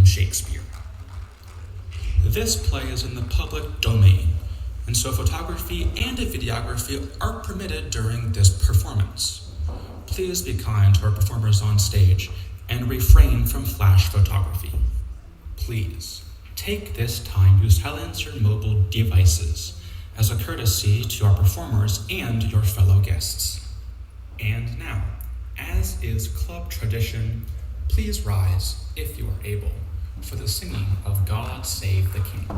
Shakespeare. This play is in the public domain, and so photography and videography are permitted during this performance. Please be kind to our performers on stage and refrain from flash photography. Please, take this time to silence your mobile devices as a courtesy to our performers and your fellow guests. And now, as is club tradition, please rise, if you are able, for the singing of God Save the King.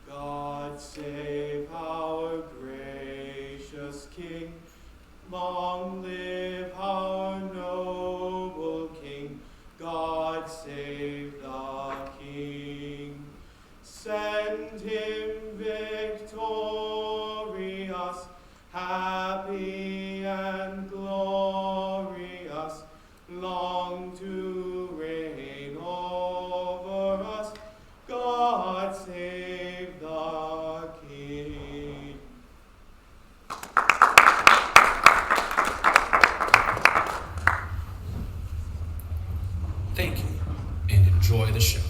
God save our gracious King, long live our noble King. God save the King. Send him victorious, happy and glorious, long to reign over us. God save the King. Thank you, and enjoy the show.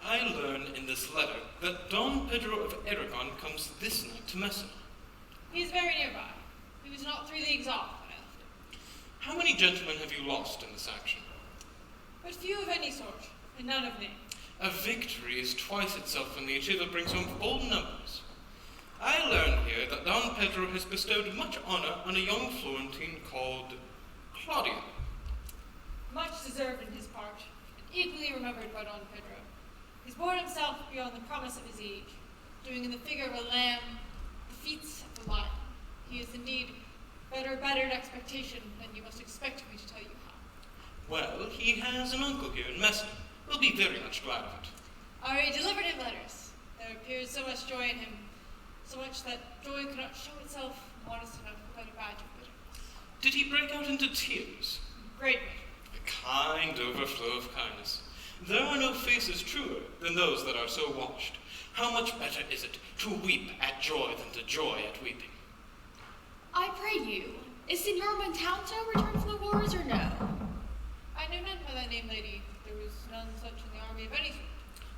I learn in this letter that Don Pedro of Aragon comes this night to Messina. He is very nearby. He was not 3 leagues off when I left him. How many gentlemen have you lost in this action? But few of any sort, and none of name. A victory is twice itself when the achiever brings home full numbers. I learn here that Don Pedro has bestowed much honor on a young Florentine called Claudio. Much deserved in his part, and equally remembered by Don Pedro. He's borne himself beyond the promise of his age, doing in the figure of a lamb the feats of the lion. He is indeed better bettered expectation than you must expect me to tell you how. Well, he has an uncle here in Messina. We'll be very much glad of it. I already delivered him letters. There appears so much joy in him, so much that joy could not show itself modest enough without a badge of bitterness. Did he break out into tears? Great measure. A kind overflow of kindness. There are no faces truer than those that are so washed. How much better is it to weep at joy than to joy at weeping? I pray you, is Signor Montalto returned from the wars or no? I know none by that name, lady. There was none such in the army of any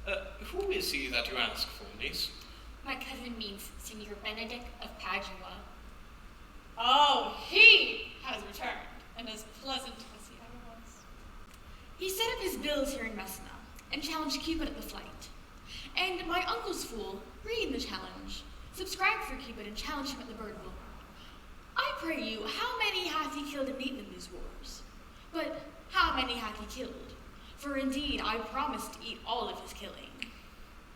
sort. Who is he that you ask for, niece? My cousin means Signor Benedict of Padua. Oh, he has returned, and as pleasant as he ever was. He set up his bills here in Messina, and challenged Cupid at the flight. And my uncle's fool, reading the challenge, subscribed for Cupid and challenged him at the bird bowl. I pray you, how many hath he killed and eaten in these wars? But how many hath he killed? For indeed I promise to eat all of his killing.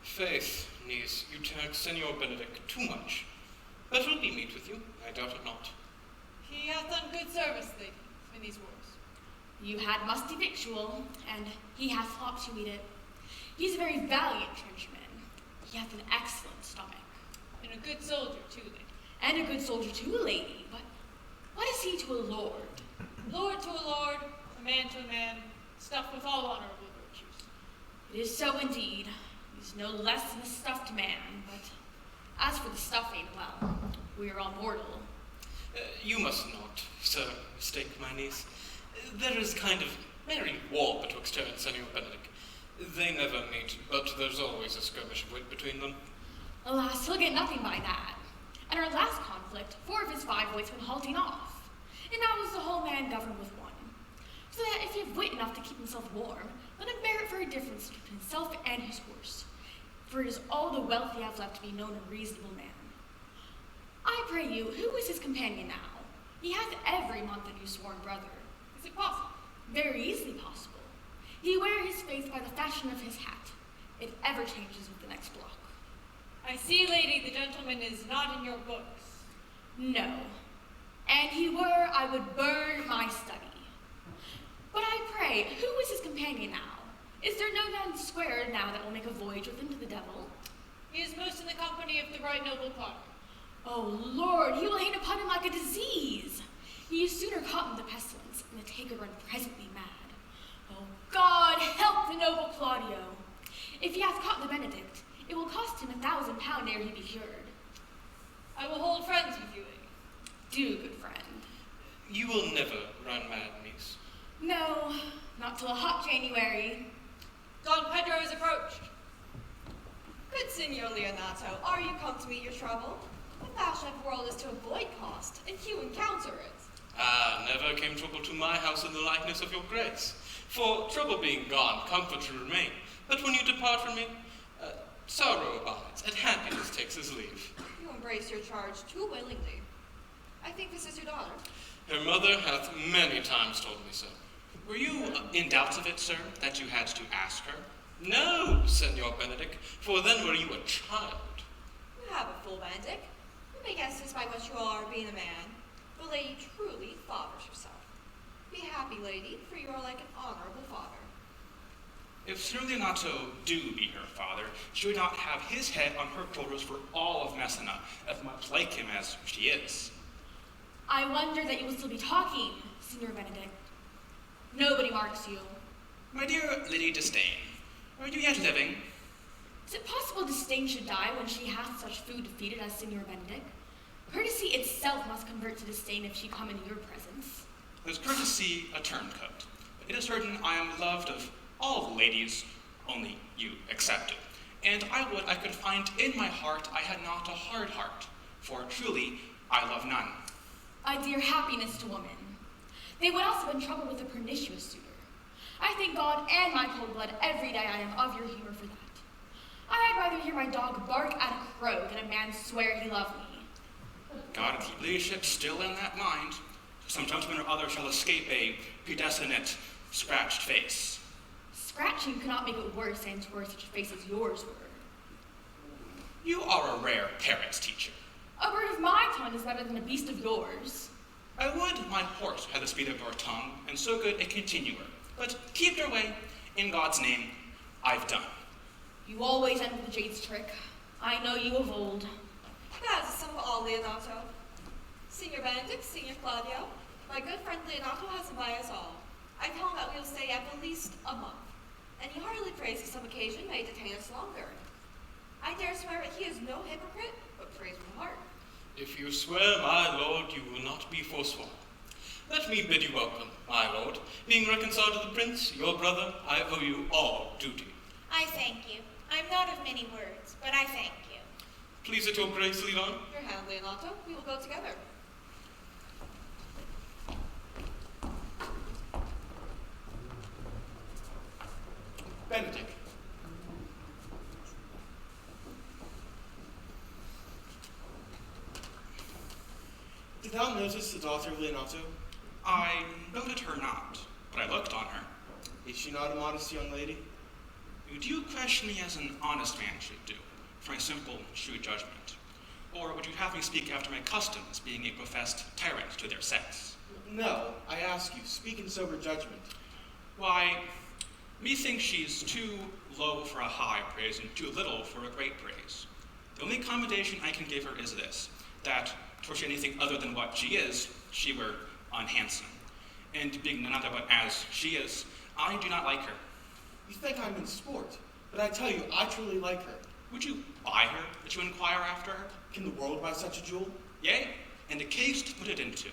Faith, niece, you tax Senor Benedict too much. But will be meet with you, I doubt it not. He hath done good service, lady, in these wars. You had musty victual, and he hath slopped to eat it. He's a very valiant churchman. He hath an excellent stomach. And a good soldier, too, lady. And a good soldier too, lady. But what is he to a lord? Lord to a lord, a man to a man, stuffed with all honorable virtues. It is so indeed. He's no less than a stuffed man, but as for the stuffing, well, we are all mortal. You must not, sir, mistake my niece. There is kind of merry war betwixt her and Senor Benedict. They never meet, but there's always a skirmish of wit between them. Alas, he'll get nothing by that. At our last conflict, 4 of his 5 wits went halting off, and now is the whole man governed with 1. So that if he have wit enough to keep himself warm, let him bear it for a difference between himself and his horse, for it is all the wealth he hath left to be known a reasonable man. I pray you, who is his companion now? He hath every month a new sworn brother. Is it possible? Very easily possible. He wear his faith by the fashion of his hat. It ever changes with the next block. I see, lady, the gentleman is not in your books. No. And he were, I would burn my study. But I pray, who is his companion now? Is there no man squared now that will make a voyage with him to the devil? He is most in the company of the right noble Clark. Oh, Lord, he will hang upon him like a disease. He is sooner caught in the pestilence, and the taker run presently mad. Oh, God, help the noble Claudio. If he hath caught the Benedict, it will cost him £1,000 ere he be cured. I will hold friends with you. Do, good friend. You will never run mad, niece. No, not till a hot January. Don Pedro is approached. Good Signor Leonato, are you come to meet your trouble? The fashion of the world is to avoid cost, and you encounter it. Ah, never came trouble to my house in the likeness of your grace. For trouble being gone, comfort should remain. But when you depart from me, sorrow abides, and happiness takes his leave. You embrace your charge too willingly. I think this is your daughter. Her mother hath many times told me so. Were you in doubt of it, sir, that you had to ask her? No, Senor Benedict, for then were you a child. You have a full Benedict. You may guess this by what you are, being a man. The lady truly fathers herself. Be happy, lady, for you are like an honorable father. If Sir Leonato do be her father, she would not have his head on her shoulders for all of Messina, as much like him as she is. I wonder that you will still be talking, Signor Benedict. Nobody marks you. My dear Lady Disdain, are you yet living? Is it possible Disdain should die when she hath such food to feed it as Signor Benedict? Courtesy itself must convert to disdain if she come in your presence. Is courtesy a turncoat? It is certain I am loved of all the ladies, only you excepted. And I could find in my heart I had not a hard heart, for truly I love none. A dear happiness to woman. They would also have been troubled with a pernicious suitor. I thank God and my cold blood every day I am of your humor for that. I had rather hear my dog bark at a crow than a man swear he loved me. God keep ladyship still in that mind. Some gentleman or other shall escape a predestinate scratched face. Scratching cannot make it worse and to wear such a face as yours were. You are a rare parrot, teacher. A bird of my tongue is better than a beast of yours. I would my horse had the speed of your tongue, and so good a continuer. But keep your way. In God's name, I've done. You always end with the jade's trick. I know you of old. That is some of all, Leonato. Signor Benedict, Signor Claudio, my good friend Leonato has invited us all. I tell him that we will stay at the least a month, and he heartily prays that some occasion may detain us longer. I dare swear that he is no hypocrite, but prays from the heart. If you swear, my lord, you will not be forsworn. Let me bid you welcome, my lord. Being reconciled to the prince, your brother, I owe you all duty. I thank you. I'm not of many words, but I thank you. Please at your grace, lead on. Your hand, Leonato, we will go together. Benedict. Did thou notice the daughter of Leonato? I noted her not, but I looked on her. Is she not a modest young lady? Would you question me as an honest man should do, for my simple, shrewd judgment? Or would you have me speak after my customs, being a professed tyrant to their sex? No, I ask you, speak in sober judgment. Why, methinks she's too low for a high praise and too little for a great praise. The only commendation I can give her is this, that, were she anything other than what she is, she were unhandsome. And being none other but as she is, I do not like her. You think I'm in sport, but I tell you, I truly like her. Would you buy her, that you inquire after her? Can the world buy such a jewel? Yea, and a case to put it into.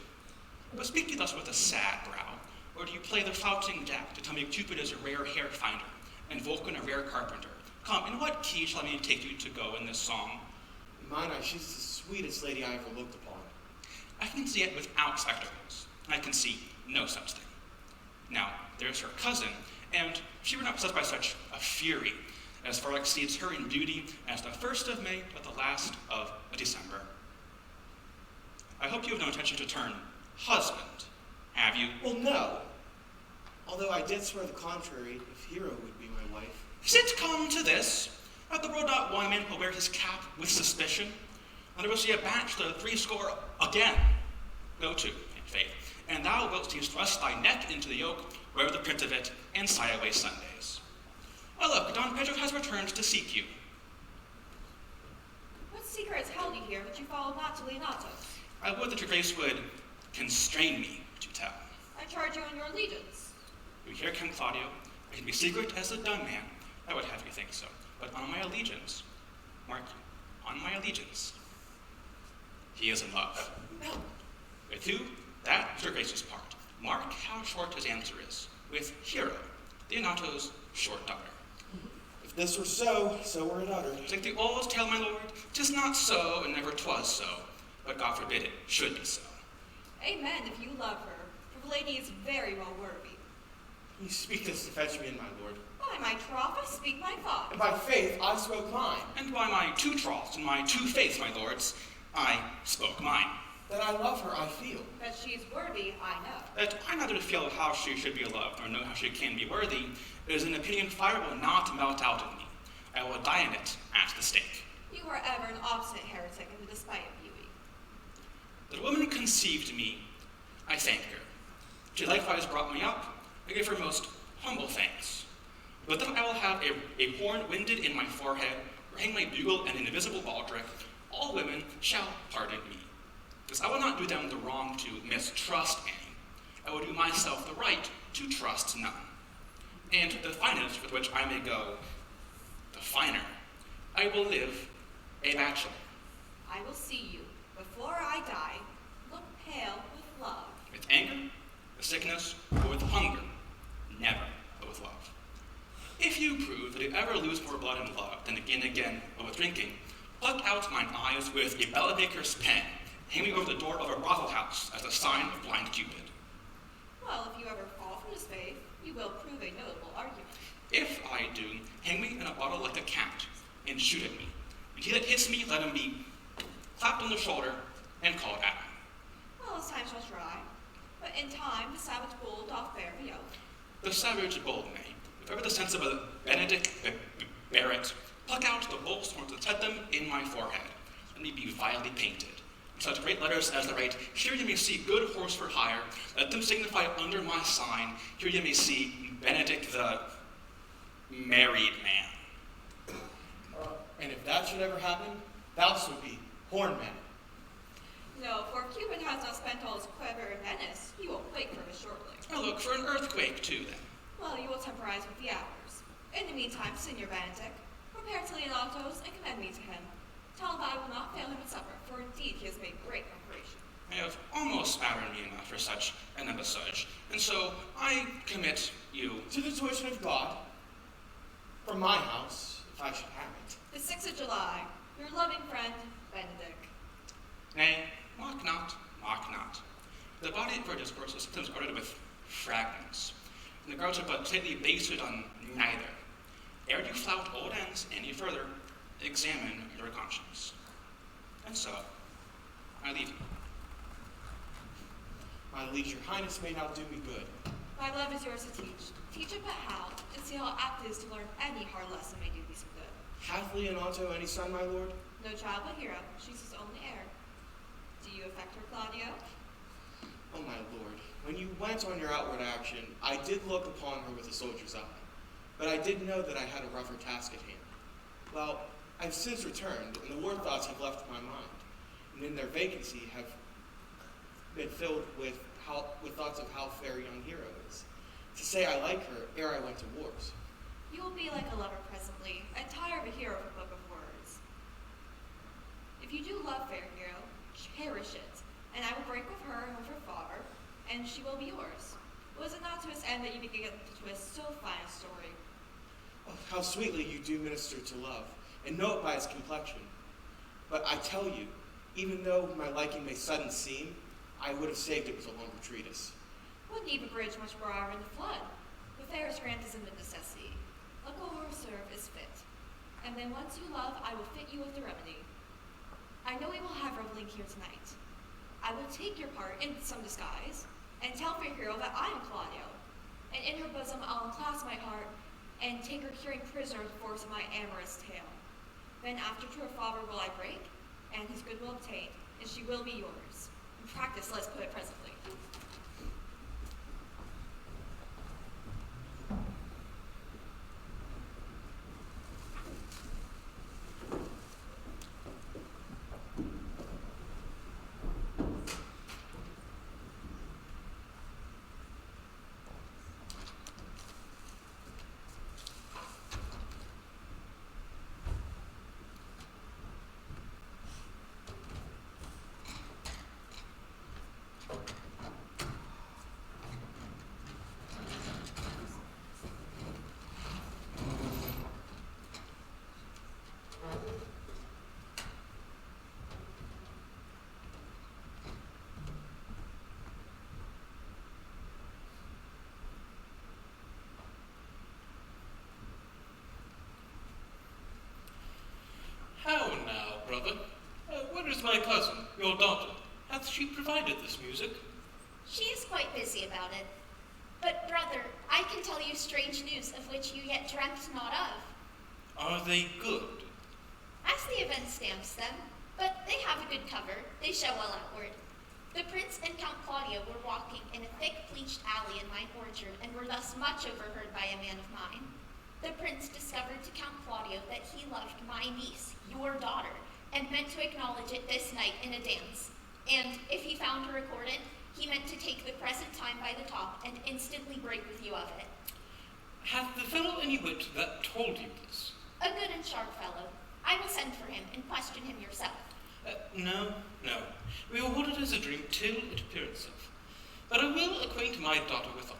But speak you thus with a sad brow, or do you play the flouting jack to tell me Cupid is a rare hair finder, and Vulcan a rare carpenter? Come, in what key shall I take you to go in this song? In mine eye, she's the sweetest lady I ever looked upon. I can see it without spectacles. I can see no such thing. Now, there's her cousin, and she were not possessed by such a fury as far exceeds her in beauty as the 1st of May to the last of December. I hope you have no intention to turn husband, have you? Well, no. Although I did swear the contrary if Hero would be my wife. Is it come to this? At the road not one man will wear his cap with suspicion, and there will see a bachelor 80 again. Go to, in faith, and thou wilt see thrust thy neck into the yoke, wear the print of it, and sigh away Sundays. Oh look, Don Pedro has returned to seek you. What secret has held you here that you followed not to Leonatos? I would that your grace would constrain me to tell. I charge you on your allegiance. You hear, King Claudio, I can be secret as a dumb man. I would have you think so. But on my allegiance, mark you, on my allegiance, he is in love. With who? That is your grace's part. Mark how short his answer is. With Hero, Leonato's short daughter. If this were so, so were it uttered. Like the old tale, my lord, 'tis not so, and never 'twas so. But God forbid it should be so. Amen, if you love her, for the lady is very well worthy. You speak this to fetch me in, my lord. By my troth, I speak my thought. And by faith, I spoke mine. And by my two troughs and my two faiths, my lords, I spoke mine. That I love her, I feel. That she is worthy, I know. That I neither feel how she should be loved, nor know how she can be worthy, is an opinion fire will not melt out of me. I will die in it at the stake. You are ever an obstinate heretic in the despite of beauty. The woman conceived me, I thank her. She likewise brought me up, I give her most humble thanks. But then I will have a horn winded in my forehead, or hang my bugle and an invisible baldric. All women shall pardon me. Because I will not do them the wrong to mistrust any. I will do myself the right to trust none. And the finest with which I may go, the finer, I will live a bachelor. I will see you, before I die, look pale with love. With anger, with sickness, or with hunger, never but with love. If you prove that you ever lose more blood in love than again, but with drinking, pluck out mine eyes with a bella baker's pen, hang me over the door of a brothel house as a sign of blind Cupid. Well, if you ever fall from his faith, you will prove a notable argument. If I do, hang me in a bottle like a cat, and shoot at me. And he that hits me, let him be clapped on the shoulder and called Adam. Well, as time shall try. But in time, the savage bull doth bear the yoke. The savage bold may, if ever the sense of a Benedict bear it, pluck out the bull's horns and set them in my forehead. Let me be vilely painted. In such great letters as the write, here you may see good horse for hire, let them signify under my sign, here you may see Benedict the married man. And if that should ever happen, thou would be hornman. No, for Cupid has not spent all his quiver in Venice. He will quake for us shortly. I'll look for an earthquake too, then. Well, you will temporize with the hours. In the meantime, Signor Benedict, prepare to Leonatos and commend me to him. Tell him I will not fail him in supper, for indeed he has made great preparation. I have almost patterned me enough for such an embassage, and so I commit you. To the tuition of God, from my house, if I should have it. The 6th of July, your loving friend, Benedict. Nay, mock not, mock not. The body of our discourse is sometimes ordered with fragments, and the guards are but slightly based on neither. Ere you flout old ends any further, examine your conscience. And so, I leave you. My liege, your highness may now do me good. My love is yours to teach. Teach it but how, and see how apt it is to learn any hard lesson may do thee some good. Hath Leonato any son, my lord? No child but Hero, she's his only heir. Do you affect her, Claudio? Oh, my lord, when you went on your outward action, I did look upon her with a soldier's eye, but I did know that I had a rougher task at hand. Well, I've since returned, and the war thoughts have left my mind, and in their vacancy have been filled with thoughts of how fair young Hero is. To say I like her ere I went to wars. You will be like a lover presently, and tire of a hero of a book of words. If you do love fair Hero, cherish it, and I will break with her and with her father, and she will be yours. Was it not to his end that you began to twist so fine a story? Oh, how sweetly you do minister to love, and know it by its complexion. But I tell you, even though my liking may sudden seem, I would have saved it with a longer treatise. Wouldn't Eve bridge much broader in the flood? The fairest grant is in the necessity. Look over serve is fit. And then once you love, I will fit you with the remedy. I know we will have reveling here tonight. I will take your part in some disguise, and tell fair Hero that I am Claudio. And in her bosom I'll enclasp my heart, and take her curing prisoner with the force of my amorous tale. Then after to her father will I break, and his good will obtain, and she will be yours. In practice, let's put it presently. How now, brother? Where is my cousin, your daughter? Hath she provided this music? She is quite busy about it. But, brother, I can tell you strange news of which you yet dreamt not of. Are they good? As the event stamps them, but they have a good cover, they show well outward. The prince and Count Claudio were walking in a thick pleached alley in my orchard, and were thus much overheard by a man of mine. The prince discovered to Count Claudio that he loved my niece, your daughter, and meant to acknowledge it this night in a dance. And if he found her accordant, he meant to take the present time by the top and instantly break with you of it. Hath the fellow any wit that told you this? A good and sharp fellow. I will send for him and question him yourself. No. We will hold it as a dream till it appear itself. But I will acquaint my daughter withal,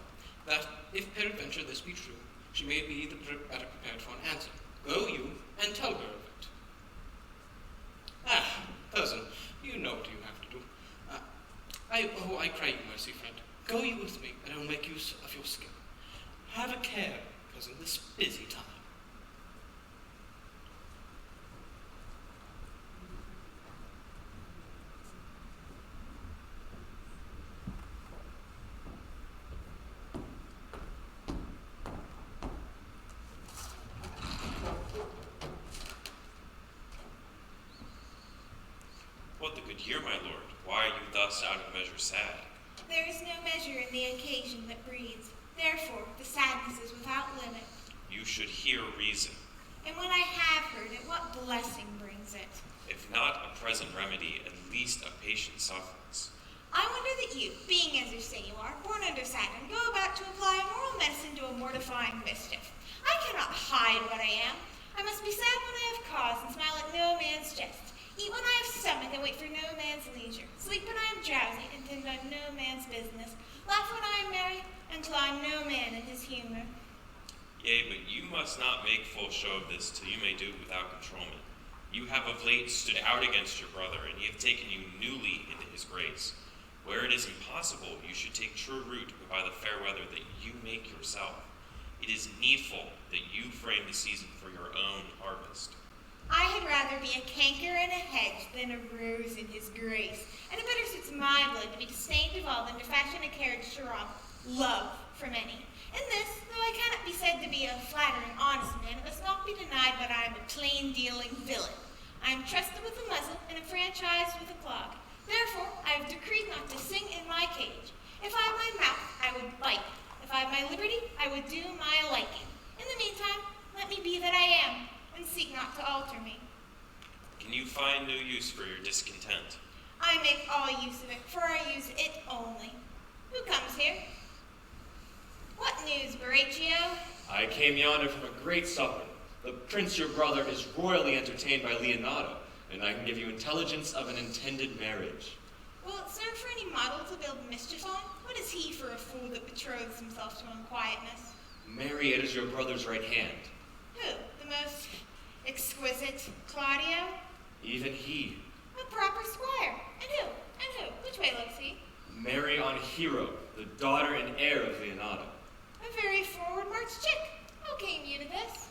that if peradventure this be true, she may be the better prepared for an answer. Go you, and tell her of it. Cousin, you know what you have to do. I cry you mercy, friend. Go you with me, and I will make use of your skill. Have a care, cousin, this busy time. What the good year, my lord? Why are you thus out of measure sad? There is no measure in the occasion that breeds. Therefore, the sadness is without limit. You should hear reason. And when I have heard it, what blessing brings it? If not a present remedy, at least a patient sufferance. I wonder that you, being as you say you are, born under Saturn, go about to apply a moral medicine to a mortifying mischief. I cannot hide what I am. I must be sad when I have cause and smile at no man's jest. Eat when I have stomach and wait for no man's leisure. Sleep when I am drowsy and tend on no man's business. Laugh when I am merry and climb no man in his humor. Yea, but you must not make full show of this till you may do it without controlment. You have of late stood out against your brother, and he hath taken you newly into his grace. Where it is impossible, you should take true root by the fair weather that you make yourself. It is needful that you frame the season for your own harvest. I had rather be a canker in a hedge than a rose in his grace, and it better suits my blood to be disdained of all than to fashion a carriage to rob love from any. In this, though I cannot be said to be a flattering, honest man, it must not be denied that I am a plain-dealing villain. I am trusted with a muzzle and enfranchised with a clog. Therefore, I have decreed not to sing in my cage. If I had my mouth, I would bite. If I had my liberty, I would do my liking. In the meantime, let me be that I am, and seek not to alter me. Can you find new use for your discontent? I make all use of it, for I use it only. Who comes here? What news, Baraccio? I came yonder from a great supper. The prince your brother is royally entertained by Leonardo, and I can give you intelligence of an intended marriage. Will it serve for any model to build mischief on? What is he for a fool that betroths himself to unquietness? Mary, it is your brother's right hand. Who? The most exquisite Claudio? Even he. A proper squire. And who? Which way looks he? Mary on Hero, the daughter and heir of Leonardo. A very forward march chick. How came you to this?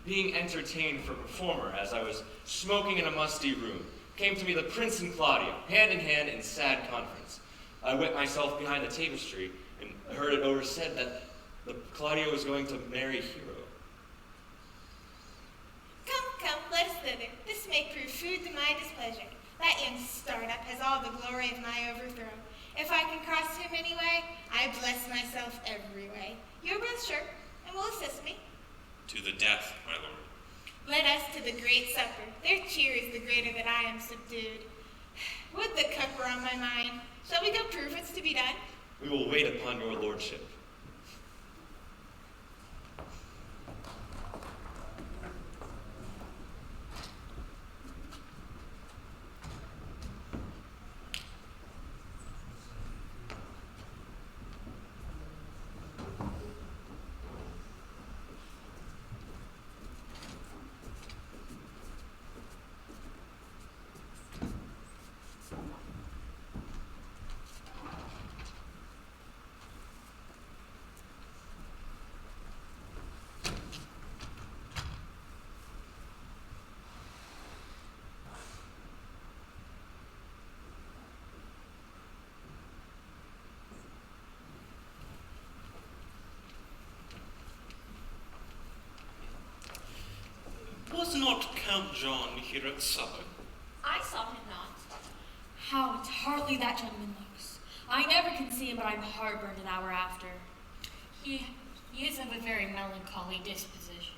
Being entertained for performer as I was smoking in a musty room, came to me the prince and Claudio, hand in hand in sad conference. I went myself behind the tapestry and heard it oversaid that the Claudio was going to marry Hero. thither. This may prove food to my displeasure. That young startup has all the glory of my overthrow. If I can cross him anyway, I bless myself every way. You're both sure, and will assist me. To the death, my lord. Let us to the great supper. Their cheer is the greater that I am subdued. Would the cup were on my mind. Shall we go prove it's to be done? We will wait upon your lordship. Was not Count John here at supper? I saw him not. How tartly that gentleman looks. I never can see him, but I'm heartburned an hour after. He is of a very melancholy disposition.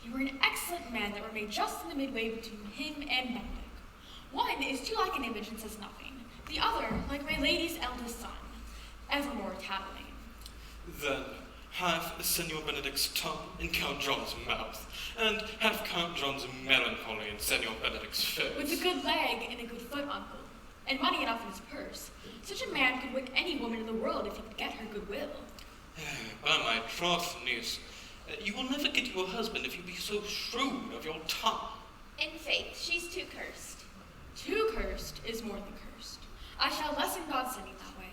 You were an excellent man that were made just in the midway between him and Benedict. One is too like an image and says nothing. The other, like my lady's eldest son, evermore tattling. Then have Senor Benedict's tongue in Count John's mouth, and have Count John's melancholy in Senor Benedict's face. With a good leg and a good foot, uncle, and money enough in his purse, such a man could win any woman in the world if he could get her goodwill. By my troth, niece, you will never get your husband if you be so shrewd of your tongue. In faith, she's too cursed. Too cursed is more than cursed. I shall lessen God's sending that way.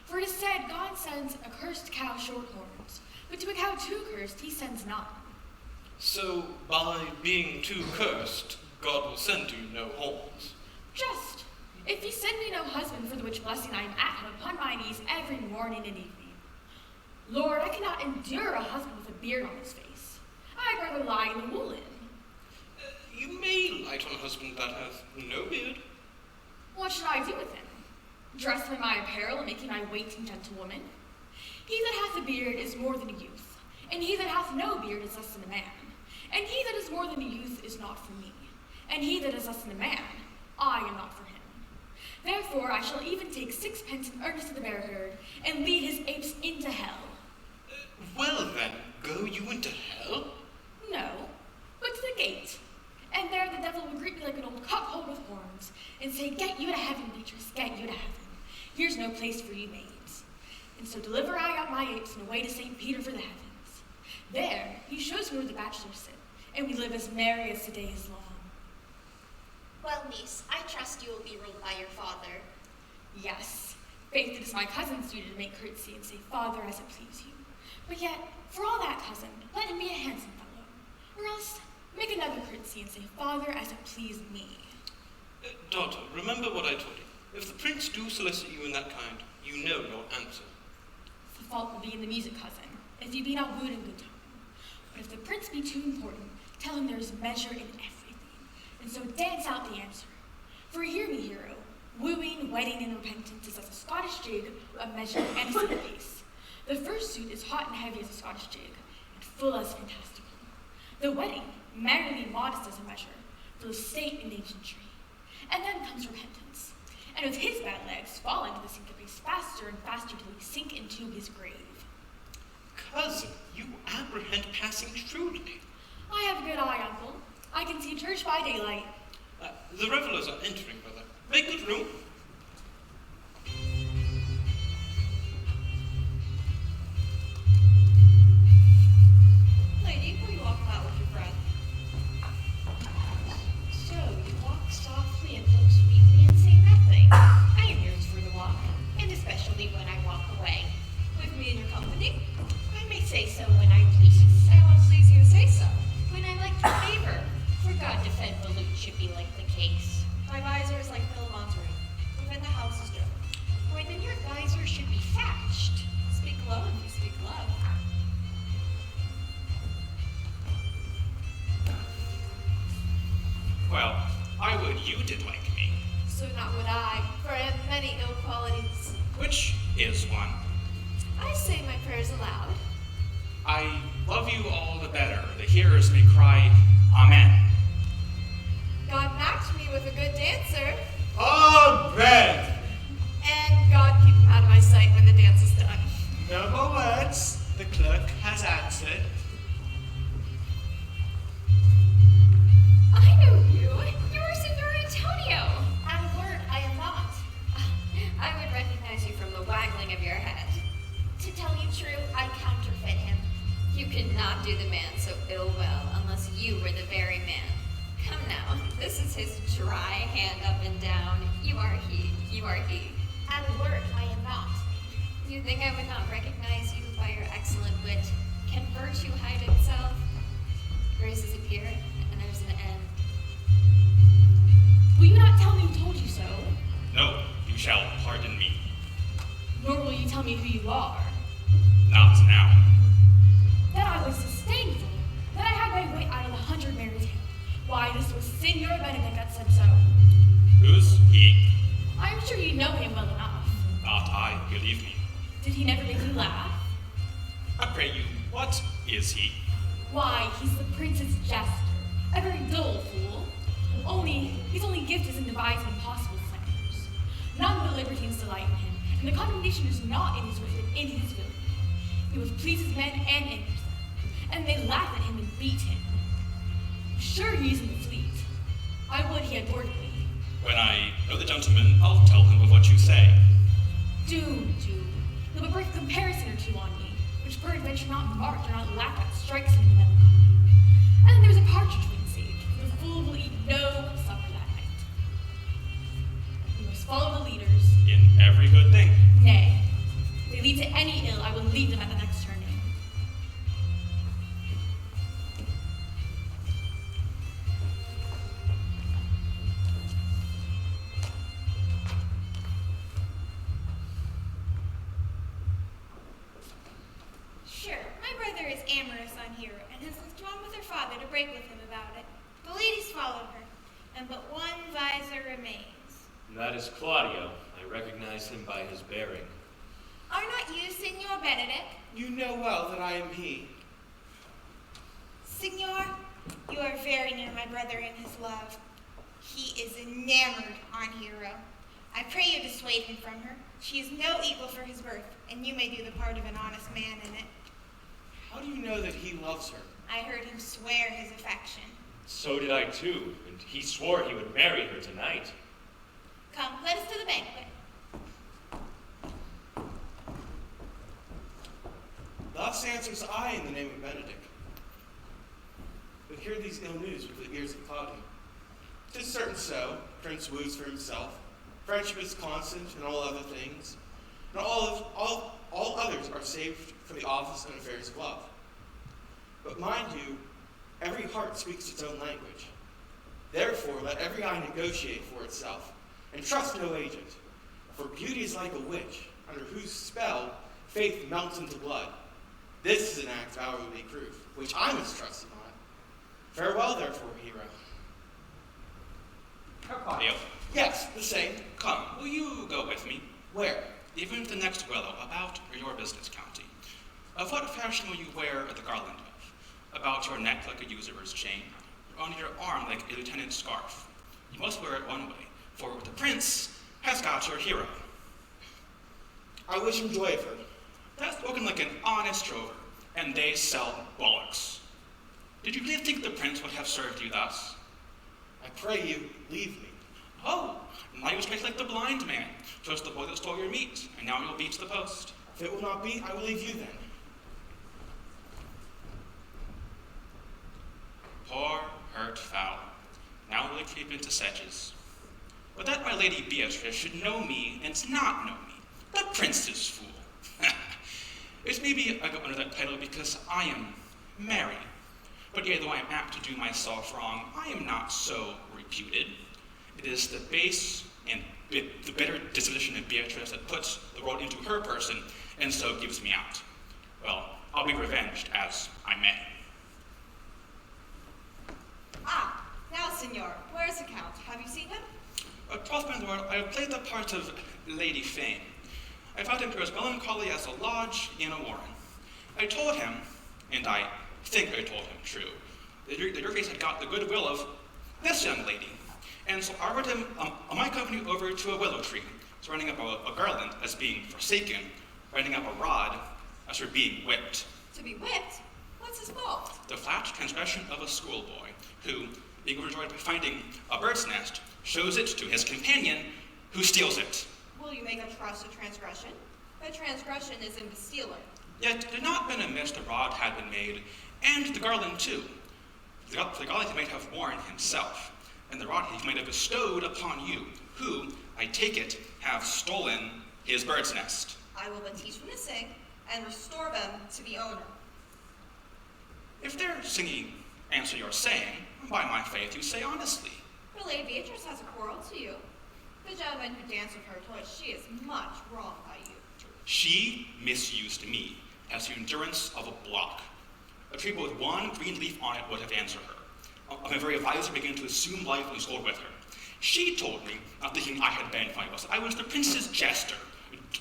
For it is said, God sends a cursed cow short horns, but to a cow too cursed he sends none. So, by being too cursed, God will send you no horns. Just, if he send me no husband, for the which blessing I am at him upon my knees every morning and evening. Lord, I cannot endure a husband with a beard on his face. I'd rather lie in the woolen. You may light on a husband that hath no beard. What should I do with him? Dress him in my apparel and make him my waiting gentlewoman? He that hath a beard is more than a youth, and he that hath no beard is less than a man. And he that is more than a youth is not for me, and he that is less than a man, I am not for him. Therefore I shall even take 6 pence in earnest to the bear herd, and lead his apes into hell. Well then, go you into hell? No, but to the gate. And there the devil will greet me like an old cuckold with horns, and say, Get you to heaven, Beatrice, get you to heaven. Here's no place for you maids. And so deliver I up my apes and away to St. Peter for the heavens. There he shows me where the bachelors sit, and we live as merry as the day is long. Well, niece, I trust you will be ruled by your father. Yes, faith, it is my cousin's duty to make courtesy and say, Father, as it please you. But yet, for all that, cousin, let him be a handsome fellow. Or else, make another courtesy and say, Father, as it please me. Daughter, remember what I told you. If the prince do solicit you in that kind, you know your answer. The fault will be in the music, cousin, if you be not wooed in good time. But if the prince be too important, tell him there is measure in everything, and so dance out the answer. For hear me, hero, wooing, wedding, and repentance is as a Scottish jig, a measure and a single pace. The first suit is hot and heavy as a Scottish jig, and full as fantastical. The wedding, merrily modest as a measure, full of state and ancientry. And then comes repentance, and with his bad legs fall into the syncopace faster and faster till he sink into his grave. Cousin, you apprehend passing shrewdly. I have a good eye, uncle. I can see church by daylight. The revelers are entering, brother. Make good room. Lady, will you walk about with your friend? So, you walk softly and look sweetly and say nothing. I am yours for the walk, and especially when I walk away. With me in your company? I may say so when I please. I won't please you to say so. When I like your favor. For God defend Balut should be like the case. My visor is like Philemon's ring. Within the house is drunk. Why, then your visor should be thatched. Speak low if you speak love. you did like me. So not would I, for I have many ill qualities. Which is one. I say my prayers aloud. I love you all the better. The hearers may cry, Amen. God matched me with a good dancer. Amen! And God keep him out of my sight when the dance is done. No more words. The clerk has answered. I know you. You are Signor Antonio. At a word, I am not. I would recognize you from the waggling of your head. To tell you true, I counterfeit him. You could not do the man so ill well unless you were the very man. Come now, this is his dry hand up and down. You are he, you are he. At a word, I am not. You think I would not recognize you by your excellent wit? Can virtue hide itself? Graces appear, and there's an end. Will you not tell me who told you so? No, you shall pardon me. Nor will you tell me who you are. Not now. That I was disdainful, that I had my wit out of 100 merry tales. Why, this was Signor Benedict that said so. Who's he? I am sure you know him well enough. Not I, believe me. Did he never make you laugh? I pray you, what is he? Why, he's the prince's jester, a very dull fool. His only gift is in devising impossible slanders. None but libertines delight in him, and the condemnation is not in his wit, but in his villainy. He both pleases men and angers them, and they laugh at him and beat him. Sure, he's in the fleet. I would he had boarded me. When I know the gentleman, I'll tell him of what you say. Do. He'll but break a comparison or two on me, which peradventure not marked or not laughed at strikes me in melancholy. And then there's a partridge wing saved, for the fool will eat no supper that night. You must follow the leaders. In every good thing. Nay, if they lead to any ill, I will leave them at the next turning. Sure, my brother is amorous on Hero and has withdrawn with her father to break with him about it. The ladies follow her, and but one visor remains. And that is Claudio. I recognize him by his bearing. Are not you Signor Benedict? You know well that I am he. Signor, you are very near my brother in his love. He is enamored on Hero. I pray you dissuade him from her. She is no equal for his birth, and you may do the part of an honest man in it. How do you know that he loves her? I heard him swear his affection. So did I too, and he swore he would marry her tonight. Come, let us to the banquet. Thus answers I in the name of Benedict. But hear these ill news with the ears of Claudio. 'Tis certain so, Prince woos for himself. Friendship is constant in all other things, and all others are saved for the office and affairs of love. But mind you, every heart speaks its own language. Therefore, let every eye negotiate for itself, and trust no agent. For beauty is like a witch, under whose spell faith melts into blood. This is an act of hourly proof, which I mistrusted not. Farewell, therefore, hero. Leo, Yes, the same. come, will you go with me? Where? Even to the next willow, about your business county. Of what fashion will you wear the garland of? About your neck like a usurer's chain, or on your arm like a lieutenant's scarf. You must wear it one way, for the prince has got your hero. I wish him joy of her. That's spoken like an honest drover, and they sell bullocks. Did you really think the prince would have served you thus? I pray you, leave me. Oh, now you speak like the blind man. Just the boy that stole your meat, and now you'll beat the post. If it will not be, I will leave you then. Poor, hurt fowl. Now will it creep into sedges. But that my lady Beatrice should know me and not know me. The prince's fool. It may be I go under that title because I am merry. But yea, though I am apt to do myself wrong, I am not so reputed. It is the base and the bitter disposition of Beatrice that puts the world into her person and so gives me out. Well, I'll be revenged as I may. Ah, Now, Signor, where is the Count? Have you seen him? Troth, my lord, I have played the part of Lady Fame. I found him as melancholy as a lodge in a warren. I told him, and I think I told him true, that your grace had got the goodwill of this young lady, and so I ordered him on my company over to a willow tree, surrounding up a garland as being forsaken, writing up a rod as for being whipped. To be whipped? What's his fault? The flat transgression of a schoolboy, who, being overjoyed by finding a bird's nest, shows it to his companion, who steals it. Will you make a trust a transgression? A transgression is in the stealer. Yet did not been amiss the rod had been made, and the garland too. The garland he might have worn himself, and the rod he might have bestowed upon you, who, I take it, have stolen his bird's nest. I will but teach them to sing, and restore them to the owner. If their singing answer your saying, by my faith you say honestly. Her Lady Beatrice has a quarrel to you. The gentleman who danced with her told us she is much wronged by you. She misused me as the endurance of a block. A tree with one green leaf on it would have answered her. My very advisor began to assume life and scold with her. She told me, not thinking I had been funny, I was the prince's jester,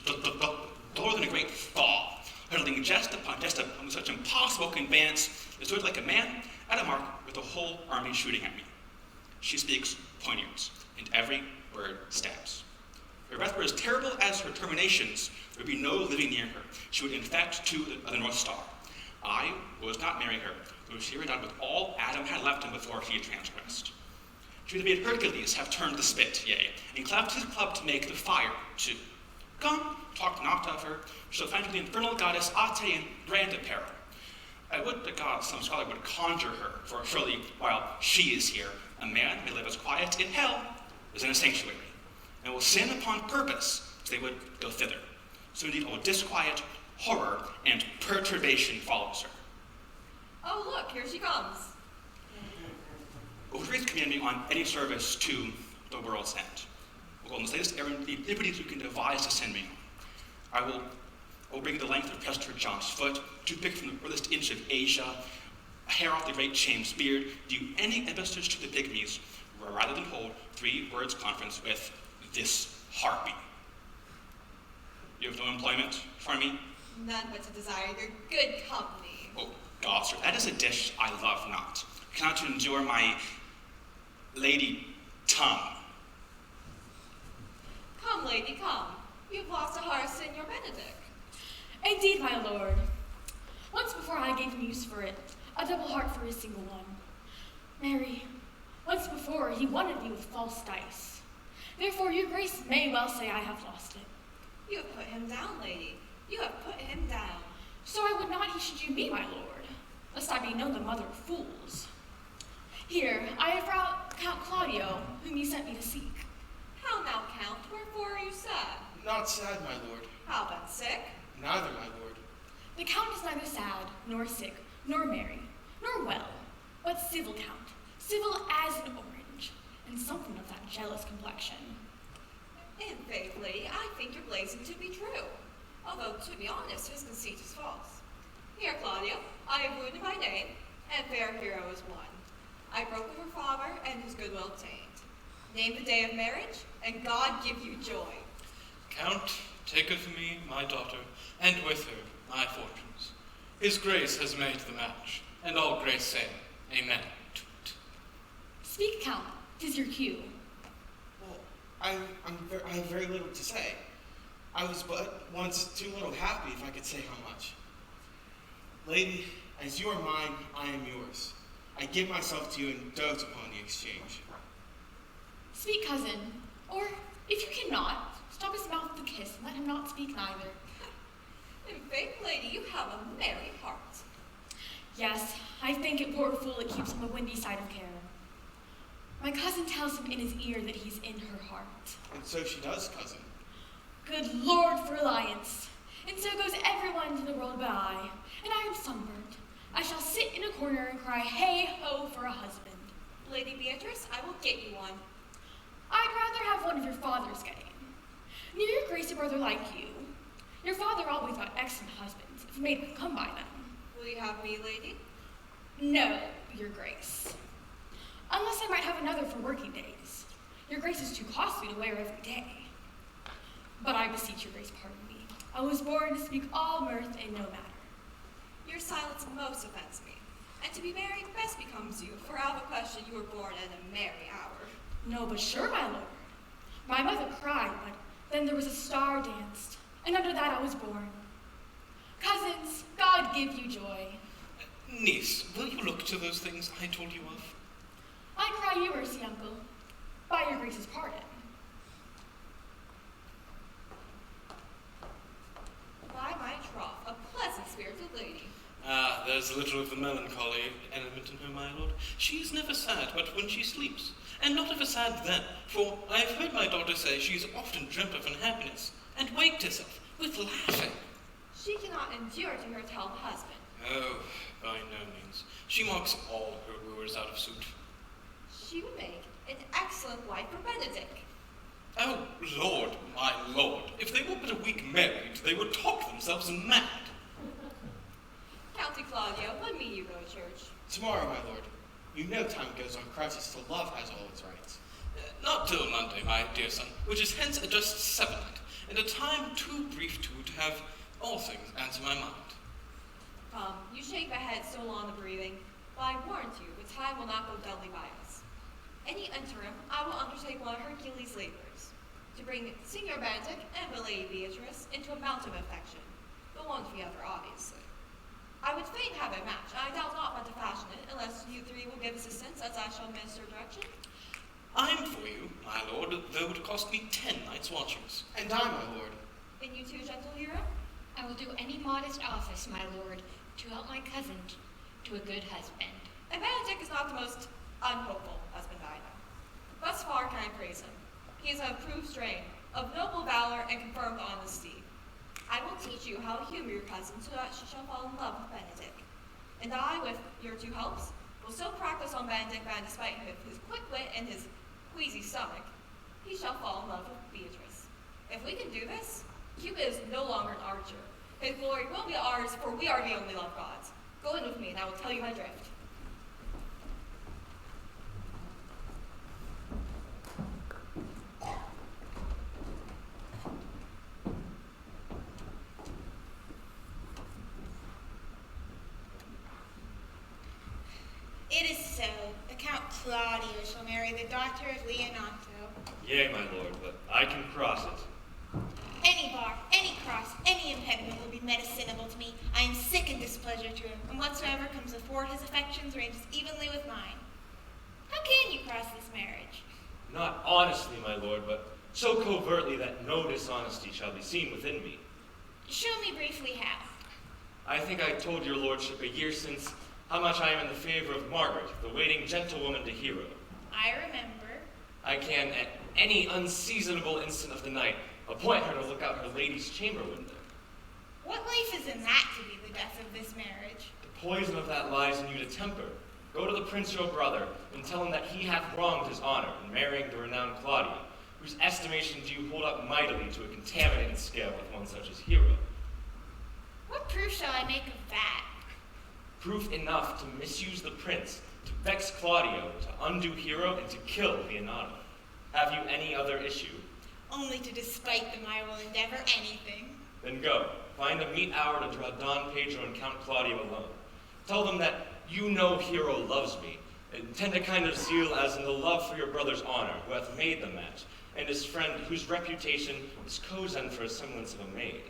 duller than a great thaw, hurling jest upon such impossible conveyance that stood like a man at a mark with the whole army shooting at me. She speaks poignards, and every word stabs. Her breath were as terrible as her terminations. There would be no living near her. She would infect to the North Star. I was not marry her, though she were done with all Adam had left him before he had transgressed. She would have made Hercules have turned the spit, yea, and clapped his club to make the fire, too. Come, talk not of her, shall find the infernal goddess Ate in grand apparel. I would to God some scholar would conjure her, for surely, while she is here, a man may live as quiet in hell as in a sanctuary, and will sin upon purpose, as they would go thither. So indeed all disquiet, horror, and perturbation follows her. Oh, look, here she comes. Would grace command me on any service to the world's end? Will on the latest errand the liberties you can devise to send me on. I will bring the length of Prester John's foot, to pick from the furthest inch of Asia, a hair off the great James' beard, do any embassies to the pygmies, rather than hold 3 words conference with this harpy. You have no employment for me? None but to desire your good company. Oh, God, sir, that is a dish I love not. I cannot endure my lady tongue. Come, lady, come. You've lost a heart, Signor Benedict. Indeed, my lord. Once before I gave him use for it, a double heart for a single one. Mary, once before he wanted me with false dice. Therefore your grace may well say I have lost it. You have put him down, lady. You have put him down. So I would not he should do me, my lord, lest I be known the mother of fools. Here, I have brought Count Claudio, whom you sent me to seek. How now, Count? Wherefore are you sad? Not sad, my lord. How about sick? Neither, my lord. The Count is neither sad, nor sick, nor merry, nor well, but civil Count, civil as an orange, and something of that jealous complexion. In faith, lady, I think your blazing to be true. Although, to be honest, his conceit is false. Here, Claudio, I have wounded my name, and fair hero is won. I broke with her father, and his goodwill obtained. Name the day of marriage, and God give you joy. Count, take of me my daughter, and with her my fortunes. His grace has made the match, and all grace say, Amen to it. Speak, Count, 'tis your cue. Well, I have very little to say. I was but once too little happy, if I could say how much. Lady, as you are mine, I am yours. I give myself to you and dote upon the exchange. Speak, cousin, or, if you cannot, stop his mouth with a kiss and let him not speak neither. In faith, lady, you have a merry heart. Yes, I think it poor fool it keeps on the windy side of care. My cousin tells him in his ear that he's in her heart. And so she does, cousin. Good Lord for alliance! And so goes everyone to the world but I, and I am sunburnt. I shall sit in a corner and cry, hey ho for a husband. Lady Beatrice, I will get you one. I'd rather have one of your father's getting. Near your grace a brother like you. Your father always got excellent husbands, if a maid could come by them. Will you have me, lady? No, your grace. unless I might have another for working days. Your grace is too costly to wear every day. But I beseech your grace, pardon me. I was born to speak all mirth and no matter. Your silence most offends me. And to be married best becomes you, for out of a question you were born at a merry hour. No, but sure, my lord. My mother cried, but then there was a star danced, and under that I was born. Cousins, God give you joy. Niece, will you look to those things I told you of? I cry you mercy, uncle, by your grace's pardon. By my troth, a pleasant spirited lady. Ah, there's a little of the melancholy element in her, my lord. She is never sad but when she sleeps, and not ever sad then, for I have heard my daughter say she has often dreamt of unhappiness, and waked herself with laughing. She cannot endure to hear tell the husband. Oh, by no means. She mocks all her wooers out of suit. She would make an excellent wife for Benedict. Oh, Lord, my lord, if they were but a week married, they would talk themselves mad. County Claudio, when may you go to church? Tomorrow, my lord. You know time goes on crutches till love has all its rights. Not till Monday, my dear son, which is hence a just sevennight, and a time too brief to have all things answer my mind. Come, you shake my head so long the breathing, but I warrant you, the time will not go dully by us. Any interim, I will undertake one of Hercules' labors, to bring Signor Benedict and the Lady Beatrice into a mount of affection, the one for the other, obviously. I would fain have a match, and I doubt not want to fashion it, unless you three will give assistance as I shall minister direction. I'm for you, my lord, though it cost me 10 nights' watchings. And I, my lord. And you too, gentle hero? I will do any modest office, my lord, to help my cousin to a good husband. And Benedict is not the most unhopeful husband I know. Thus far can I praise him. He is of approved strain, of noble valor and confirmed honesty. I will teach you how to humor your cousin so that she shall fall in love with Benedict. And I, with your two helps, will so practice on Benedict that despite his quick wit and his queasy stomach, he shall fall in love with Beatrice. If we can do this, Cupid is no longer an archer. His glory will be ours, for we are the only love gods. Go in with me, and I will tell you my drift. It is so. The Count Claudio shall marry the daughter of Leonato. Yea, my lord, but I can cross it. Any bar, any cross, any impediment will be medicinable to me. I am sick in displeasure to him, and whatsoever comes athwart his affections ranges evenly with mine. How can you cross this marriage? Not honestly, my lord, but so covertly that no dishonesty shall be seen within me. Show me briefly how. I think I told your lordship a year since how much I am in the favor of Margaret, the waiting gentlewoman to Hero. I remember. I can, at any unseasonable instant of the night, appoint her to look out her lady's chamber window. What life is in that to be the death of this marriage? The poison of that lies in you to temper. Go to the prince your brother, and tell him that he hath wronged his honor in marrying the renowned Claudia, whose estimation do you hold up mightily to a contaminated scale with one such as Hero. What proof shall I make of that? Proof enough to misuse the prince, to vex Claudio, to undo Hero, and to kill Leonato. Have you any other issue? Only to despite them I will endeavor anything. Then go, find a meet hour to draw Don Pedro and Count Claudio alone. Tell them that you know Hero loves me, and tend a kind of zeal as in the love for your brother's honor, who hath made the match, and his friend, whose reputation is cozen for a semblance of a maid.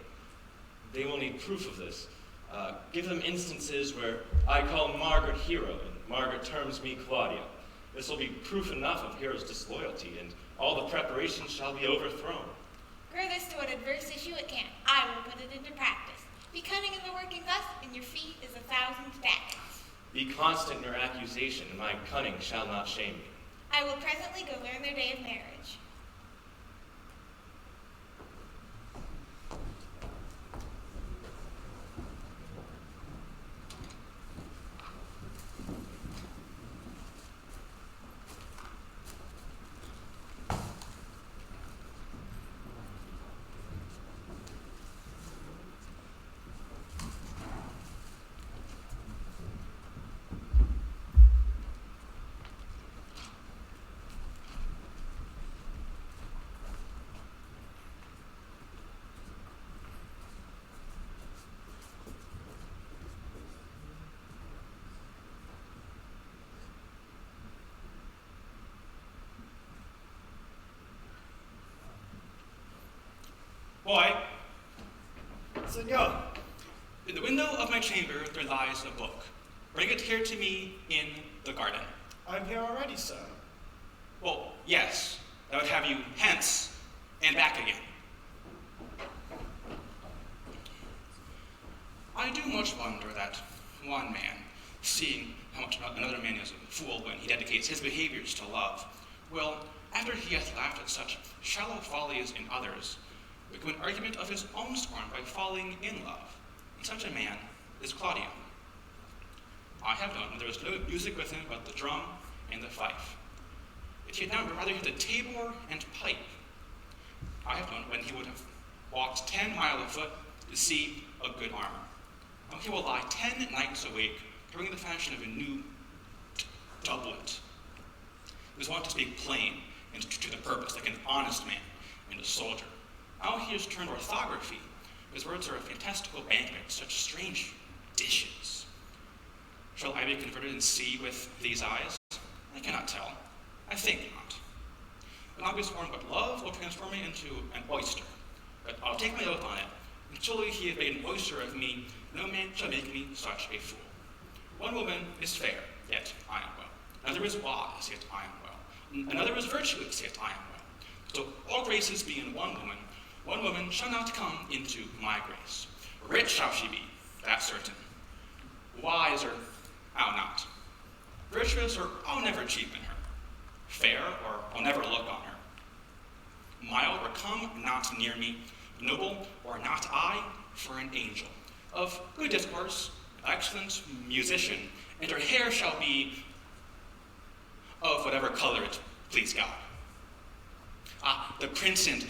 They will need proof of this. Give them instances where I call Margaret Hero, and Margaret terms me Claudio. This will be proof enough of Hero's disloyalty, and all the preparations shall be overthrown. Grow this to an adverse issue it can. I will put it into practice. Be cunning in the working thus, and your fee is 1,000 ducats. Be constant in your accusation, and my cunning shall not shame me. I will presently go learn their day of marriage. Boy, Senor, in the window of my chamber there lies a book. Bring it here to me in the garden. I'm here already, sir. Well, yes, I would have you hence and back again. I do much wonder that one man, seeing how much another man is a fool when he dedicates his behaviors to love, will, after he hath laughed at such shallow follies in others, become an argument of his own scorn by falling in love. And such a man is Claudio. I have known there was no music with him but the drum and the fife. Yet he had now rather hit the tabor and pipe. I have known when he would have walked 10 miles afoot to see a good armor. Now he will lie 10 nights awake, during the fashion of a new doublet. He was wont to speak plain and to the purpose, like an honest man and a soldier. Now he has turned orthography. His words are a fantastical banquet, such strange dishes. Shall I be converted and see with these eyes? I cannot tell. I think not. When I be sworn but love will transform me into an oyster. But I'll take my oath on it. Until he hath made an oyster of me, no man shall make me such a fool. One woman is fair, yet I am well. Another is wise, yet I am well. Another is virtuous, yet I am well. So all graces be in one woman shall not come into my grace. Rich shall she be, that's certain. Wise, or I'll not. Virtuous, or I'll never cheapen her. Fair, or I'll never look on her. Mild, or come not near me. Noble, or not I, for an angel. Of good discourse, excellent musician, and her hair shall be of whatever color it please God. Ah, the prince and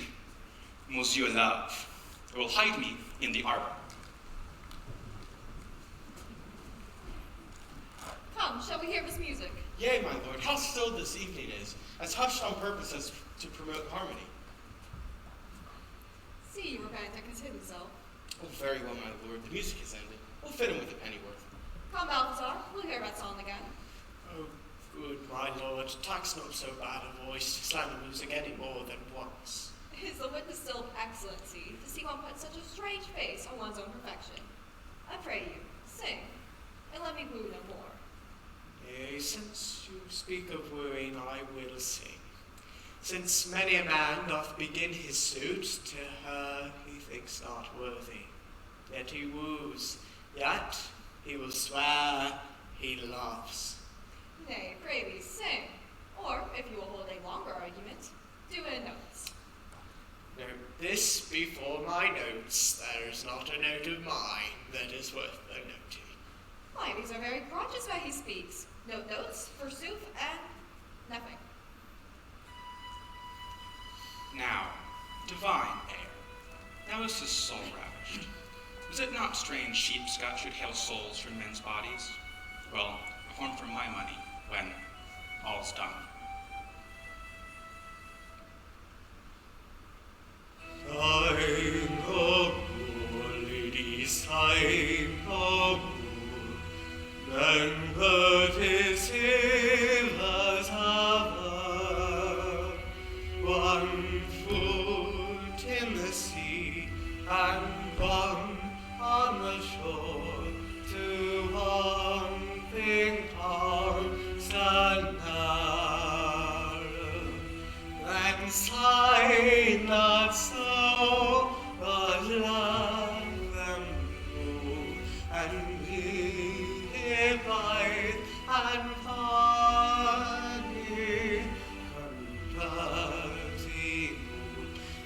Monsieur Love will hide me in the arbor. Come, shall we hear this music? Yea, my lord, how still this evening is, as hushed on purpose as to promote harmony. See, your romantic has hidden so. Oh, very well, my lord, the music is ended. We'll fit him with a pennyworth. Come, Balthazar, we'll hear that song again. Oh, good my lord, tax not so bad a voice to slam the music any more than once. Is the witness still excellency to see one put such a strange face on one's own perfection? I pray you, sing, and let me woo no more. Yea, since you speak of wooing, I will sing. Since many a man doth begin his suit, to her he thinks not worthy, yet he woos, yet he will swear he loves. Nay, pray thee, sing, or, if you will hold a longer argument, do it in notes. Note this before my notes, there is not a note of mine that is worth the noting. Why, these are very gorgeous where he speaks. Note notes, forsooth, and nothing. Now, divine air, now is his soul ravished. Is it not strange sheepscot should hail souls from men's bodies? Well, a horn for my money, when all's done. Sign of war, ladies, sign of war. Then Curtis sailors have one foot in the sea and one on the shore. To one thing constant then sign not so, but let them go, and be light and funny, converting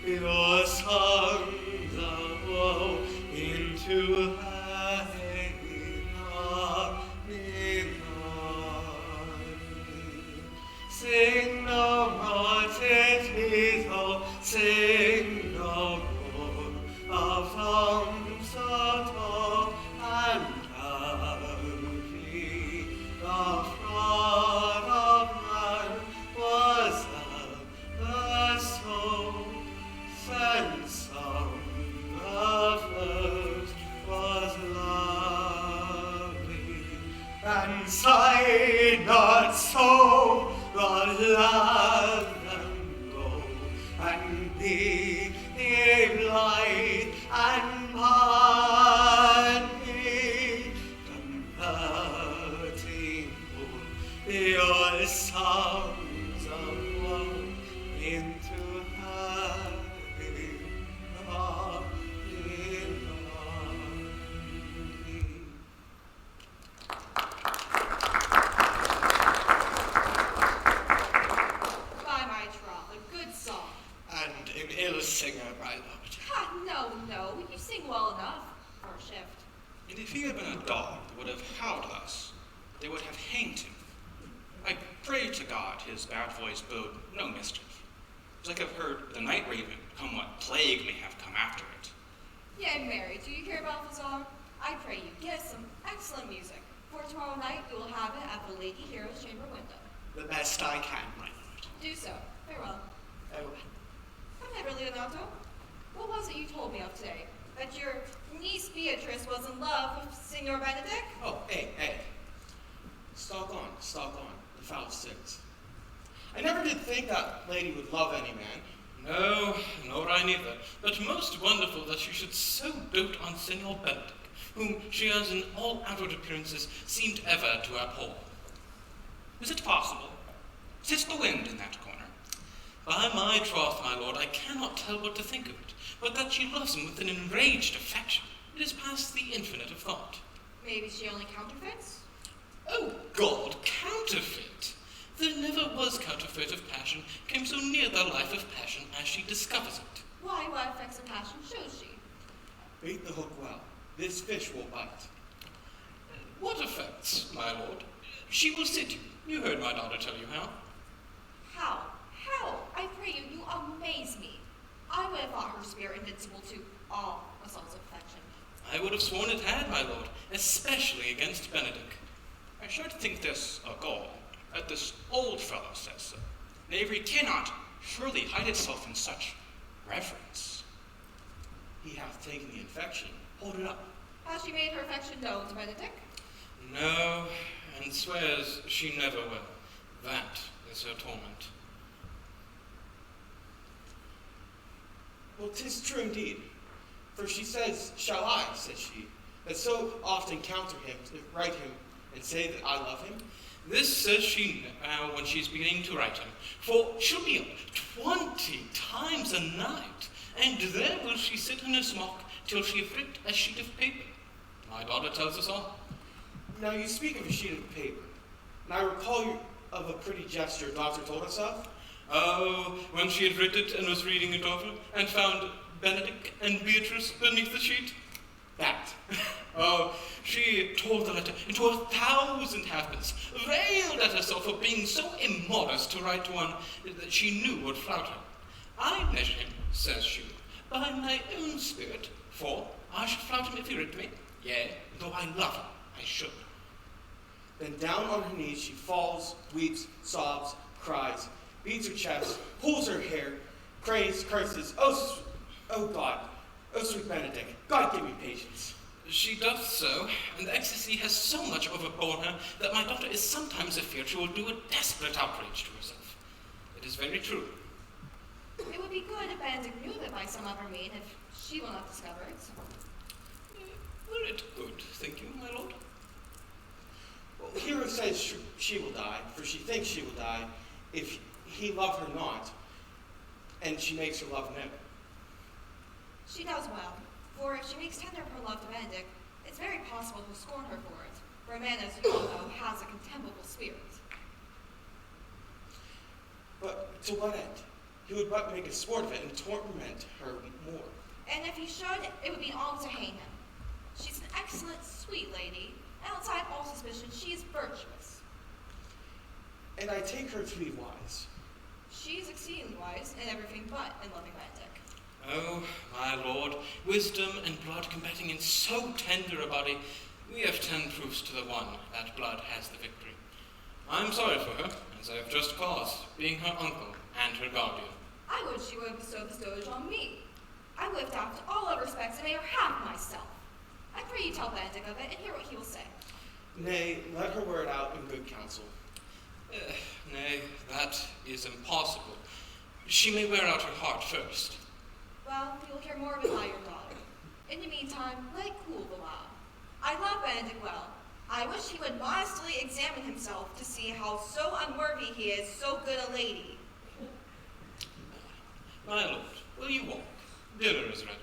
your songs of woe into sing no more, Tito, sing no more of songs of woe and happy. The fraud of man was of the soul, sense of the first was lovely, and sigh not so, but let them go, and be light. sounds of woe into By my troth, a good song. and an ill singer, my lord. Ha, no, you sing well enough for a shift. And if he had been a dog that would have howled at us, they would have hanged him. I pray to God his bad voice bode no mischief. It's like I've heard the night raven come what plague may have come after it. Yea, Mary, do you hear, Balthazar? I pray you, get us some excellent music. For tomorrow night you will have it at the Lady Hero's chamber window. The best I can, my lord. Do so. Farewell. Oh, Come hither, Leonato. What was it you told me of today? That your niece Beatrice was in love with Signor Benedict? Oh, hey. Stalk on, the foul sins. I never did think that lady would love any man. No, nor I neither. But most wonderful that she should so dote on Senor Benedict, whom she as in all outward appearances seemed ever to abhor. Is it possible? Sits the wind in that corner? By my troth, my lord, I cannot tell what to think of it, but that she loves him with an enraged affection. It is past the infinite of thought. Maybe she only counterfeits? Oh God, counterfeit! There never was counterfeit of passion came so near the life of passion as she discovers it. Why, what effects of passion shows she? Bait the hook well. This fish will bite. What effects, my lord? She will sit you. You heard my daughter tell you how. How? I pray you, you amaze me. I would have thought her spirit invincible to all assaults of affection. I would have sworn it had, my lord, especially against Benedict. I should think this a gall, that this old fellow says so. Knavery cannot surely hide itself in such reverence. He hath taken the infection. Hold it up. Has she made her affection known to Benedict? No, and swears she never will. That is her torment. Well, 'tis true indeed. For she says, shall I, says she, that so often counter him, to write him, and say that I love him? This says she now when she's beginning to write him, for she'll be up 20 times a night, and there will she sit in her smock till she have writ a sheet of paper. My daughter tells us all. Now you speak of a sheet of paper, and I recall you of a pretty jest your daughter told us of. Oh, when she had writ it and was reading it over, and found Benedict and Beatrice beneath the sheet. That. Oh, she tore the letter into 1,000 halfpence, railed at herself for being so immodest to write to one that she knew would flout her. I measure him, says she, by my own spirit, for I should flout him if he writ me. Yea, though I love him, I should. Then down on her knees she falls, weeps, sobs, cries, beats her chest, pulls her hair, prays, curses, oh God, oh sweet Benedict, God give me patience. She doth so, and the ecstasy has so much overborne her that my daughter is sometimes afeard she will do a desperate outrage to herself. It is very true. It would be good if Benedict knew that by some other mean, if she will not discover it. Were it good, think you, my lord? Well, Hero says she will die, for she thinks she will die, if he love her not, and she makes her love him. She does well, for if she makes tender of her love to Benedict, it's very possible he'll scorn her for it, for a man, as you all know, has a contemptible spirit. But to what end? He would but make a sport of it and torment her more. And if he should, it would be all to hang him. She's an excellent, sweet lady, and outside all suspicion, she is virtuous. And I take her to be wise. She is exceedingly wise in everything but in loving Benedict. Oh, my lord, wisdom and blood combating in so tender a body, we have 10 proofs to the one that blood has the victory. I'm sorry for her, as I have just cause, being her uncle and her guardian. I would she would have bestowed this dotage on me. I would have doffed all other respects and made her half myself. I pray you tell Benedict of it and hear what he will say. Nay, let her wear it out in good counsel. Nay, that is impossible. She may wear out her heart first. Well, you will hear more of it by your daughter. In the meantime, let it cool the while. I love Benedict well, I wish he would modestly examine himself to see how so unworthy he is so good a lady. My lord, will you walk? Dinner is ready.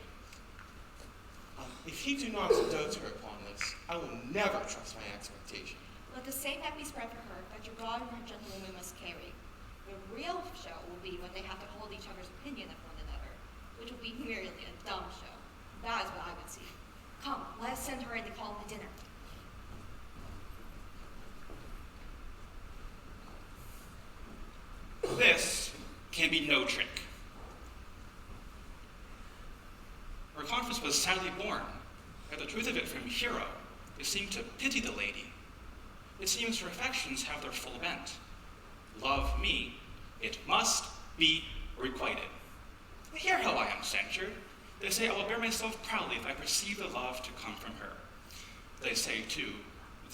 If you do not dote her upon this, I will never trust my expectation. Let the same net be spread for her that your daughter and her gentlewoman must carry. The real show will be when they have to hold each other's opinion of one another, which will be merely a dumb show. That is what I would see. Come, let us send her in to call him to dinner. This can be no trick. Our conference was sadly born, yet the truth of it from Hero is seemed to pity the lady. It seems her affections have their full bent. Love me, it must be requited. Hear how I am censured. They say I will bear myself proudly if I perceive the love to come from her. They say, too,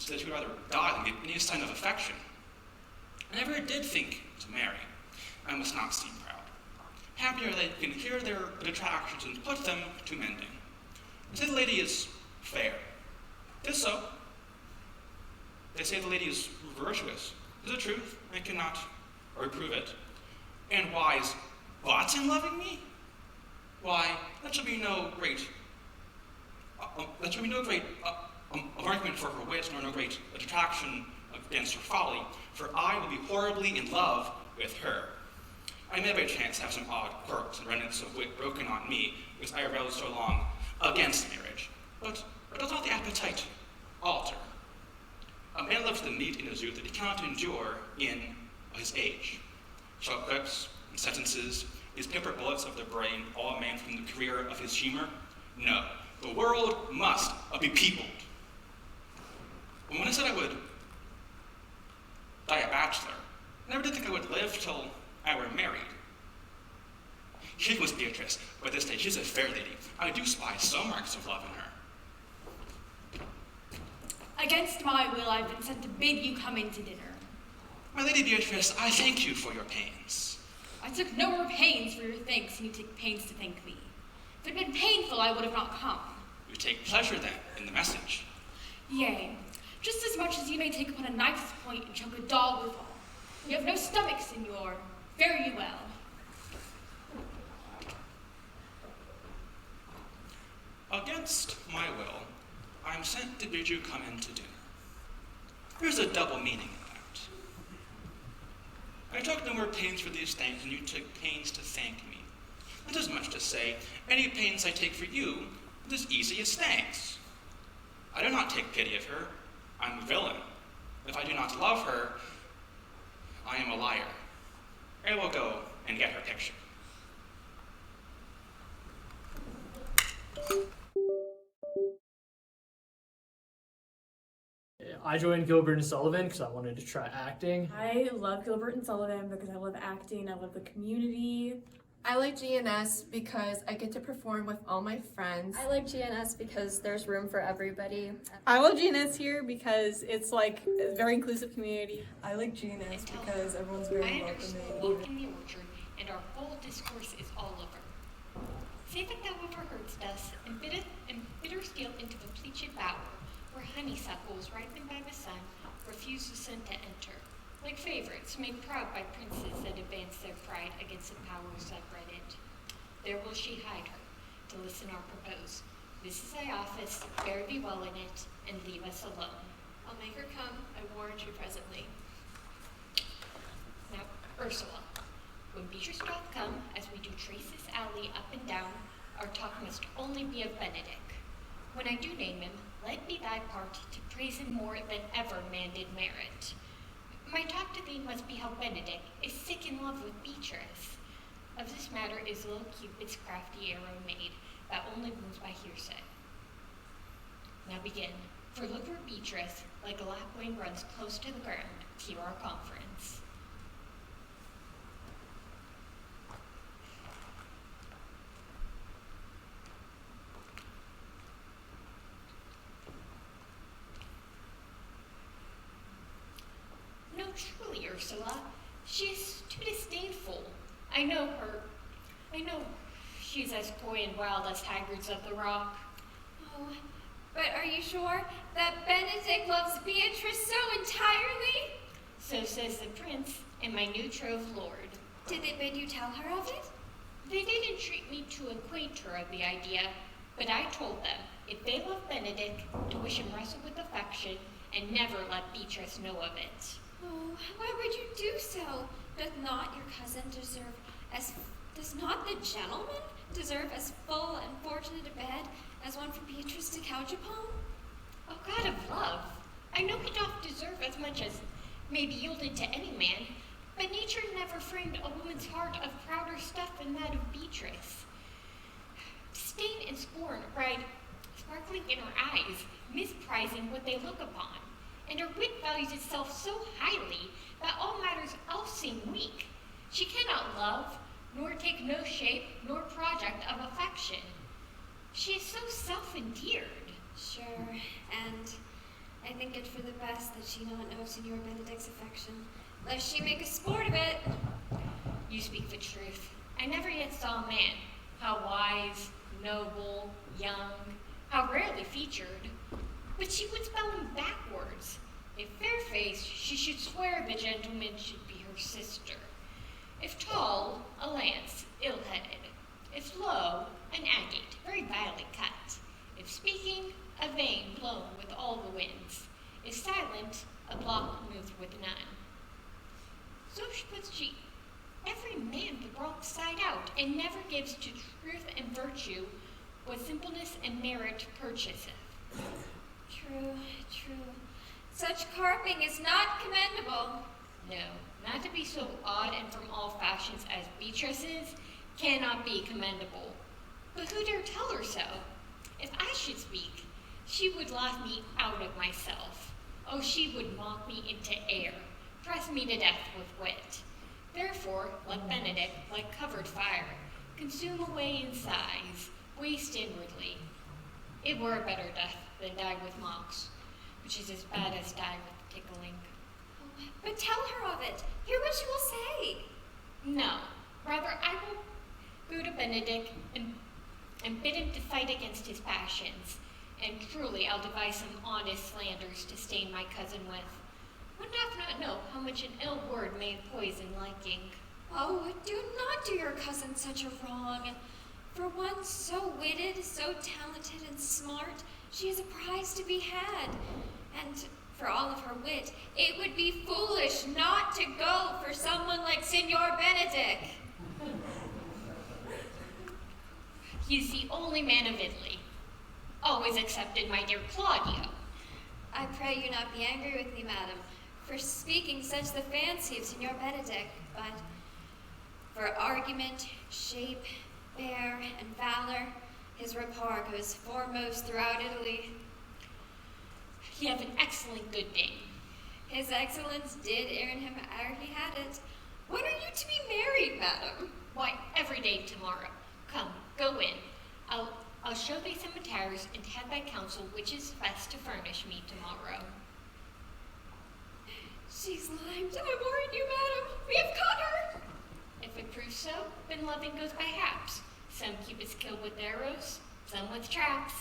that she would rather die than give any sign of affection. I never did think to marry. I must not seem proud. Happier they can hear their detractions and put them to mending. They say the lady is fair. It is so. They say the lady is virtuous. Is it truth? I cannot reprove it. And wise, but in loving me? Why, that shall be no great argument for her wit, nor no great detraction against her folly, for I will be horribly in love with her. I may by chance have some odd quirks and remnants of wit broken on me, because I rebelled so long against marriage. But does not the appetite alter? A man loves the meat in his youth that he cannot endure in his age. Short quips and sentences, these paper bullets of the brain, all a man from the career of his humor? No, the world must be peopled. And when I said I would die a bachelor, I never did think I would live till I were married. She was Beatrice, but this day she's a fair lady. I do spy some marks of love in her. Against my will, I've been sent to bid you come in to dinner. My lady Beatrice, I thank you for your pains. I took no more pains for your thanks than you take pains to thank me. If it had been painful, I would have not come. You take pleasure, then, in the message. Yea, just as much as you may take upon a knife's point and choke a dog withal. You have no stomach, signor. Fare you well. Against my will, I am sent to bid you come in to dinner. There's a double meaning in that. I took no more pains for these things than you took pains to thank me. That is much to say, any pains I take for you is as easy as thanks. I do not take pity of her. I'm a villain. If I do not love her, I am a liar. I will go and get her picture. I joined Gilbert and Sullivan because I wanted to try acting. I love Gilbert and Sullivan because I love acting, I love the community. I like GNS because I get to perform with all my friends. I like GNS because there's room for everybody. I love GNS here because it's like a very inclusive community. I like GNS because everyone's very welcoming. Walk in the orchard, and our whole discourse is all over. Say that thou ever heardst us, and bitter steel into the pleached bower, where honeysuckles ripened by the sun refuse the sun to enter. Like favorites, made proud by princes that advance their pride against the powers that bred it. There will she hide her, to listen or propose. This is thy office, fare thee well in it, and leave us alone. I'll make her come, I warrant you presently. Now, Ursula, when Beatrice doth come, as we do trace this alley up and down, our talk must only be of Benedick. When I do name him, let be thy part to praise him more than ever man did merit. My talk to thee must be how Benedick is sick in love with Beatrice. Of this matter is little Cupid's crafty arrow made, that only wounds by hearsay. Now begin, for look where Beatrice, like a lapwing, runs close to the ground, to our conference. No, truly, Ursula. She is too disdainful. I know her. I know she's as coy and wild as haggards of the rock. Oh, but are you sure that Benedick loves Beatrice so entirely? So says the prince and my new trove lord. Did they bid you tell her of it? They did entreat me to acquaint her of the idea, but I told them, if they love Benedict, to wish him wrestle with affection, and never let Beatrice know of it. Oh, why would you do so? Does not the gentleman deserve as full and fortunate a bed as one for Beatrice to couch upon? O God of love, I know he doth deserve as much as may be yielded to any man, but nature never framed a woman's heart of prouder stuff than that of Beatrice. Disdain and scorn ride sparkling in her eyes, misprizing what they look upon, and her wit values itself so highly that all matters else seem weak. She cannot love, nor take no shape, nor project of affection. She is so self-endeared. Sure, and I think it for the best that she not know Signor Benedict's affection, lest she make a sport of it. You speak the truth. I never yet saw a man, how wise, noble, young, how rarely featured, but she would spell him backwards. If fair-faced, she should swear the gentleman should be her sister. If tall, a lance, ill-headed. If low, an agate, very vilely cut. If speaking, a vein blown with all the winds. If silent, a block moved with none. So puts she every man the wrong side out, and never gives to truth and virtue what simpleness and merit purchaseth. True, true. Such carping is not commendable. No, not to be so odd and from all fashions as Beatrice is, cannot be commendable. But who dare tell her so? If I should speak, she would laugh me out of myself. Oh, she would mock me into air, press me to death with wit. Therefore, like Benedict, like covered fire, consume away in sighs, waste inwardly. It were a better death than die with mocks, which is as bad as die with tickling. Oh, but tell her of it. Hear what she will say. No, rather I will go to Benedict and bid him to fight against his passions, and truly I'll devise some honest slanders to stain my cousin with. One doth not know how much an ill word may poison liking. Oh, do not do your cousin such a wrong. For one so witted, so talented and smart, she is a prize to be had. And for all of her wit, it would be foolish not to go for someone like Signor Benedict. He is the only man of Italy. Always excepted my dear Claudio. I pray you not be angry with me, madam, for speaking such the fancy of Signor Benedict, but for argument, shape, bear, and valor, his rapport goes foremost throughout Italy. He hath an excellent good name. His excellence did earn him ere he had it. When are you to be married, madam? Why, every day tomorrow. Come, go in. I'll show thee some attires and have thy counsel which is best to furnish me tomorrow. She's limed, I warn you, madam. We have caught her. If it proves so, then loving goes by haps. Some keep its kill with arrows, some with traps.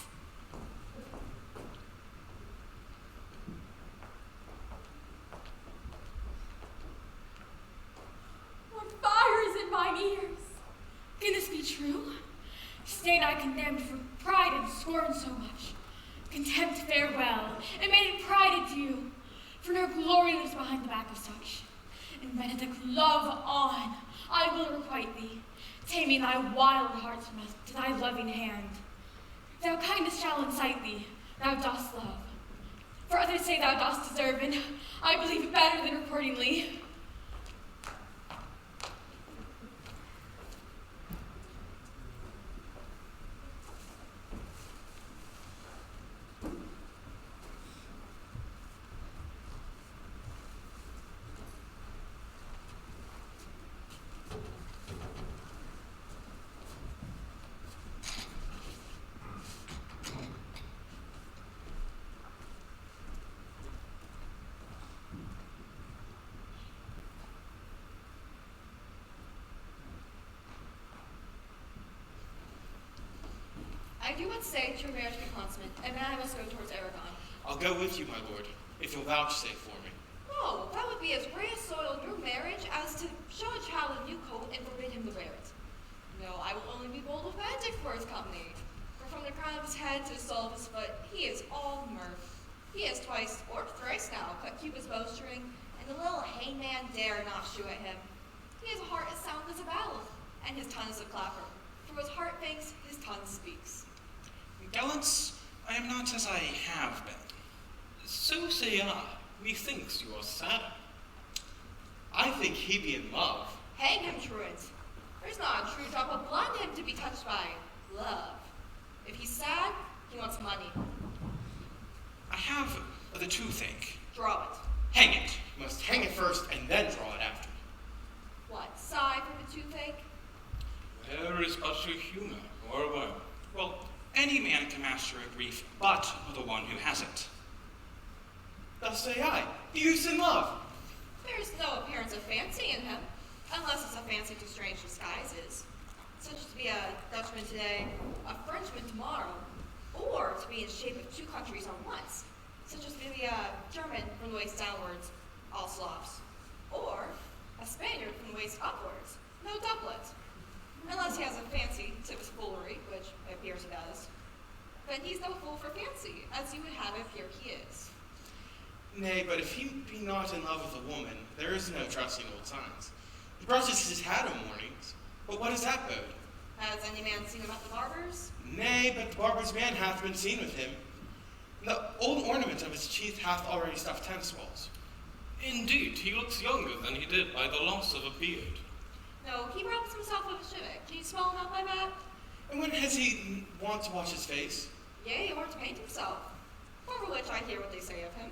What fire is in mine ears? Can this be true? Stain I condemned for pride and scorn so much. Contempt farewell, and made it pride adieu. For no glory lives behind the back of such. And Benedict, love on, I will requite thee, taming thy wild heart to thy loving hand. Thou kindness shall incite thee, thou dost love. For others say thou dost deserve, and I believe it better than accordingly. I do what say true marriage be consummate, and now I must go towards Aragon. I'll go with you, my lord. if you'll vouchsafe for me. No, that would be as great a soil in your marriage as to show a child a new coat and forbid him to wear it. No, I will only be bold with Benedict for his company. For from the crown of his head to the sole of his foot, he is all mirth. He has twice or thrice now cut Cupid's bowstring, and the little hangman dare not shoot at him. He has a heart as sound as a battle, and his tongue is a clapper. From his heart thinks, his tongue speaks. Gallants, I am not as I have been. So say I. Methinks you are sad. I think he be in love. Hang him, truant. There's not a true drop of blood in him to be touched by. Love. If he's sad, he wants money. I have the toothache. Draw it. Hang it. You must hang it first and then draw it after. What, sigh for the toothache? There is but your humor, or a word. Well, any man can master a grief, but the one who has it. Thus say I, the youth's in love. There's no appearance of fancy in him, unless it's a fancy to strange disguises, such as to be a Dutchman today, a Frenchman tomorrow, or to be in shape of two countries on once, such as to be a German from the waist downwards, all Slavs, or a Spaniard from the waist upwards, no doublet, unless he has a fancy to his foolery, which it appears he does. Then he's no fool for fancy, as you would have it here he is. Nay, but if he be not in love with a woman, there is no trusting old signs. He brushes his hat o' mornings, but what is that bode? Has any man seen him at the barber's? Nay, but the barber's man hath been seen with him. The old ornament of his teeth hath already stuffed tennis balls. Indeed, he looks younger than he did by the loss of a beard. No, he rubs himself with a civet. Can you smell him out by that? And when has he want to wash his face? Yea, or to paint himself. For which I hear what they say of him.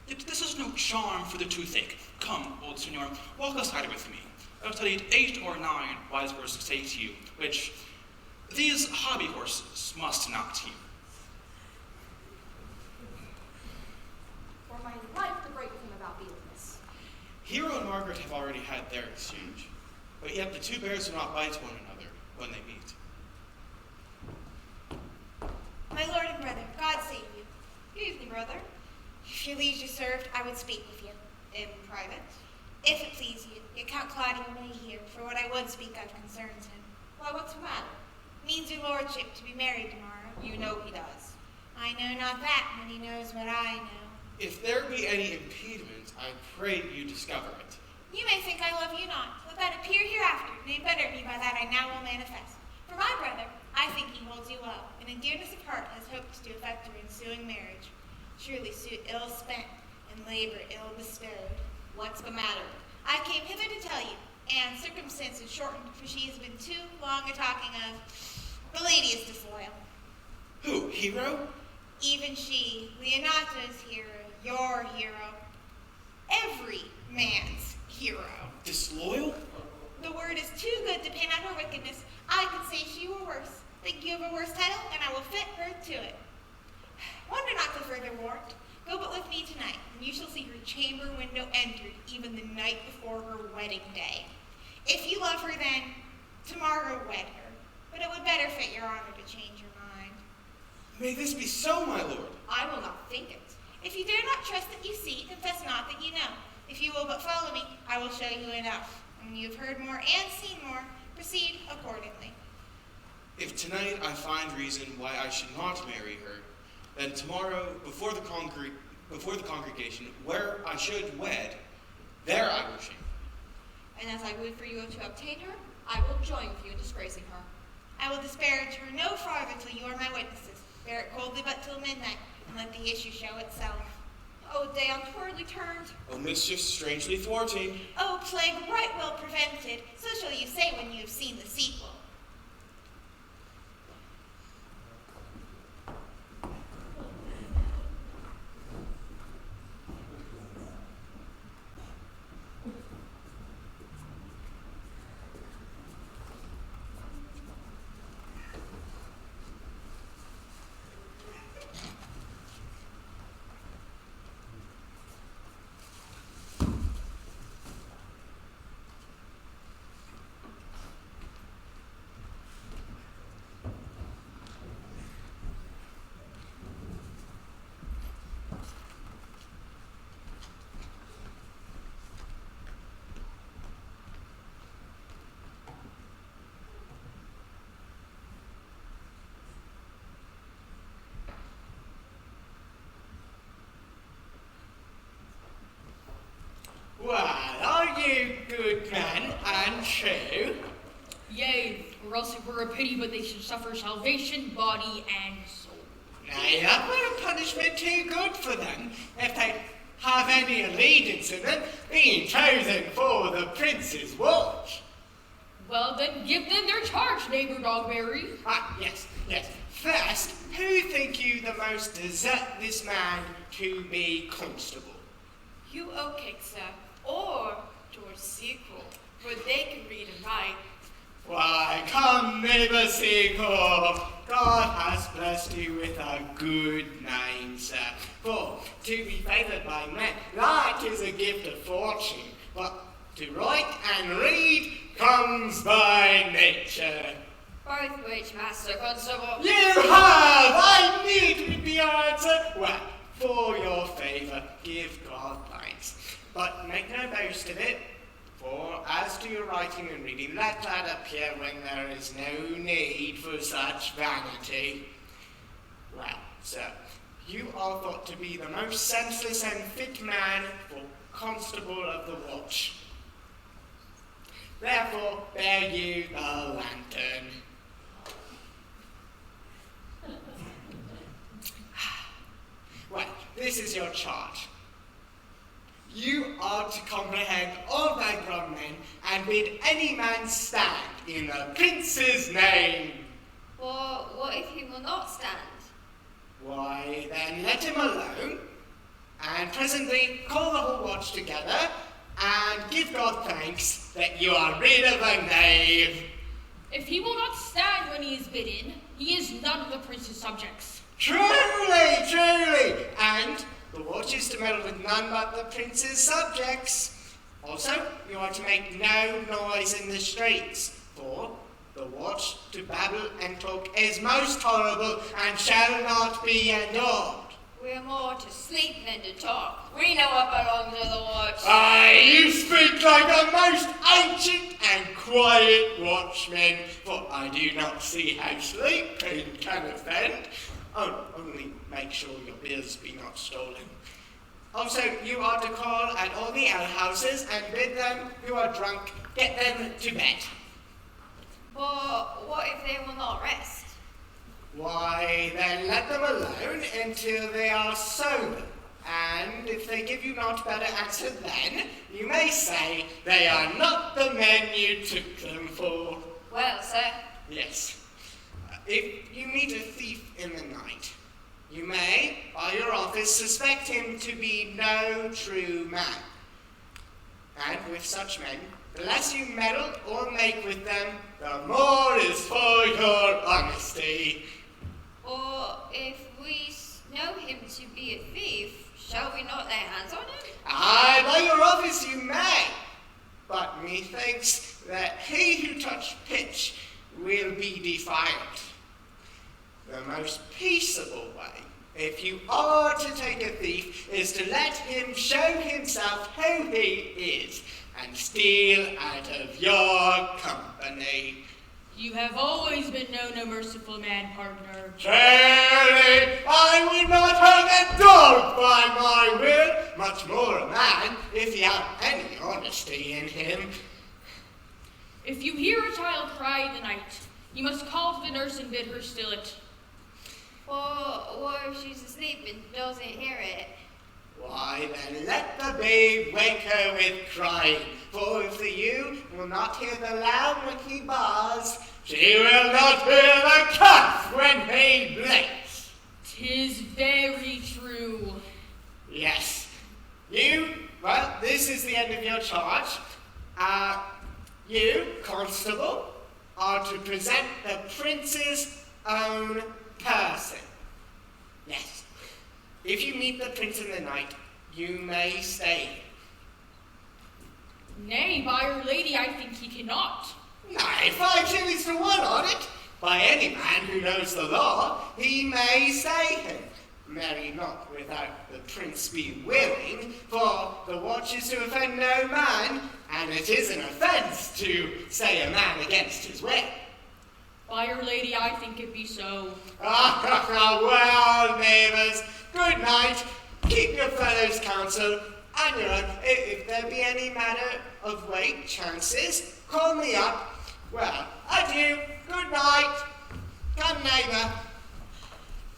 Yet this is no charm for the toothache. Come, old senor, walk aside with me. I have studied 8 or 9 wise words to say to you, which these hobby horses must not hear. For my life to break with him about Beatrice. Hero and Margaret have already had their exchange, but yet the two bears do not bite one another when they meet. My lord and brother, God save you. Good evening, brother. If your liege served, I would speak with you. In private? If it please you, your Count Claudio may hear, for what I would speak of concerns him. Why, what's the matter? Means your lordship to be married tomorrow. You know he does. I know not that, but he knows what I know. If there be any impediment, I pray you discover it. You may think I love you not, but that appear hereafter, nay better me by that I now will manifest. For my brother, I think he holds you well, and in dearness of heart has hoped to effect your ensuing marriage. Truly suit ill spent, and labor ill bestowed. What's the matter? I came hither to tell you, and circumstances shortened, for she has been too long a talking of. The lady is disloyal. Who, Hero? Even she, Leonato's hero, your hero, every man's hero. Disloyal? The word is too good to paint out her wickedness. I could say she were worse. Think you of a worse title, and I will fit her to it. Wonder not to further warrant. Go but with me tonight, and you shall see her chamber window entered even the night before her wedding day. If you love her then, tomorrow wed her. But it would better fit your honor to change your mind. May this be so, my lord. I will not think it. If you dare not trust that you see, confess not that you know. If you will but follow me, I will show you enough. When you have heard more and seen more, proceed accordingly. If tonight I find reason why I should not marry her, then tomorrow, before the congregation, where I should wed, there I will shame. And as I would for you to obtain her, I will join with you in disgracing her. I will disparage her no farther till you are my witnesses. Bear it coldly but till midnight, and let the issue show itself. Oh, day untowardly turned. Oh, mischief strangely thwarting. Oh, plague right well prevented. So shall you say when you have seen the sequel. else it were a pity, but they should suffer salvation, body, and soul. Nay, that were a punishment too good for them, if they have any allegiance in them, being chosen for the prince's watch. Well, then give them their charge, neighbor Dogberry. Yes. First, who think you the most desert this man to be constable? You okay, sir, or George Sequel, for they can read and write. Why, come, neighbour Seagull, God has blessed you with a good name, sir. For to be favoured by men, that is a gift of fortune, but to write and read comes by nature. Both which, Master Constable? You have! I knew it would be your answer. Well, for your favour, give God thanks. But make no boast of it, for as to your writing and reading, let that appear when there is no need for such vanity. Well, sir, you are thought to be the most senseless and fit man for constable of the watch. Therefore, bear you the lantern. Well, this is your charge. You are to comprehend all thy grown men and bid any man stand in the prince's name. Or what if he will not stand? Why, then let him alone, and presently call the whole watch together, and give God thanks that you are rid of a knave. If he will not stand when he is bidden, he is none of the prince's subjects. Truly, and the watch is to meddle with none but the prince's subjects. Also, you are to make no noise in the streets, for the watch to babble and talk is most horrible and shall not be endured. We're more to sleep than to talk. We know what belongs to the watch. Aye, you speak like a most ancient and quiet watchman, for I do not see how sleeping can offend. Only make sure your beers be not stolen. Also, you are to call at all the alehouses and bid them who are drunk get them to bed. But what if they will not rest? Why, then let them alone until they are sober, and if they give you not better answer then, you may say they are not the men you took them for. Well, sir. Yes. If you meet a thief in the night, you may, by your office, suspect him to be no true man. And with such men, the less you meddle or make with them, the more is for your honesty. Or if we know him to be a thief, shall we not lay hands on him? Aye, by your office you may. But methinks that he who touched pitch will be defiled. The most peaceable way, if you are to take a thief, is to let him show himself who he is, and steal out of your company. You have always been known a merciful man, partner. Truly, I would not hurt a dog by my will, much more a man, if he had any honesty in him. If you hear a child cry in the night, you must call to the nurse and bid her still it. Or if she's asleep and doesn't hear it? Why, then let the babe wake her with crying, for if the ewe will not hear the lamb when he bars, she will not hear the calf when he blinks. 'Tis very true. Yes. Well, this is the end of your charge. You, constable, are to present the prince's own person. Yes. If you meet the prince in the night, you may stay. Nay, by our lady, I think he cannot. Nay, 5 shillings to 1 on it. By any man who knows the law, he may stay him. Marry not without the prince be willing, for the watch is to offend no man, and it is an offence to say a man against his will. By our lady, I think it be so. Well, neighbours, good night. Keep your fellows' counsel, and your own. If there be any matter of weight chances, call me up. Well, adieu. Good night. Come, neighbour.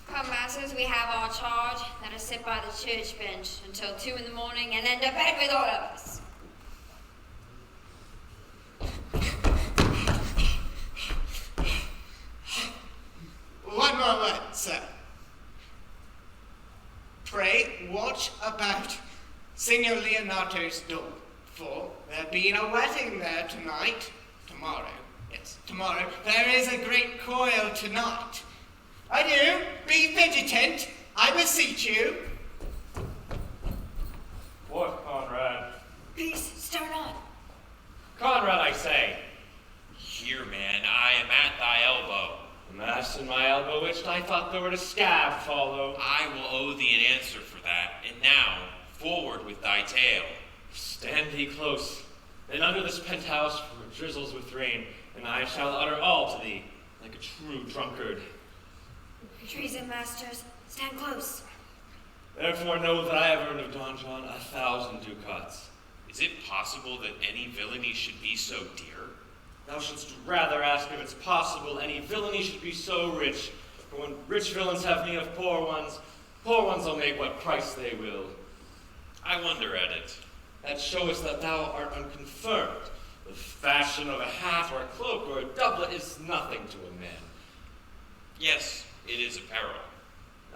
Come, masters, we have our charge. Let us sit by the church bench until 2 in the morning and then to bed with all of us. One more word, sir. Pray watch about Signor Leonato's door, for there being a wedding there tomorrow, there is a great coil tonight. Adieu, be vigilant, I beseech you. What, Conrad? Peace, stir not. Conrad, I say. Here, man, I am at thy elbow. The mass in my elbow itched, I thought there were a scab follow. I will owe thee an answer for that, and now, forward with thy tale. Stand thee close, then under this penthouse where it drizzles with rain, and I shall utter all to thee, like a true drunkard. Treason, masters, stand close. Therefore know that I have earned of Don John 1,000 ducats. Is it possible that any villainy should be so dear? Thou shouldst rather ask if it's possible any villainy should be so rich, for when rich villains have need of poor ones will make what price they will. I wonder at it. That showeth that thou art unconfirmed. The fashion of a hat or a cloak or a doublet is nothing to a man. Yes, it is apparel.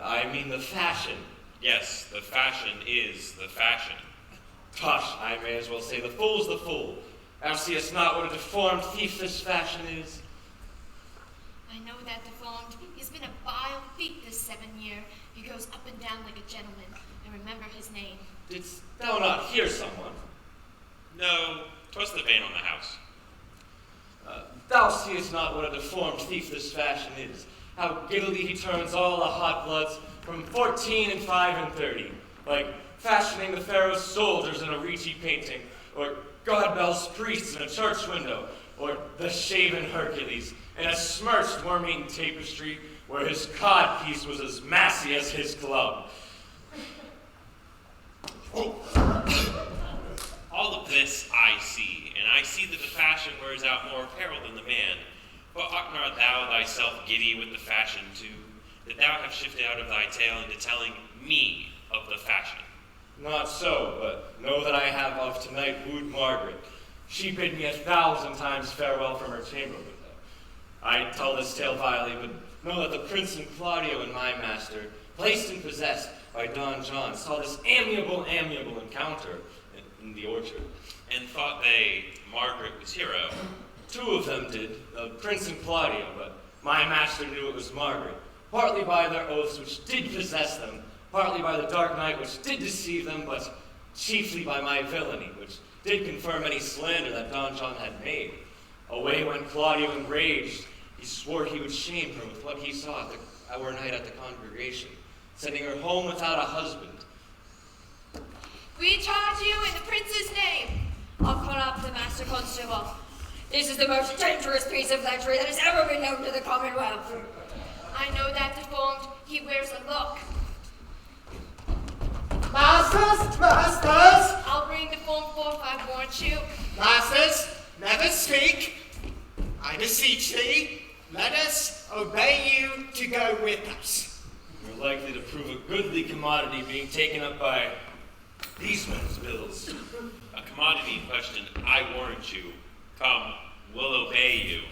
I mean the fashion. Yes, the fashion is the fashion. Tush, I may as well say the fool's the fool. Thou seest not what a deformed thief this fashion is. I know that deformed. He's been a vile thief this 7 year. He goes up and down like a gentleman. I remember his name. Didst thou not hear someone? No, 'twas the vein on the house. Thou seest not what a deformed thief this fashion is. How giddily he turns all the hot bloods from 14 and 5 and 30, like fashioning the Pharaoh's soldiers in a Ricci painting, or Godbel's priests in a church window, or the shaven Hercules in a smirched worm-eaten tapestry where his codpiece was as massy as his club. All of this I see, and I see that the fashion wears out more apparel than the man. But art not thou thyself giddy with the fashion too, that thou hast shifted out of thy tale into telling me of the fashion? Not so, but know that I have of tonight wooed Margaret. She bid me 1,000 times farewell from her chamber window. I tell this tale vilely, but know that the Prince and Claudio and my master, placed and possessed by Don John, saw this amiable encounter in the orchard. And thought they Margaret was hero. 2 of them did, the Prince and Claudio, but my master knew it was Margaret, partly by their oaths which did possess them, partly by the dark night which did deceive them, but chiefly by my villainy, which did confirm any slander that Don John had made. Away went Claudio enraged. He swore he would shame her with what he saw our night at the congregation, sending her home without a husband. We charge you in the prince's name. I'll call up the master constable. This is the most dangerous piece of lechery that has ever been known to the Commonwealth. I know that deformed, he wears a look. Masters! I'll bring deformed forth, I warrant you. Masters, never speak. I beseech thee, let us obey you to go with us. You're likely to prove a goodly commodity being taken up by these men's bills. A commodity in question, I warrant you. Come, we'll obey you.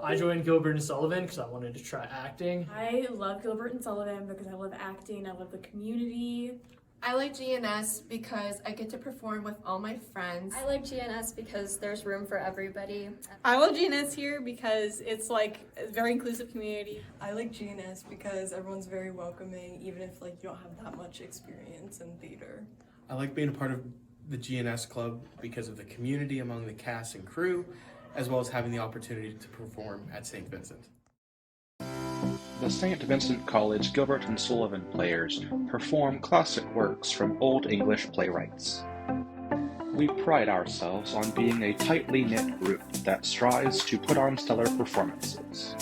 I joined Gilbert Sullivan because I wanted to try acting. I love Gilbert Sullivan because I love acting, I love the community. I like GNS because I get to perform with all my friends. I like GNS because there's room for everybody. I love GNS here because it's like a very inclusive community. I like GNS because everyone's very welcoming, even if like you don't have that much experience in theater. I like being a part of the GNS club because of the community among the cast and crew, as well as having the opportunity to perform at St. Vincent. The St. Vincent College Gilbert and Sullivan players perform classic works from Old English playwrights. we pride ourselves on being a tightly knit group that strives to put on stellar performances.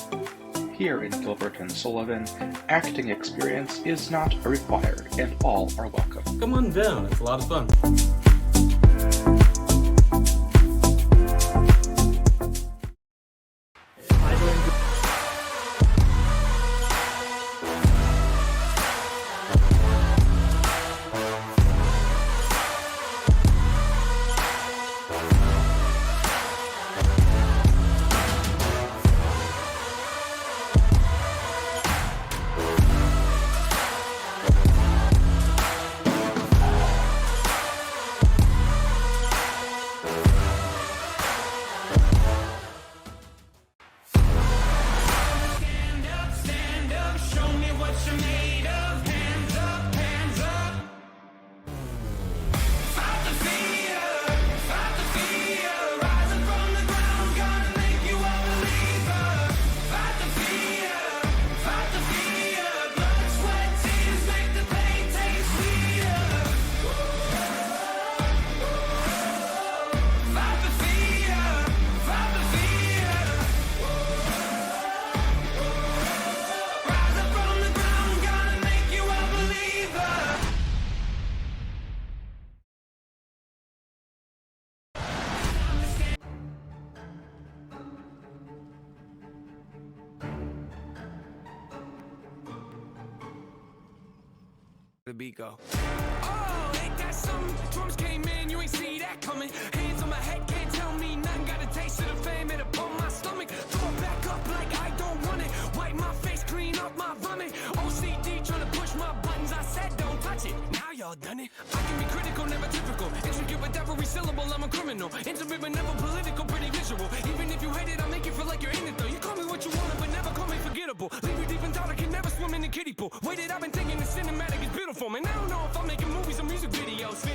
Here in Gilbert and Sullivan, acting experience is not required and all are welcome. Come on down, it's a lot of fun. The beat go. Oh, ain't that something? Drums came in, you ain't see that coming. Hands on my head, can't tell me nothing. Got a taste of the fame, it upon my stomach. Throw it back up like I don't want it. Wipe my face, clean up my vomit. OCD trying to push my buttons. I said don't touch it. Now y'all done it. I can be critical, never typical. Intricate with every syllable, I'm a criminal. Intimate but never political, pretty visual. Even if you hate it, I'll make you feel like you're in it though. You call me what you want, but never call me forgettable. Leave you deep in thought, I can never swim in the kiddie pool. Waited, I've been thinking the cinematic is beautiful. Man, I don't know if I'm making movies or music videos.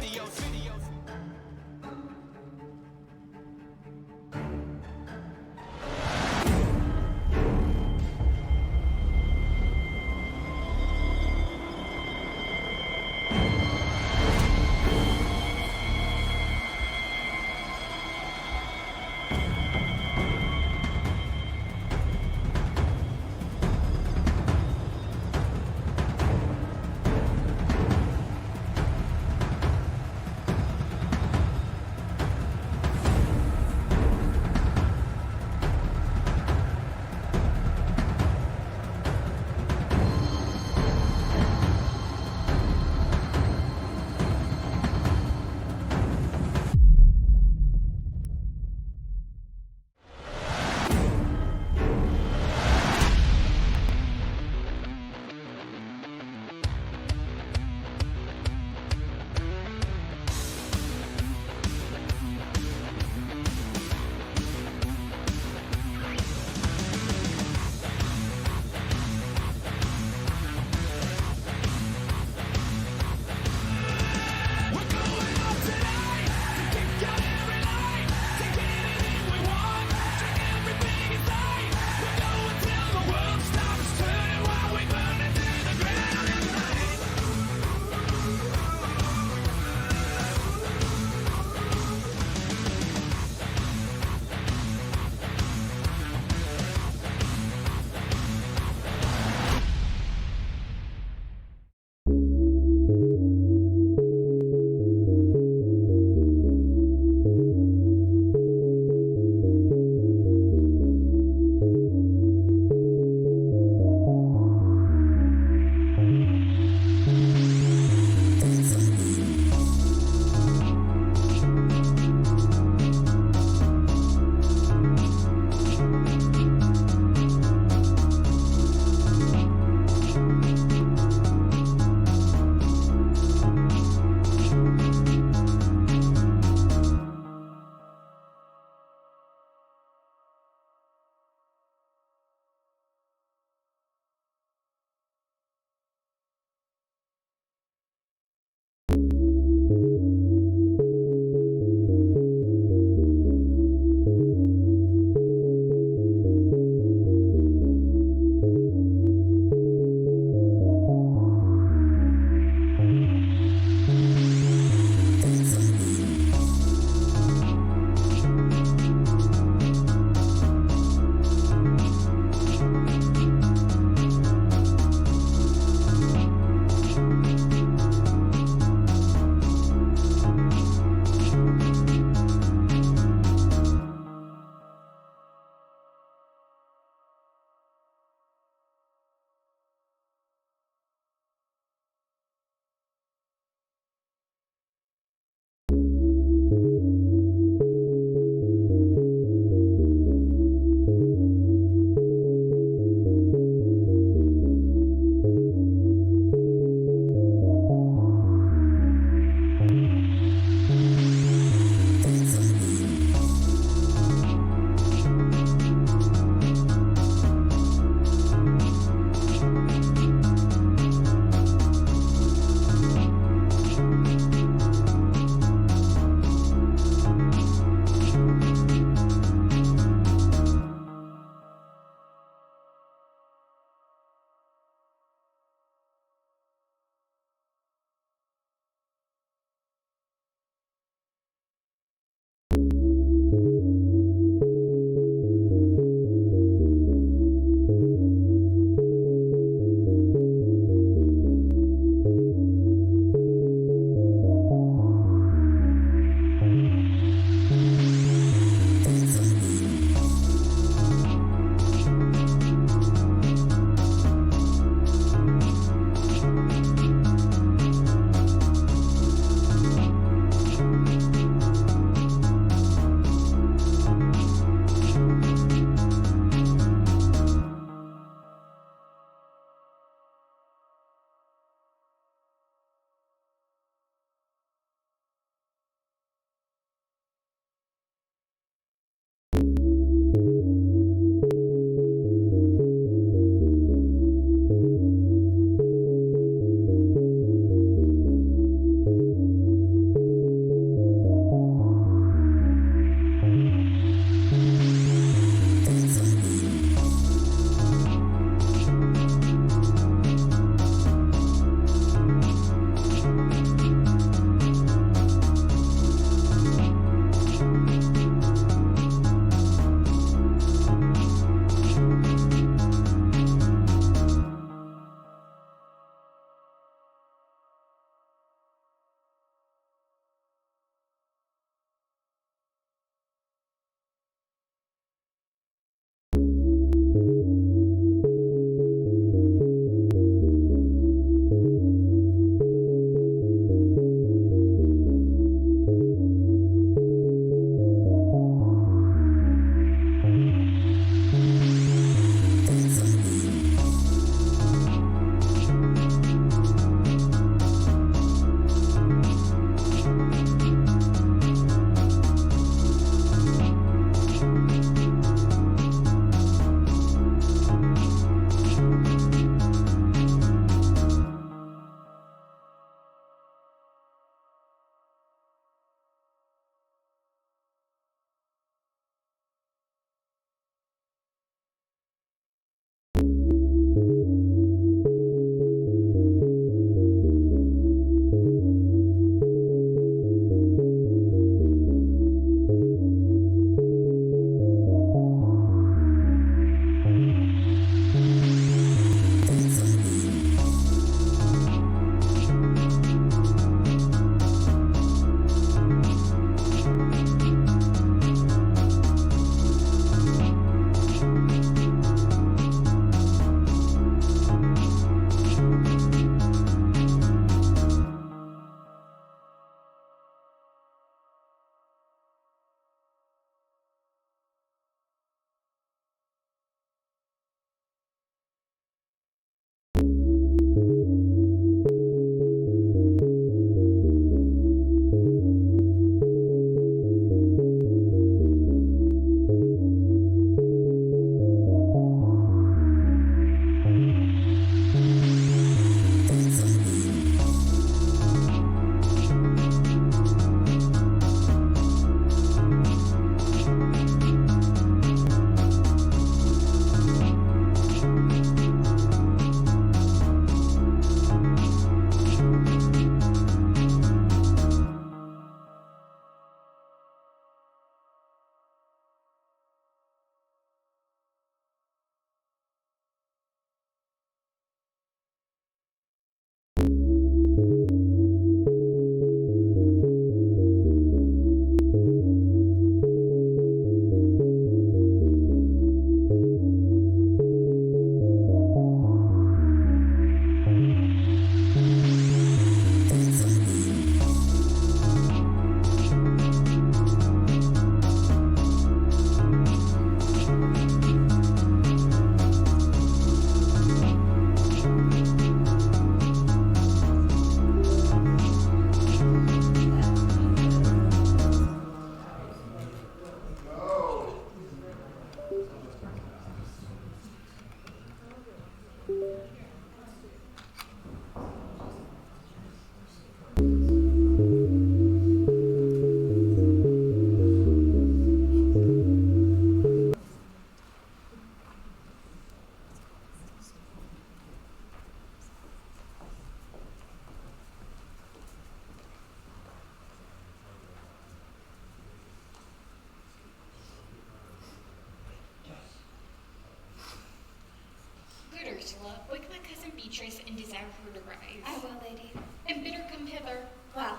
Ursula, wake my cousin Beatrice and desire her to rise. I will, lady. And bid her come hither. Well,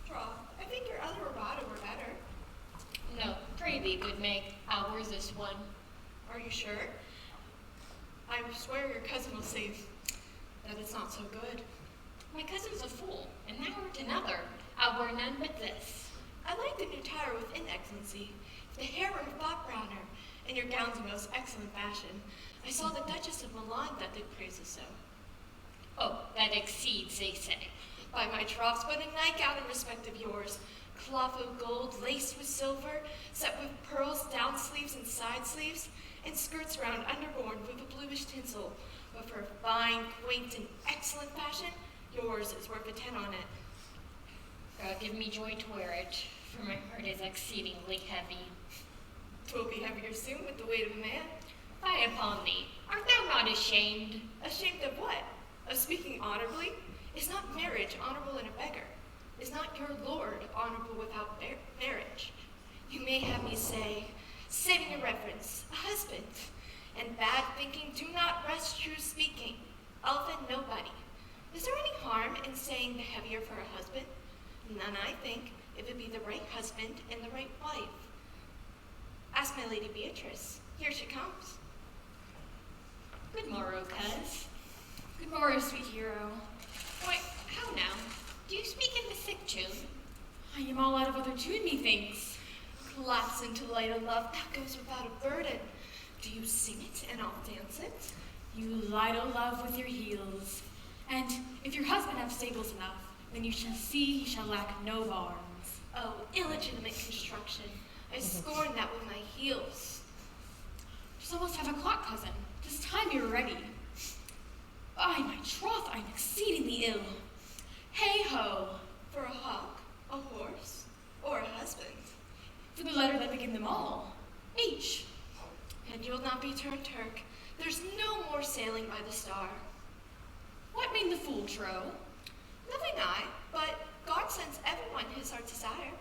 draw. I think your other errata were better. No, pray thee, good Meg, ours this one. Are you sure? I swear your cousin will say that it's not so good. My cousin's a fool, and thou art another. I'll wear none but this. I like the new tire within, Excellency. If the hair were a thought browner, and your gown's in most excellent fashion. I saw the Duchess of Milan that did praises so. Oh, that exceeds, they say. By my troughs, but a nightgown in respect of yours. Cloth of gold, laced with silver, set with pearls, down sleeves and side sleeves, and skirts round underborne with a bluish tinsel. But for fine, quaint, and excellent fashion, yours is worth a 10 on it. God give me joy to wear it, for my heart is exceedingly heavy. 'Twill be heavier soon with the weight of a man. Fie upon thee, art thou not ashamed? Ashamed of what? Of speaking honorably? Is not marriage honorable in a beggar? Is not your lord honorable without marriage? You may have me say, saving a reference, a husband. And bad thinking do not rest true speaking. I'll offend nobody. Is there any harm in saying the heavier for a husband? None, I think, if it be the right husband and the right wife. Ask my lady Beatrice. Here she comes. Good morrow, coz. Good morrow, sweet hero. Why, how now? Do you speak in the sick tune? I am all out of other tune, methinks. Collapse into light of love, that goes without a burden. Do you sing it and I'll dance it? You light o' love with your heels. And if your husband have stables enough, then you shall see he shall lack no barns. Oh, illegitimate construction. I scorn that with my heels. It's almost 5 o'clock, cousin. 'Tis time you were ready. By my troth, I'm exceedingly ill. Hey ho! For a hawk, a horse, or a husband? For the letter that begin them all. H. And you'll not be turned Turk. There's no more sailing by the star. What mean the fool, Tro? Nothing I, but God sends everyone his heart's desire.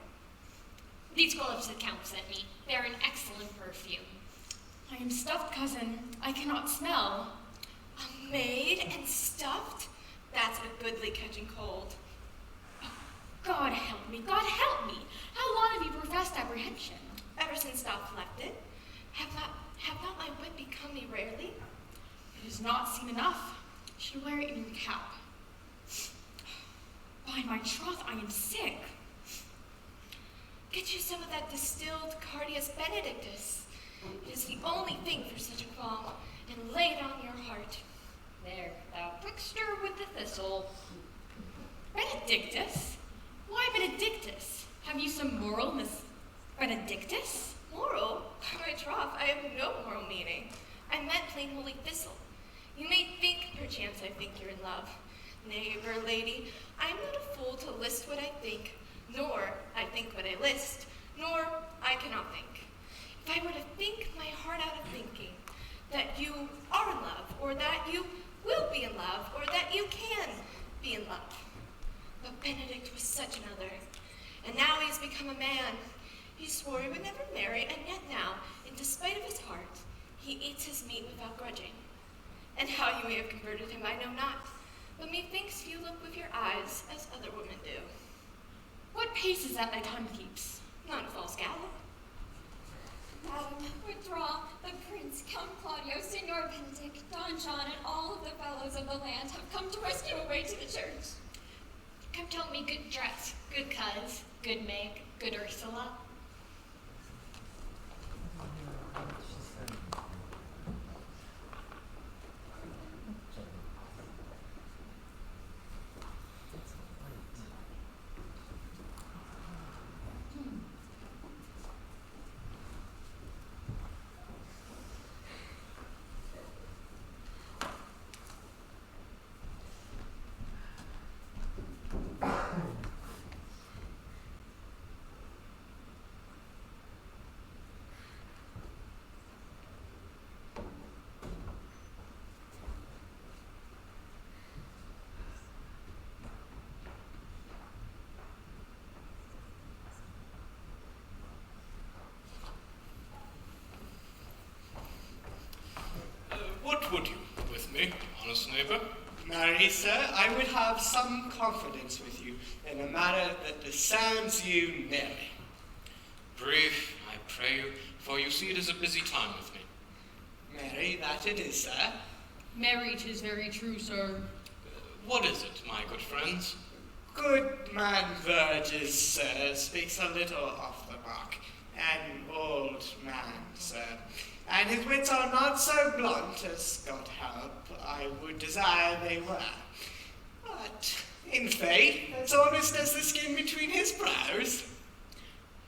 These gloves the Count sent me. They're an excellent perfume. I am stuffed, cousin. I cannot smell. A maid and stuffed? That's a goodly catching cold. Oh, God help me, God help me. How long have you professed apprehension? Ever since thou left it. Have not my wit become me rarely? It is not seen enough. You should wear it in your cap. By my troth, I am sick. Get you some of that distilled Cardius Benedictus. It is the only thing for such a qualm, and lay it on your heart. There, thou trickster with the thistle. Benedictus? Why Benedictus? Have you some moral, Miss Benedictus? Moral? By my troth, I have no moral meaning. I meant plain holy thistle. You may think, perchance, I think you're in love. Nay, fair lady, I am not a fool to list what I think, nor I think what I list, nor I cannot think. If I were to think my heart out of thinking, that you are in love, or that you will be in love, or that you can be in love. But Benedict was such another, and now he has become a man. He swore he would never marry, and yet now, in despite of his heart, he eats his meat without grudging. And how you may have converted him, I know not, but methinks you look with your eyes as other women do. What pace is that thy tongue keeps? Not a false gallop. Madam, withdraw. The prince, Count Claudio, Signor Benedict, Don John, and all of the fellows of the land have come to rescue away to the church. Come tell me good dress, good coz, good Meg, good Ursula. What would you with me, honest neighbor? Marry, sir, I would have some confidence with you in a matter that discerns you nearly. Brief, I pray you, for you see it is a busy time with me. Marry, that it is, sir. Marry, 'tis very true, sir. What is it, my good friends? Good man Verges, sir, speaks a little off the mark. An old man, sir, and his wits are not so blunt as, God help, I would desire they were. But, in faith, as honest as the skin between his brows.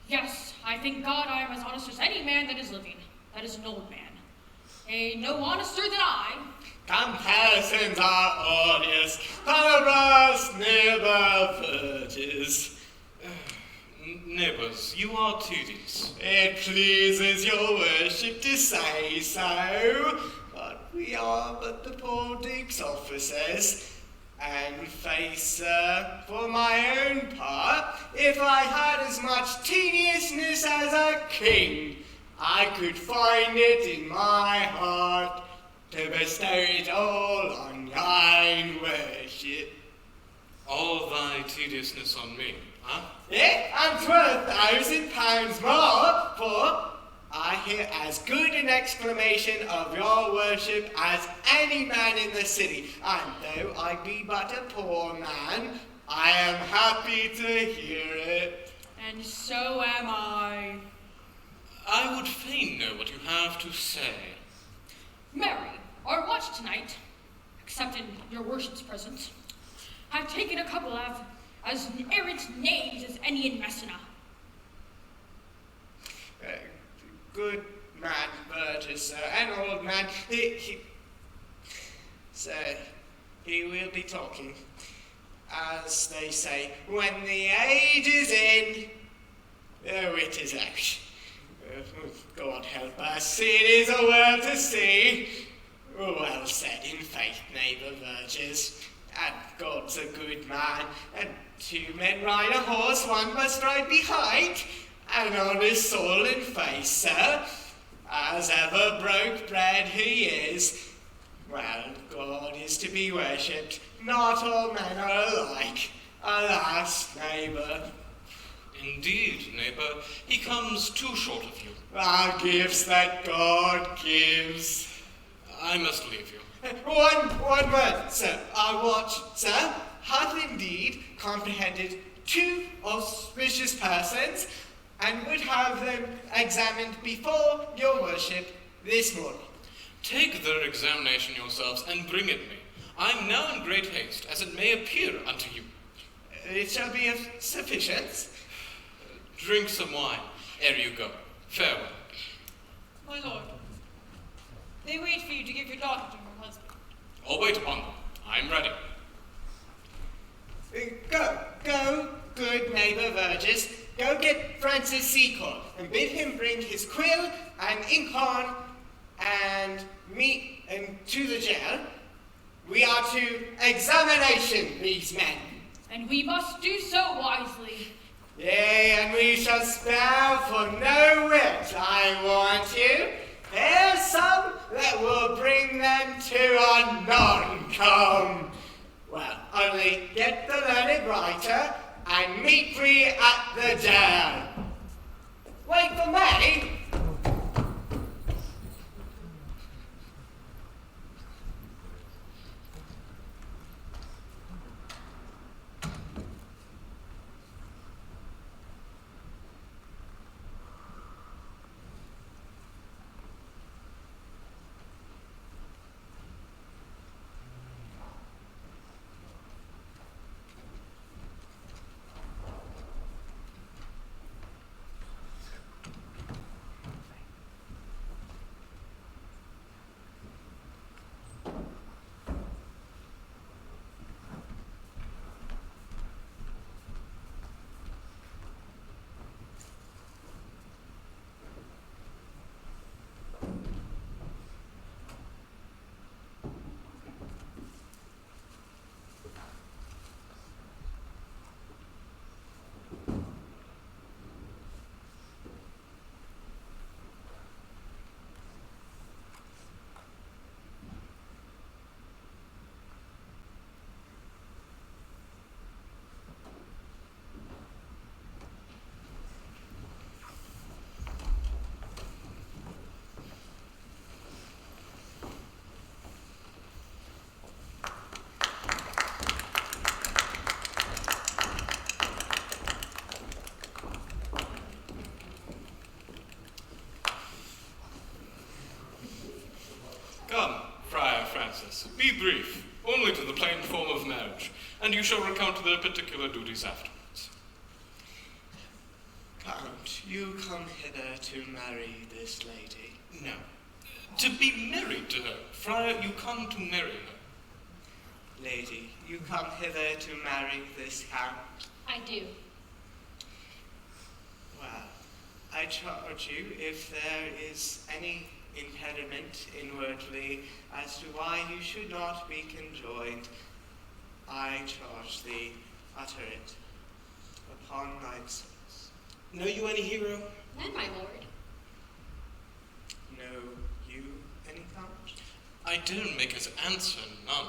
Yes, I thank God I am as honest as any man that is living. That is an old man. No honester than I. Comparisons are odious. Parables never Verges. Neighbors, you are tedious. It pleases your worship to say so, but we are but the poor Duke's officers. And faith, sir, for my own part, if I had as much tediousness as a king, I could find it in my heart to bestow it all on thine worship. All thy tediousness on me, huh? And £12,000 more, for I hear as good an exclamation of your worship as any man in the city, and though I be but a poor man, I am happy to hear it. And so am I. I would fain know what you have to say. Mary, our watch tonight, except in your worship's presence, have taken a couple of as errant knaves as any in Messina. Good man, Burgess, sir, an old man. Sir, he will be talking. As they say, when the age is in, the wit is out. God help us, it is a world to see. Well said, in faith, neighbour Verges. And God's a good man, and two men ride a horse, one must ride behind. An honest soul in face, sir, as ever broke bread he is. Well, God is to be worshipped, not all men are alike. Alas, neighbour. Indeed, neighbour, he comes too short of you. Our gifts that God gives. I must leave you. One word, sir. Our watch, sir, hath indeed comprehended two auspicious persons, and would have them examined before your worship this morning. Take their examination yourselves, and bring it me. I am now in great haste, as it may appear unto you. It shall be of sufficience. Drink some wine, ere you go. Farewell. My lord, they wait for you to give your daughter to her husband. I'll wait upon them. I am ready. Go, good neighbour Verges. Go get Francis Secord, and bid him bring his quill and inkhorn and meet to the jail. We are to examination these men. And we must do so wisely. Yea, and we shall spare for no wit, I warrant you. Here's some that will bring them to a non-com. Well, only get the learned writer and meet me at the jail. Wait for me. Agnus, be brief, only to the plain form of marriage, and you shall recount their particular duties afterwards. Count, you come hither to marry this lady. No. To be married to her. Friar, you come to marry her. Lady, you come hither to marry this count. I do. Well, I charge you, if there is any impediment inwardly as to why you should not be conjoined, I charge thee, utter it upon thine souls. Know you any hero? None, my lord. Know you any count? I dare make his answer none.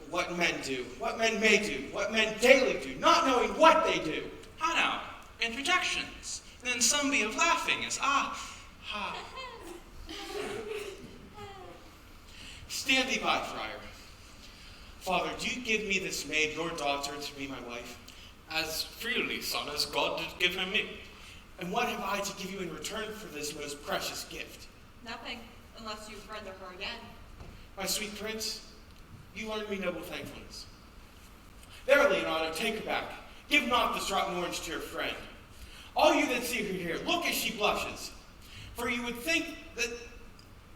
What men do, what men may do, what men daily do, not knowing what they do. How now? Interjections. And then some be of laughing as ha. Stand thee by, friar. Father, do you give me this maid, your daughter, to be my wife? As freely, son, as God did give her me. And what have I to give you in return for this most precious gift? Nothing, unless you render her again. My sweet prince, you learned me noble thankfulness. There, Leonardo, take her back. Give not this rotten orange to your friend. All you that see her here, look as she blushes. For you would think that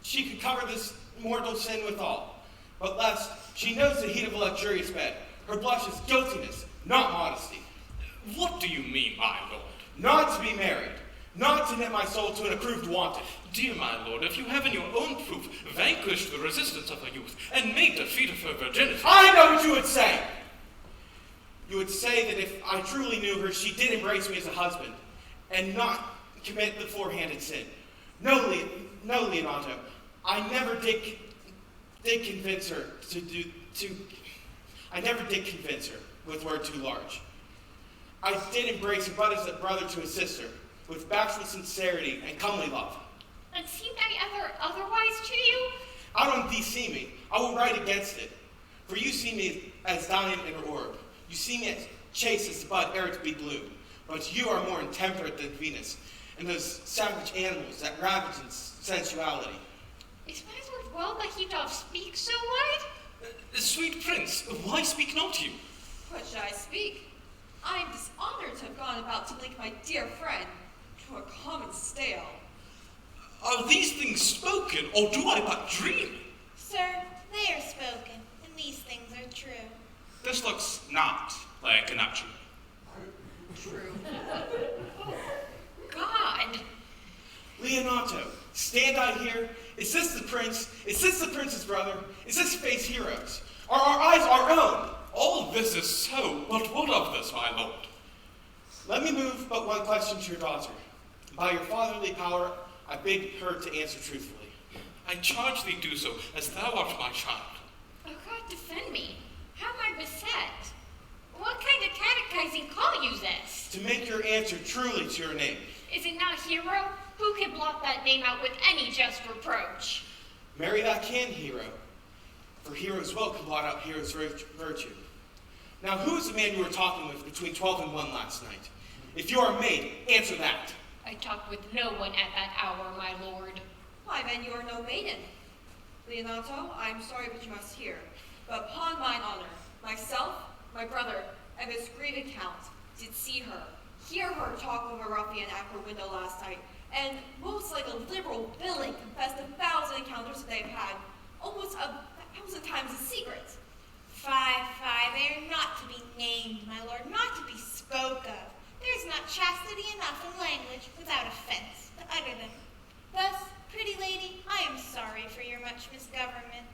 she could cover this mortal sin withal. But lest she knows the heat of a luxurious bed, her blush is guiltiness, not modesty. What do you mean, my lord? Not to be married, not to knit my soul to an approved wanton. Dear my lord, if you have in your own proof vanquished the resistance of her youth and made defeat of her virginity... I know what you would say! You would say that if I truly knew her, she did embrace me as a husband, and not commit the forehanded sin. No, Leonardo, I never did convince her I never did convince her with word too large. I did embrace her but as a brother to a sister, with bachelor sincerity and comely love. And seemed I ever otherwise to you? Out on thee see me, I will write against it. For you see me as diamond in her orb. You see me as chaste as the bud ere it be blue. But you are more intemperate than Venus, and those savage animals that ravage in sensuality. Is my lord well that he doth speak so wide? Sweet prince, why speak not you? What should I speak? I am dishonored to have gone about to link my dear friend to a common stale. Are these things spoken, or do I but dream? Sir, they are spoken, and these things are true. This looks not like a nuptial. True. God! Leonato, stand I here? Is this the prince? Is this the prince's brother? Is this face heroes? Are our eyes our own? All this is so, but what of this, my lord? Let me move but one question to your daughter. By your fatherly power, I bid her to answer truthfully. I charge thee do so, as thou art my child. Oh God, defend me. How am I beset? What kind of catechizing call you this? To make your answer truly to your name. Is it not Hero? Who can blot that name out with any just reproach? Marry that can, hero. For hero's will can blot out hero's virtue. Now, who is the man you were talking with between 12 and 1 last night? If you are a maid, answer that. I talked with no one at that hour, my lord. Why, then you are no maiden. Leonato, I am sorry but you must hear. But upon mine honor, myself, my brother, and this grieved count did see her, hear her talk of a ruffian at her window last night, and most like a liberal villain confessed 1,000 encounters that they've had, almost 1,000 times in secret. Fie, they are not to be named, my lord, not to be spoke of. There is not chastity enough in language without offense to utter them. Thus, pretty lady, I am sorry for your much misgovernment.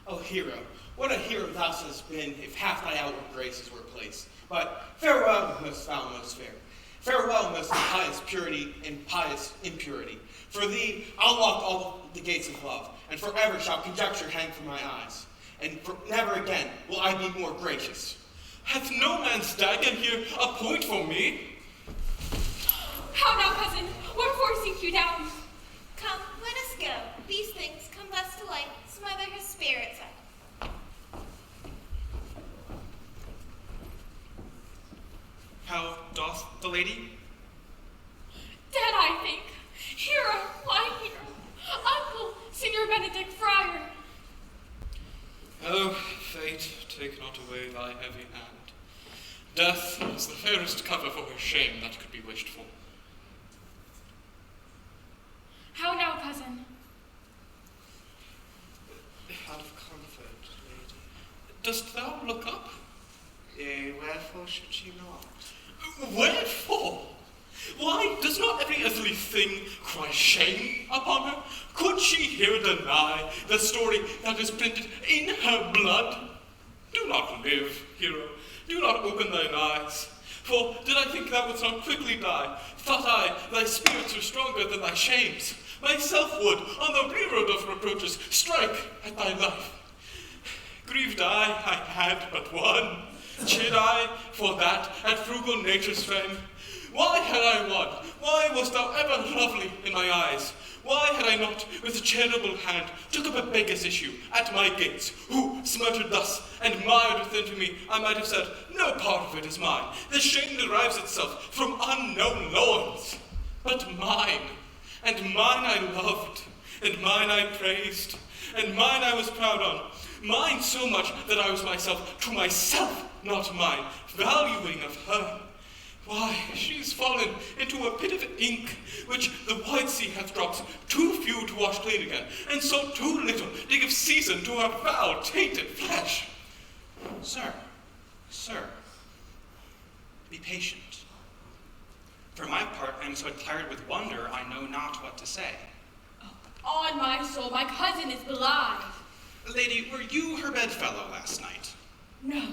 Oh, hero, what a hero thou hast been if half thy outward graces were placed. But farewell, most foul, most fair. Farewell, most pious purity and pious impurity. For thee, I'll lock all the gates of love, and forever shall conjecture hang from my eyes. And for never again will I be more gracious. Hath no man's dagger here a point for me? How now, cousin? Wherefore seek you down? Come, let us go. These things come thus to light, smother his spirits up. How doth the lady? Dead, I think. Hero, why hero? Uncle, Signor Benedict Friar. Fate, take not away thy heavy hand. Death is the fairest cover for her shame that could be wished for. How now, cousin? Have comfort, lady. Dost thou look up? Yea, wherefore should she not? Wherefore? Why, does not every earthly thing cry shame upon her? Could she here deny the story that is printed in her blood? Do not live, hero, do not open thine eyes. For did I think thou wouldst not quickly die, thought I thy spirits were stronger than thy shames. Myself would, on the reroad of reproaches, strike at thy life. Grieved I had but one. Chid I for that at frugal nature's frame? Why had I one? Why wast thou ever lovely in my eyes? Why had I not, with a charitable hand, took up a beggar's issue at my gates, who, smirted thus, and mired within to me, I might have said, no part of it is mine. This shame derives itself from unknown loins. But mine, and mine I loved, and mine I praised, and mine I was proud on. Mine so much that I was myself to myself, not mine, valuing of her. Why, she's fallen into a pit of ink, which the white sea hath dropped, too few to wash clean again, and so too little to give season to her foul, tainted flesh. Sir, be patient. For my part, I am so tired with wonder, I know not what to say. On my soul, my cousin is belied. Lady, were you her bedfellow last night? No,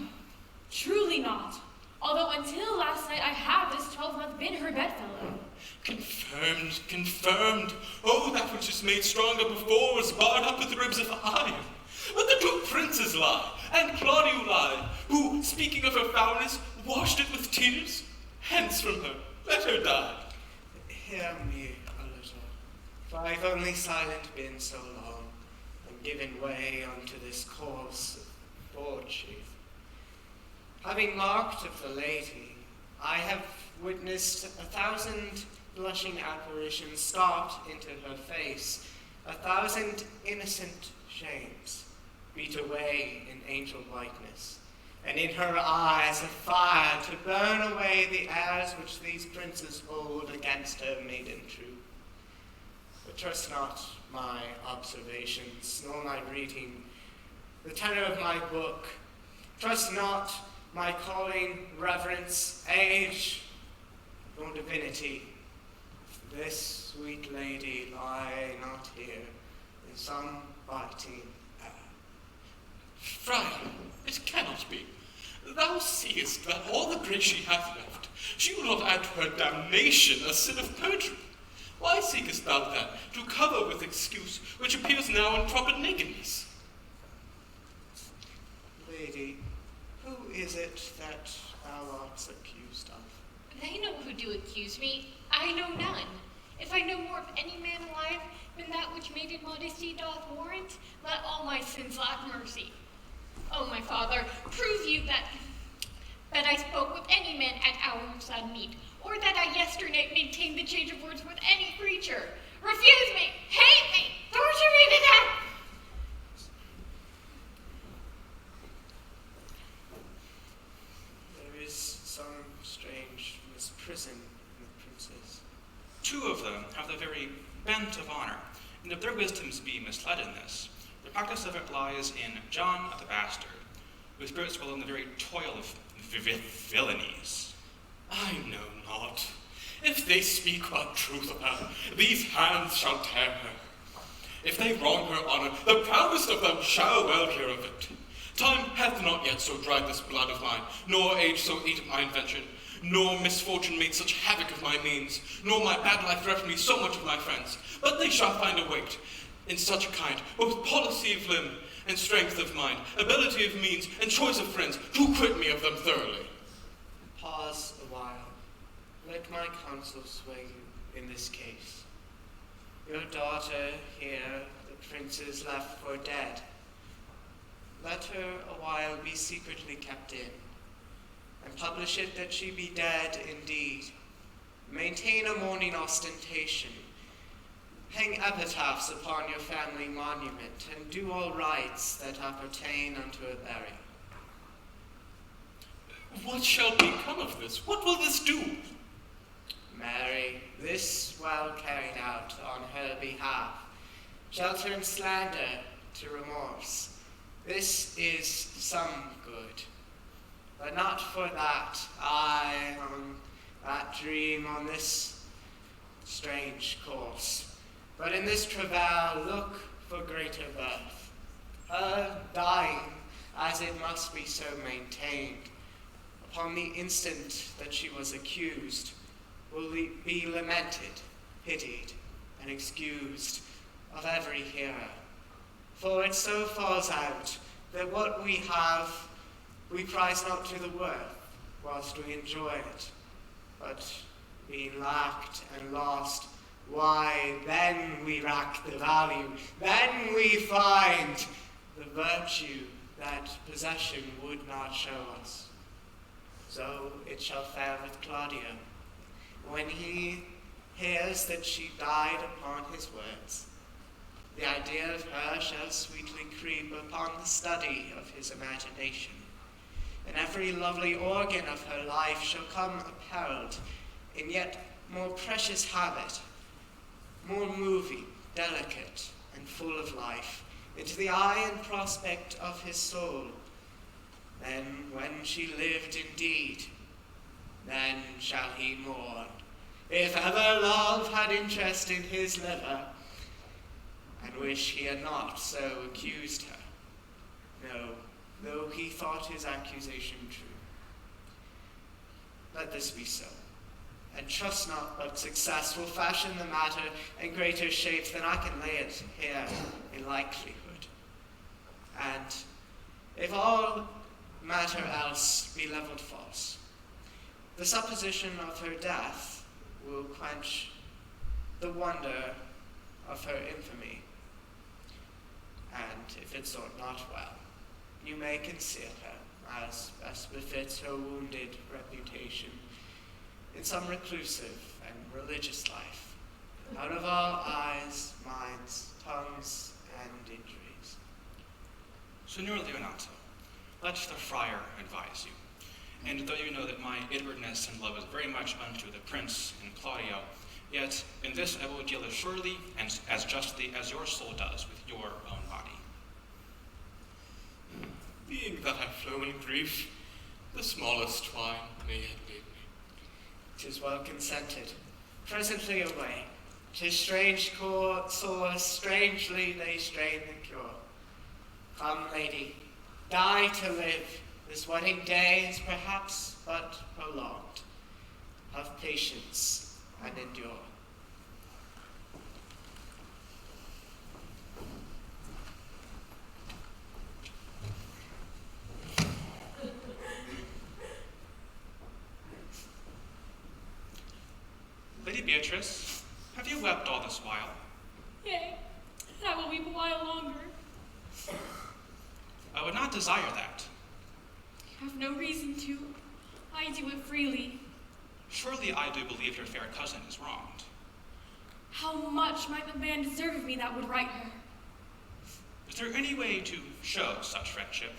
truly not. Although until last night I have this 12-month been her bedfellow. Confirmed, confirmed. Oh, that which is made stronger before was barred up with ribs of iron. But the two princes lie, and Claudio lied, who, speaking of her foulness, washed it with tears. Hence from her, let her die. Hear me a little, for I've only silent been so long, and given way unto this course of debauchery. Having marked of the lady, I have witnessed 1,000 blushing apparitions start into her face, 1,000 innocent shames beat away in angel whiteness, and in her eyes a fire to burn away the airs which these princes hold against her maiden true. But trust not my observations, nor my reading, the tenor of my book. Trust not my calling, reverence, age, nor divinity. This sweet lady lie not here in some biting air. Friar, it cannot be. Thou seest that all the grace she hath left, she will not add to her damnation a sin of perjury. Why seekest thou then to cover with excuse which appears now in proper nakedness? Lady, who is it that thou art accused of? They know who do accuse me. I know none. If I know more of any man alive than that which maiden modesty doth warrant, let all my sins lack mercy. O my father, prove you that I spoke with any man at our sad meet, or that I yesternight maintained the change of words with any creature. Refuse me, hate me, torture me to death! There is some strange misprison in the princes. Two of them have the very bent of honor, and if their wisdoms be misled in this, the practice of it lies in John the Bastard, whose spirits dwell in the very toil of villainies. I know not. If they speak but truth of her, these hands shall tear her. If they wrong her honor, the proudest of them shall well hear of it. Time hath not yet so dried this blood of mine, nor age so eaten my invention, nor misfortune made such havoc of my means, nor my bad life reft me so much of my friends. But they shall find a weight in such a kind, both policy of limb and strength of mind, ability of means, and choice of friends, to quit me of them thoroughly. Pause a while. Let my counsel sway you in this case. Your daughter here, the princes left for dead. Let her a while be secretly kept in, and publish it that she be dead indeed. Maintain a mourning ostentation. Hang epitaphs upon your family monument, and do all rites that appertain unto a burial. What shall become of this? What will this do? Mary, this well carried out on her behalf shall turn slander to remorse. This is some good, but not for that I on that dream on this strange course, but in this travail look for greater birth. Her dying, as it must be so maintained, upon the instant that she was accused, will be lamented, pitied, and excused of every hearer. For it so falls out that what we have, we prize not to the worth, whilst we enjoy it. But being lacked and lost, why, then we rack the value, then we find the virtue that possession would not show us. So it shall fare with Claudio, when he hears that she died upon his words. The idea of her shall sweetly creep upon the study of his imagination, and every lovely organ of her life shall come apparelled in yet more precious habit, more moving, delicate, and full of life, into the eye and prospect of his soul. Then, when she lived indeed, then shall he mourn, if ever love had interest in his liver, and wish he had not so accused her. No, though he thought his accusation true. Let this be so, and trust not but success will fashion the matter in greater shapes than I can lay it here in likelihood. And if all matter else be levelled false, the supposition of her death will quench the wonder of her infamy. And if it sort not well, you may conceal her, as best befits her wounded reputation, in some reclusive and religious life, out of all eyes, minds, tongues, and injuries. Signor Leonato, let the friar advise you. And though you know that my inwardness and love is very much unto the prince and Claudio, yet in this I will deal as surely and as justly as your soul does with your own body. Being that I flow in grief, the smallest twine may yet lead me. 'Tis well consented. Presently away. 'Tis strange sore, strangely they strain the cure. Come, lady, die to live. This wedding day is perhaps but prolonged. Have patience and endure. Lady Beatrice, have you wept all this while? Yea, and I will weep a while longer. I would not desire that. I have no reason to. I do it freely. Surely I do believe your fair cousin is wronged. How much might the man deserve of me that would right her? Is there any way to show such friendship?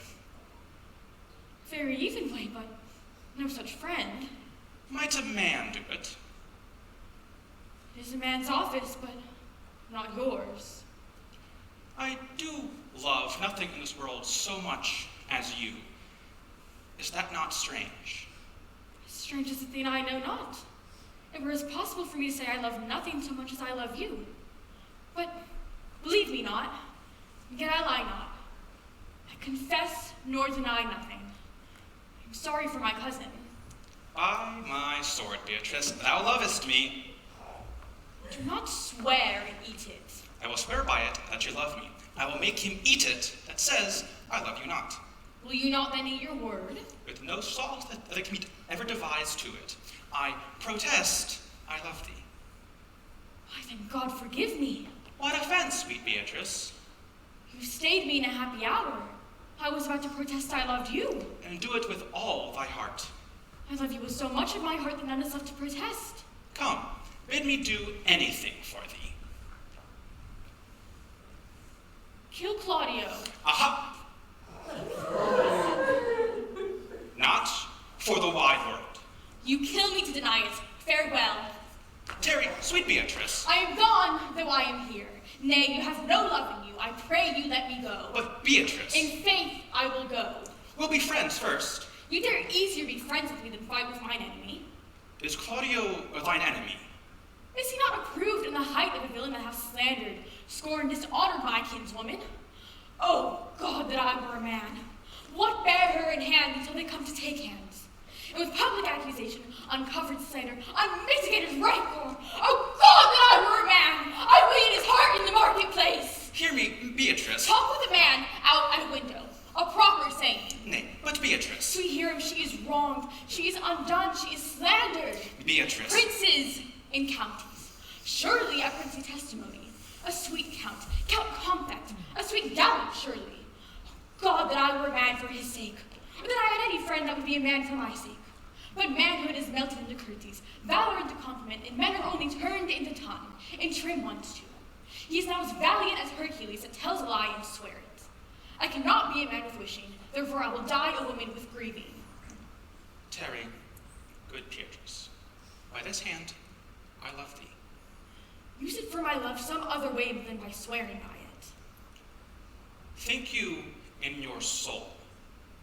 Very evenly, but no such friend. Might a man do it? It is a man's office, but not yours. I do love nothing in this world so much as you. Is that not strange? As strange as a thing I know not. It were as possible for me to say I love nothing so much as I love you. But believe me not, yet I lie not. I confess nor deny nothing. I am sorry for my cousin. By my sword, Beatrice, thou lovest me. Do not swear and eat it. I will swear by it that you love me. I will make him eat it that says, I love you not. Will you not then eat your word? With no salt that the meat ever devised to it. I protest I love thee. Why then God forgive me. What offense, sweet Beatrice? You stayed me in a happy hour. I was about to protest I loved you. And do it with all thy heart. I love you with so much of my heart that none is left to protest. Come, bid me do anything for thee. Kill Claudio. Aha! Not for go. But Beatrice. In faith, I will go. We'll be friends first. You dare easier be friends with me than fight with mine enemy. Is Claudio thine enemy? Is he not approved in the height of a villain that hath slandered, scorned, dishonored my kinswoman? Oh, God, that I were a man! What bear her in hand until they come to take hands? And with public accusation, uncovered slander, unmitigated rancor, oh, God, that I were a man! I weigh in his heart in the marketplace! Hear me, Beatrice. Talk with a man out at a window. A proper saying. Nay, but Beatrice. We hear him, she is wronged, she is undone, she is slandered. Beatrice. Princes in counties. Surely a princely testimony. A sweet count, Count Compact, a sweet gallant, surely. God, that I were a man for his sake, or that I had any friend that would be a man for my sake. But manhood is melted into courtesies, valor into compliment, and men are only turned into tongue, and trim ones too. He is not as valiant as Hercules that tells a lie and swear it. I cannot be a man with wishing, therefore I will die a woman with grieving. Tarry, good Beatrice. By this hand, I love thee. Use it for my love some other way than by swearing by it. Think you in your soul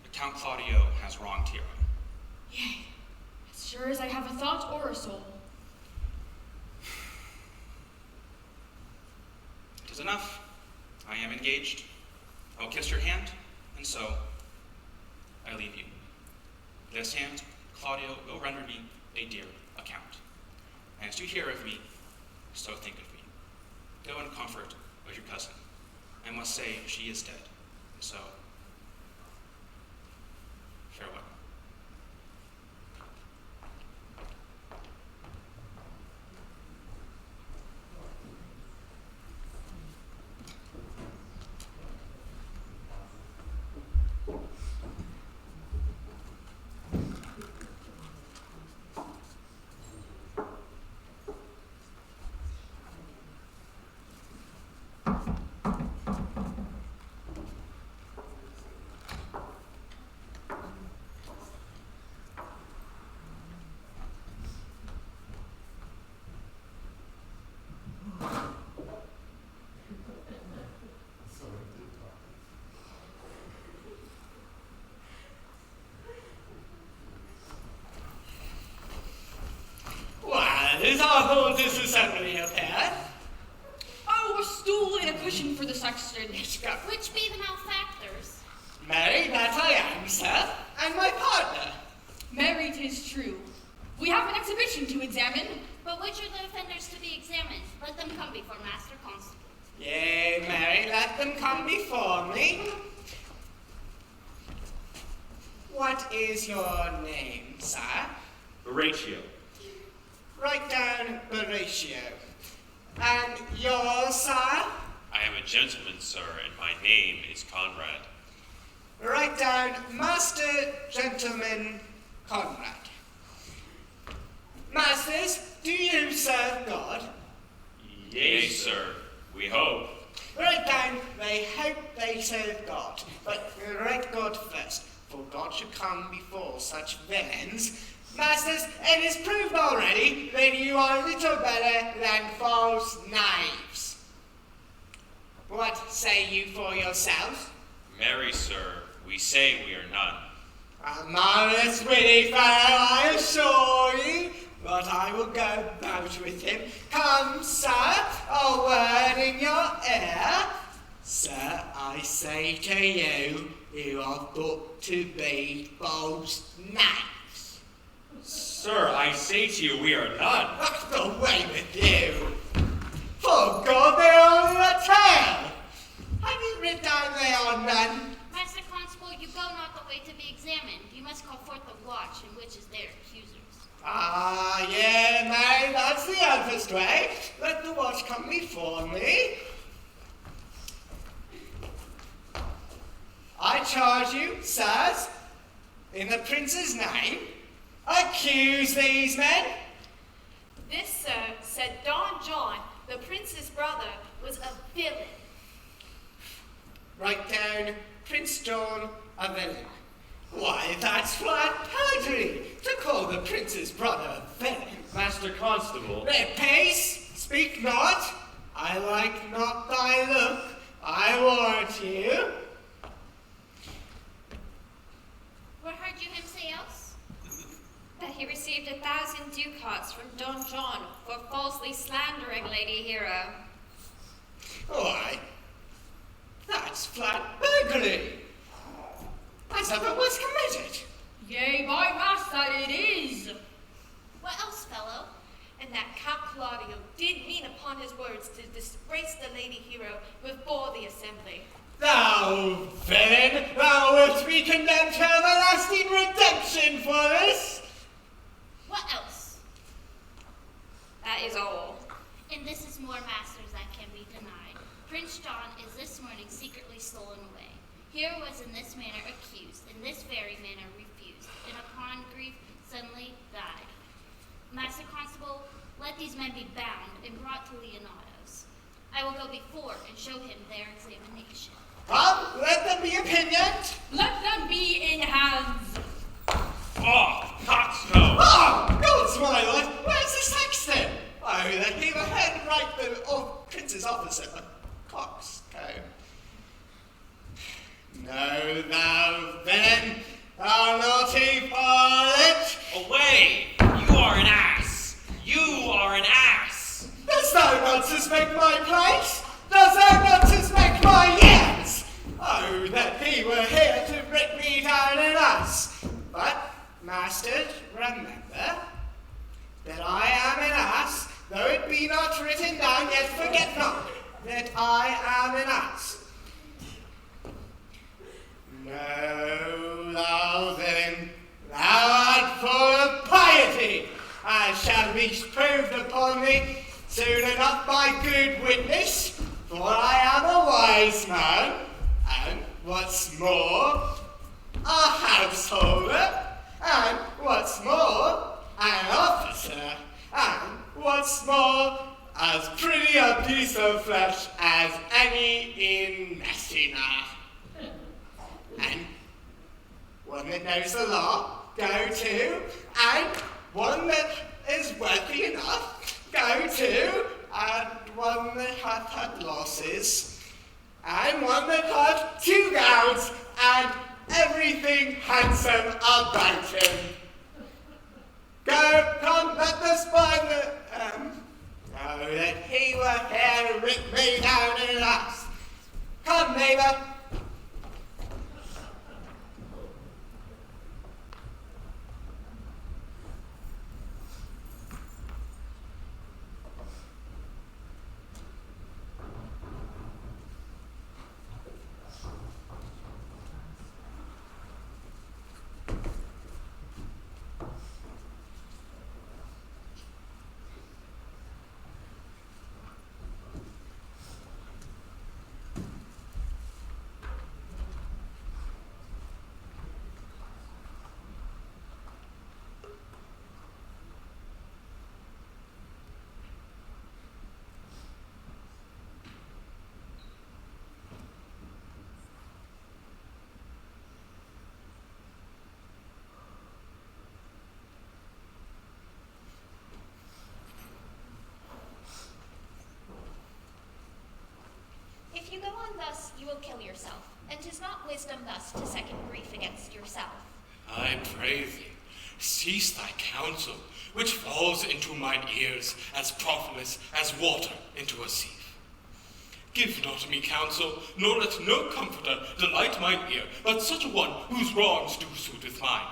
that Count Claudio has wronged Hero? Yea, as sure as I have a thought or a soul. It is enough. I am engaged. I will kiss your hand, and so I leave you. This hand, Claudio will render me a dear account. And as you hear of me, so think of me. Go in comfort with your cousin. I must say she is dead, and so farewell. Is our whole disassembly prepared? Oh, a stool and a cushion for the sexton. Which be the malefactors? Marry, that I am, sir, and my partner. Marry, 'tis true. We have an exhibition to examine. But which are the offenders to be examined? Let them come before Master Constable. Yea, Mary, let them come before me. What is your name, sir? Horatio. Write down Horatio. And yours, sir? I am a gentleman, sir, and my name is Conrad. Write down Master Gentleman Conrad. Masters, do you serve God? Yea, sir, we hope. Write down, they hope they serve God. But write God first, for God should come before such villains. Masters, it is proved already that you are little better than false knives. What say you for yourselves? Marry, sir, we say we are none. A marvellous witty fellow, I assure you, but I will go about with him. Come, sir, a word in your ear. Sir, I say to you, you are thought to be false knives. Sir, I say to you, we are none. Away with you. For God, they are only a tale. Have you written down they are none? Master Constable, you go not the way to be examined. You must call forth the watch, in which is their accusers. Ah, yeah, Mary, that's the eldest way. Let the watch come before me. I charge you, sirs, in the prince's name, accuse these men. This, sir, said Don John, the prince's brother, was a villain. Write down Prince John a villain. Why, that's flat perjury to call the prince's brother a villain. Master Constable. Pace, speak not. I like not thy look, I warrant you. What heard you him say else? That he received 1,000 ducats from Don John for falsely slandering Lady Hero. Why, that's flat burglary. As ever was committed. Yea, by mass that it is. What else, fellow? And that Count Claudio did mean upon his words to disgrace the Lady Hero before the assembly. Thou villain, thou wilt be condemned to everlasting redemption for this. What else? That is all. And this is more, masters, that can be denied. Prince John is this morning secretly stolen away. Hero was in this manner accused, in this very manner refused, and upon grief suddenly died. Master Constable, let these men be bound and brought to Leonato's. I will go before and show him their examination. Come, let them be opinioned. Let them be in hands. Oh, coxcomb! Oh, gods, my lord, where's the sexton? Oh, that he the head right of Prince's officer, coxcomb. No, thou villain, thou naughty varlet! Away! You are an ass! You are an ass! Dost thou not suspect my place? Dost thou not suspect my years? Oh, that he were here to rip me down an ass! But, masters, remember that I am an ass, though it be not written down, yet forget not that I am an ass. No, thou villain, thou art full of piety, as shall be proved upon thee soon enough by good witness, for I am a wise man, and what's more, a householder, and what's more, an officer, and what's more, as pretty a piece of flesh as any in Messina. And one that knows the law, go to, and one that is wealthy enough, go to, and one that hath had losses, and one that hath 2 gowns, and everything handsome about him. Go, come, let us find the, oh, that he were here to rip me down in an ass. Come, neighbour. If you go on thus, you will kill yourself, and 'tis not wisdom thus to second grief against yourself. I pray thee, cease thy counsel, which falls into mine ears as profitless as water into a sieve. Give not me counsel, nor let no comforter delight mine ear, but such a one whose wrongs do suiteth mine.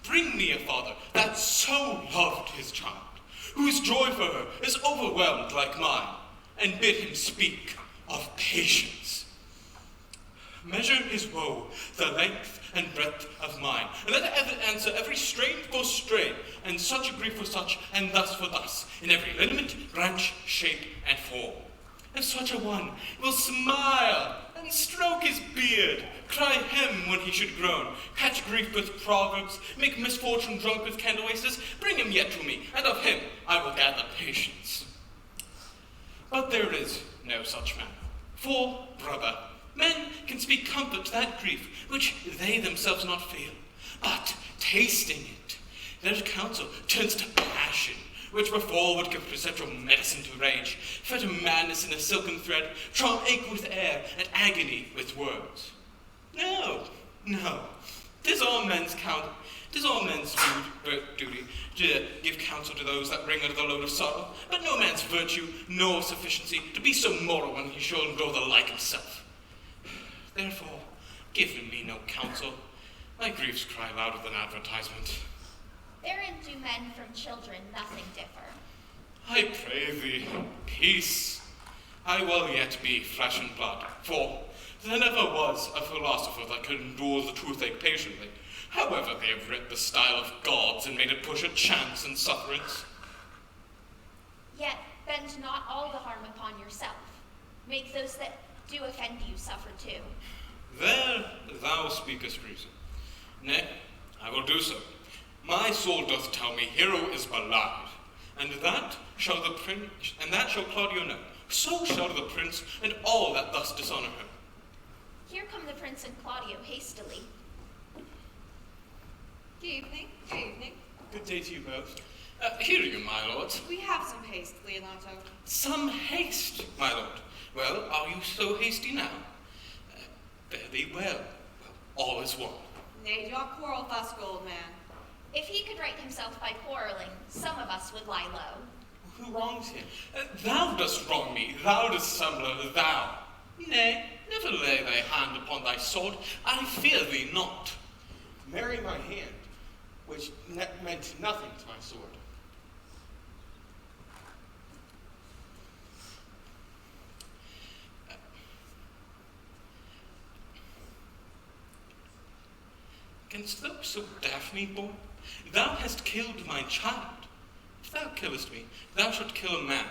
Bring me a father that so loved his child, whose joy for her is overwhelmed like mine, and bid him speak of patience. Measure his woe, the length and breadth of mine, and let it answer every strain for strain, and such a grief for such, and thus for thus, in every lineament, branch, shape, and form. If such a one will smile and stroke his beard, cry hem when he should groan, catch grief with proverbs, make misfortune drunk with candle wasters, bring him yet to me, and of him I will gather patience. But there is no such man. For, brother, men can speak comfort to that grief which they themselves not feel, but tasting it, their counsel turns to passion, which before would give perceptual medicine to rage, fetter madness in a silken thread, charm ache with air, and agony with words. No, 'tis all men's duty to give counsel to those that bring under the load of sorrow, but no man's virtue nor sufficiency to be so moral when he shall grow the like himself. Therefore, give me no counsel. My griefs cry louder than advertisement. Therein do men from children nothing differ. I pray thee, peace. I will yet be flesh and blood, for there never was a philosopher that could endure the toothache patiently, however they have writ the style of gods and made it push at chance and sufferance. Yet bend not all the harm upon yourself. Make those that do offend you suffer too. There thou speakest reason. Nay, I will do so. My soul doth tell me hero is belied, and that shall Claudio know. So shall the prince and all that thus dishonor him. Here come the prince and Claudio hastily. Good evening. Good evening. Good day to you both. Hear you, my lord. We have some haste, Leonato. Some haste, my lord. Well, are you so hasty now? Very well. All is one. Nay, do not quarrel thus, old man. If he could right himself by quarreling, some of us would lie low. Who wrongs him? Thou dost wrong me, thou dissembler, thou. Nay, never lay thy hand upon thy sword. I fear thee not. Marry my hand, which meant nothing to my sword. Canst thou so daff me, boy? Thou hast killed my child. If thou killest me, thou shalt kill a man.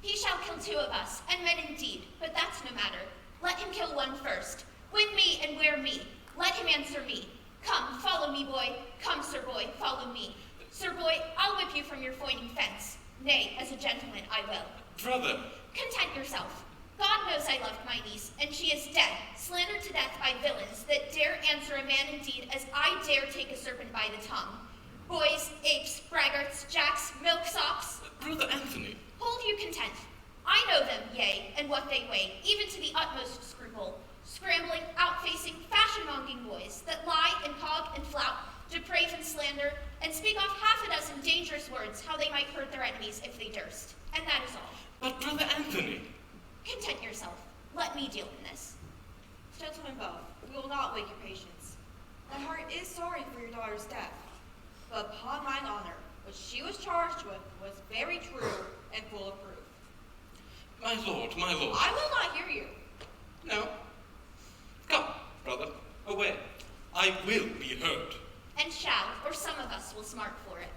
He shall kill two of us, and men indeed, but that's no matter. Let him kill one first. Win me and wear me. Let him answer me. Come, follow me, boy. Come, sir boy, follow me. Sir boy, I'll whip you from your foining fence. Nay, as a gentleman, I will. Brother. Content yourself. God knows I loved my niece, and she is dead, slandered to death by villains that dare answer a man indeed as I dare take a serpent by the tongue. Boys, apes, braggarts, jacks, milksops. Brother Anthony. Hold you content. I know them, yea, and what they weigh, even to the utmost scruple. Scrambling, outfacing, fashion-monging boys that lie and hog and flout, deprave and slander, and speak off half a dozen dangerous words how they might hurt their enemies if they durst. And that is all. But Brother Anthony. Content yourself. Let me deal in this. Gentlemen both, we will not wake your patience. My heart is sorry for your daughter's death, but upon mine honor, what she was charged with was very true and full of proof. My lord, my lord. I will not hear you. No. Come, brother, away. I will be heard. And shall, or some of us will smart for it.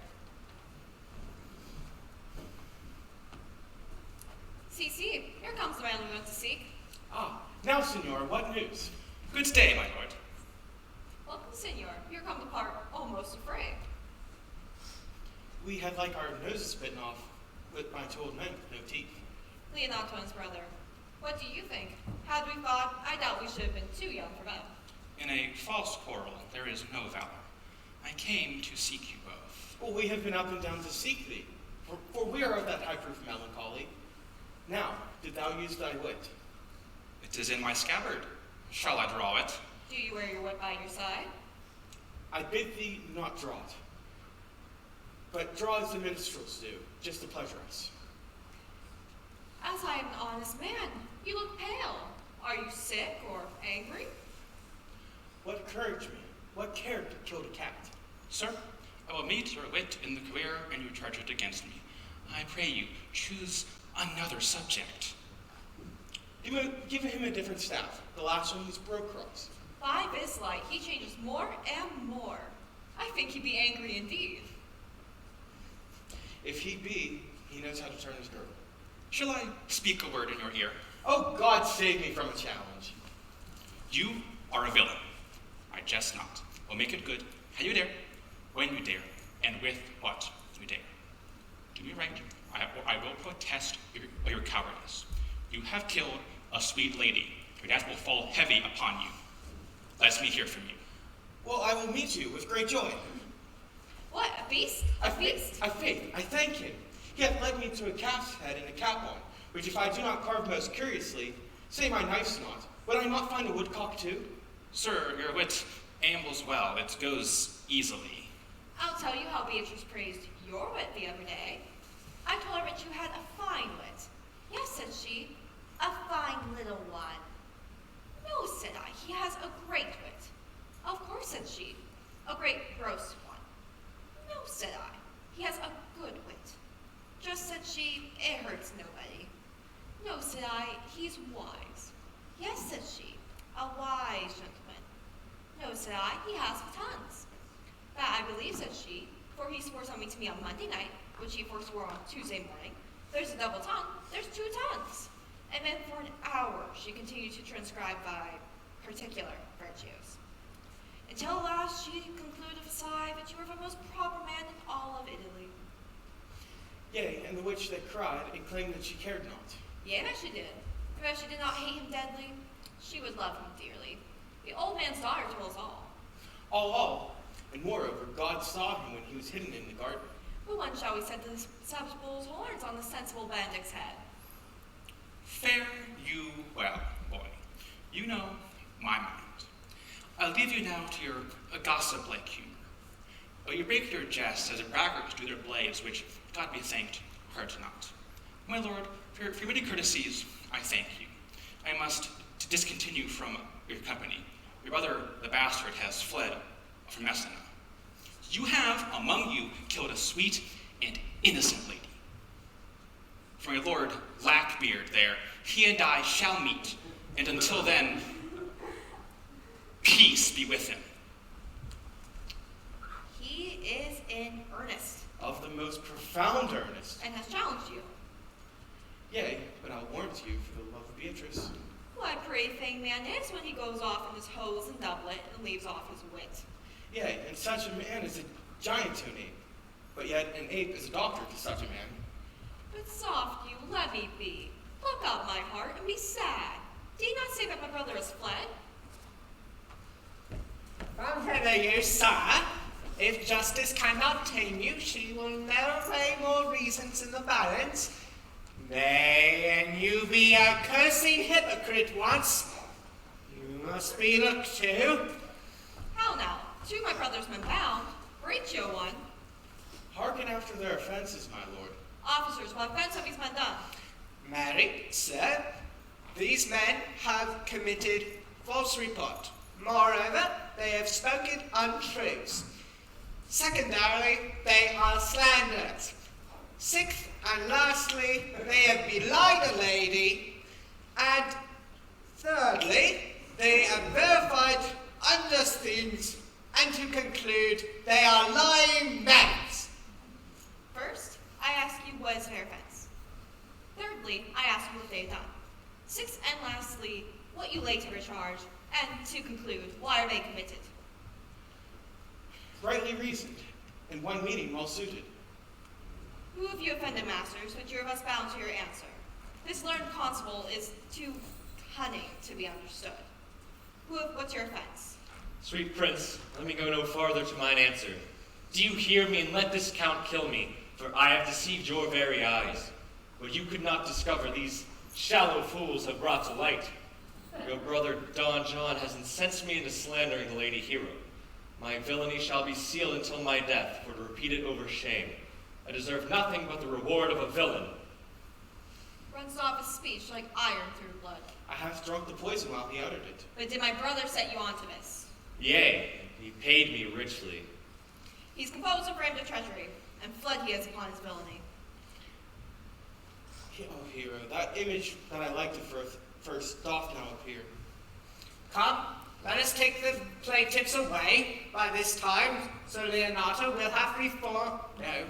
See, here comes the man we went to seek. Ah, now, senor, what news? Good day, my lord. Welcome, senor. Here come the part almost afraid. We had like our noses bitten off with my two old men with no teeth. Leonato's brother. What do you think? Had we fought, I doubt we should have been too young for men. In a false quarrel, there is no valor. I came to seek you both. Well, we have been up and down to seek thee, for we are of that high-proof melancholy. Now, did thou use thy wit? It is in my scabbard. Shall I draw it? Do you wear your wit by your side? I bid thee not draw it, but draw as the minstrels do, just to pleasure us. As I am an honest man, you look pale. Are you sick or angry? What courage, man? What care to kill the cat? Sir, I will meet your wit in the career and you charge it against me. I pray you, choose another subject. Give him a different staff. The last one was broke cross. By this light, he changes more and more. I think he'd be angry indeed. If he be, he knows how to turn his girdle. Shall I speak a word in your ear? Oh, God save me from a challenge. You are a villain. I jest not. We'll make it good. How you dare, when you dare, and with what you dare. Do me right. I will protest your cowardice. You have killed a sweet lady. Your death will fall heavy upon you. Let me hear from you. Well, I will meet you with great joy. What, a beast? A beast? I thank him. He hath led me to a calf's head and a capon, which if I do not carve most curiously, say my knife's not, would I not find a woodcock too? Sir, your wit ambles well. It goes easily. I'll tell you how Beatrice praised your wit the other day. I told her that you had a fine wit. Yes, said she, a fine little one. No, said I, he has a great wit. Of course, said she, a great gross one. No, said I, he has a good wit. Just, said she, it hurts nobody. No, said I, he's wise. Yes, said she, a wise gentleman. No, said I, he has tons. That I believe, said she, for he swore something to me on Monday night, which he forswore on Tuesday morning. There's a double tongue, there's 2 tons. And then for an hour she continued to transcribe by particular virtues. Until at last she concluded with a sigh that you were the most proper man in all of Italy. Yea, and the witch that cried and claimed that she cared not. Yea, that she did. And that she did not hate him deadly, she would love him dearly. The old man's daughter told us all. All. And moreover, God saw him when he was hidden in the garden. But when shall we set the savage bull's horns on the sensible Benedict's head? Fare you well, boy. You know my mind. I'll leave you now to your gossip-like humor. But your regular jest as a braggart do their blades, which, God be thanked, hurt not. My lord, for many courtesies, I thank you. I must discontinue from your company. Your brother, the bastard, has fled from Messina. You have, among you, killed a sweet and innocent lady. For my lord Blackbeard there, he and I shall meet, and until then, peace be with him. He is in earnest. Of the most profound earnest. And has challenged you. Yea, but I'll warrant you for the love of Beatrice. What a pretty thing man is when he goes off in his hose and doublet and leaves off his wit. Yea, and such a man is a giant to an ape, but yet an ape is a doctor to such a man. But soft you, let me be. Pluck up my heart and be sad. Do you not say that my brother has fled? From hither you, sir. If justice cannot tame you, she will never weigh more reasons in the balance. Nay, and you be a cursing hypocrite once. You must be looked to. How now? 2 my brother's men bound. Horatio one. Hearken after their offenses, my lord. Officers, what offense have these men done? Marry, sir, these men have committed false report. Moreover, they have spoken untruths. Secondarily, they are slanderers. 6th and lastly, they have belied a lady. And thirdly, they have verified unjust things. And to conclude, they are lying men. First, I ask you what is their offense. Thirdly, I ask you what they have done. 6th and lastly, what you lay to their charge. And to conclude, why are they committed? Rightly reasoned, and one meaning well suited. Who have you offended, masters, but you are thus bound to your answer? This learned constable is too cunning to be understood. What's your offense? Sweet prince, let me go no farther to mine answer. Do you hear me, and let this count kill me, for I have deceived your very eyes. What you could not discover, these shallow fools have brought to light. Your brother Don John has incensed me into slandering the Lady Hero. My villainy shall be sealed until my death, for to repeat it over shame. I deserve nothing but the reward of a villain. Runs off his speech like iron through blood. I have drunk the poison while he uttered it. But did my brother set you on to this? Yea, he paid me richly. He's composed and framed a treasury, and fled he is upon his villainy. Oh, hero, that image that I liked at first doth now appear. Come, let us take the plaintiffs away. By this time, Sir Leonato will have reformed. No.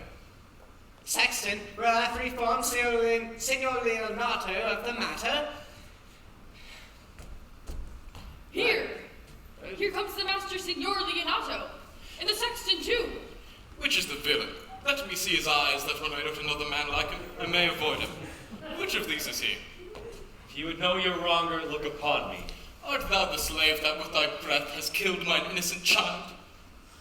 Sexton will have reformed Signor Leonato of the matter. Here! Here comes the master Signor Leonato, and the sexton too. Which is the villain? Let me see his eyes, that when I note another man like him, I may avoid him. Which of these is he? If you would know your wronger, look upon me. Art thou the slave that with thy breath has killed mine innocent child?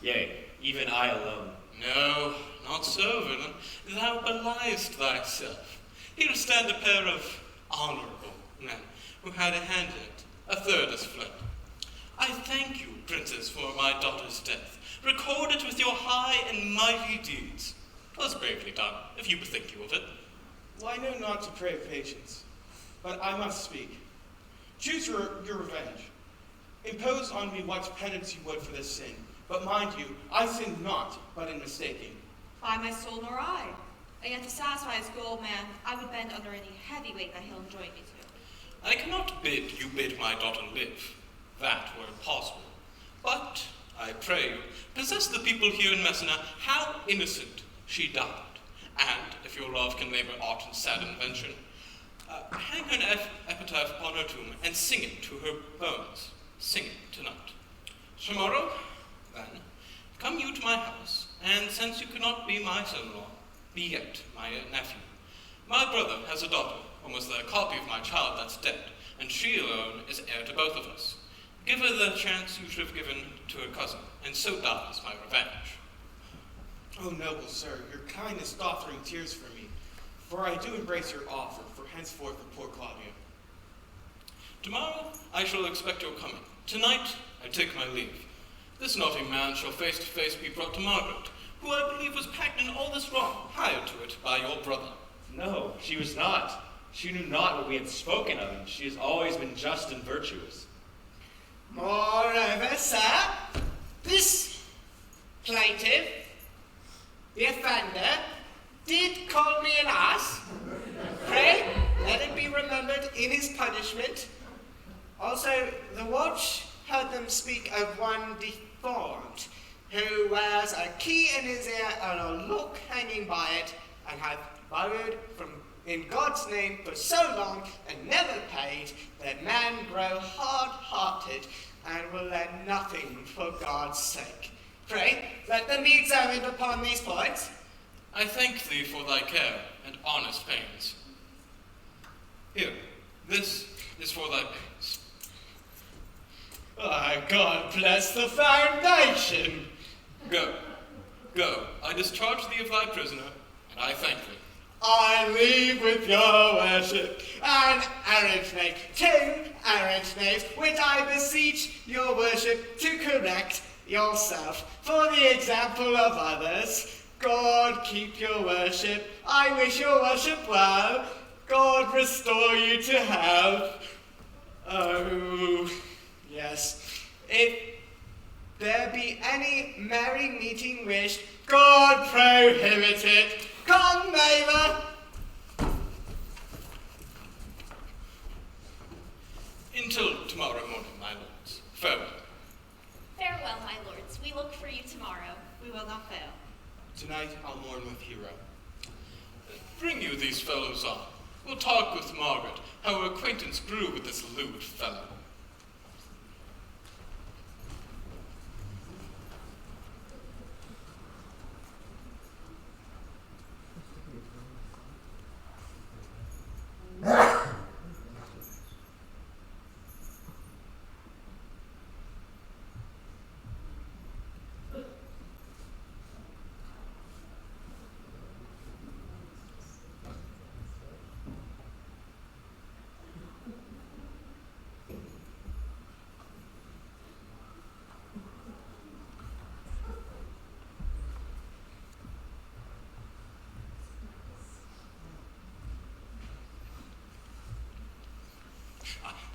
Yea, even I alone. No, not so, villain. Thou beliest thyself. Here stand a pair of honorable men who had a hand in it. A third has fled. I thank you, princess, for my daughter's death. Record it with your high and mighty deeds. 'Twas bravely done, if you bethink you of it. Well, I know not to pray patience, but I must speak. Choose your revenge. Impose on me what penance you would for this sin. But mind you, I sinned not, but in mistaking. By my soul, nor I. And yet to satisfy his good old man, I would bend under any heavy weight that he'll enjoin me to. I cannot bid you bid my daughter live. That were impossible. But, I pray you, possess the people here in Messina how innocent she died. And, if your love can labor aught in sad invention, hang an epitaph upon her tomb and sing it to her bones. Sing it tonight. Tomorrow, then, come you to my house, and since you cannot be my son-in-law, be yet my nephew. My brother has a daughter, almost a copy of my child that's dead, and she alone is heir to both of us. Give her the chance you should have given to her cousin, and so dies my revenge. Oh, noble sir, your kindness doth bring tears for me, for I do embrace your offer for henceforth the poor Claudio. Tomorrow I shall expect your coming. Tonight I take my leave. This naughty man shall face to face be brought to Margaret, who I believe was packed in all this wrong, hired to it by your brother. No, she was not. She knew not what we had spoken of, and she has always been just and virtuous. Moreover, sir, this plaintiff, the offender, did call me an ass. Pray, let it be remembered in his punishment. Also, the watch heard them speak of one deformed, who wears a key in his ear and a lock hanging by it, and hath borrowed from in God's name for so long and never paid, that men grow hard-hearted and will lend nothing for God's sake. Pray, let them be examined upon these points. I thank thee for thy care and honest pains. Here, this is for thy pains. Ah, God bless the foundation. Go, go, I discharge thee of thy prisoner, and I thank thee. I leave with your worship an errant knave, 2 errant knaves, which I beseech your worship to correct yourself for the example of others. God keep your worship. I wish your worship well. God restore you to health. Oh, yes. If there be any merry meeting wished, God prohibit it. Come, neighbour. Until tomorrow morning, my lords. Farewell. Farewell, my lords. We look for you tomorrow. We will not fail. Tonight I'll mourn with Hero. Bring you these fellows on. We'll talk with Margaret, how her acquaintance grew with this lewd fellow.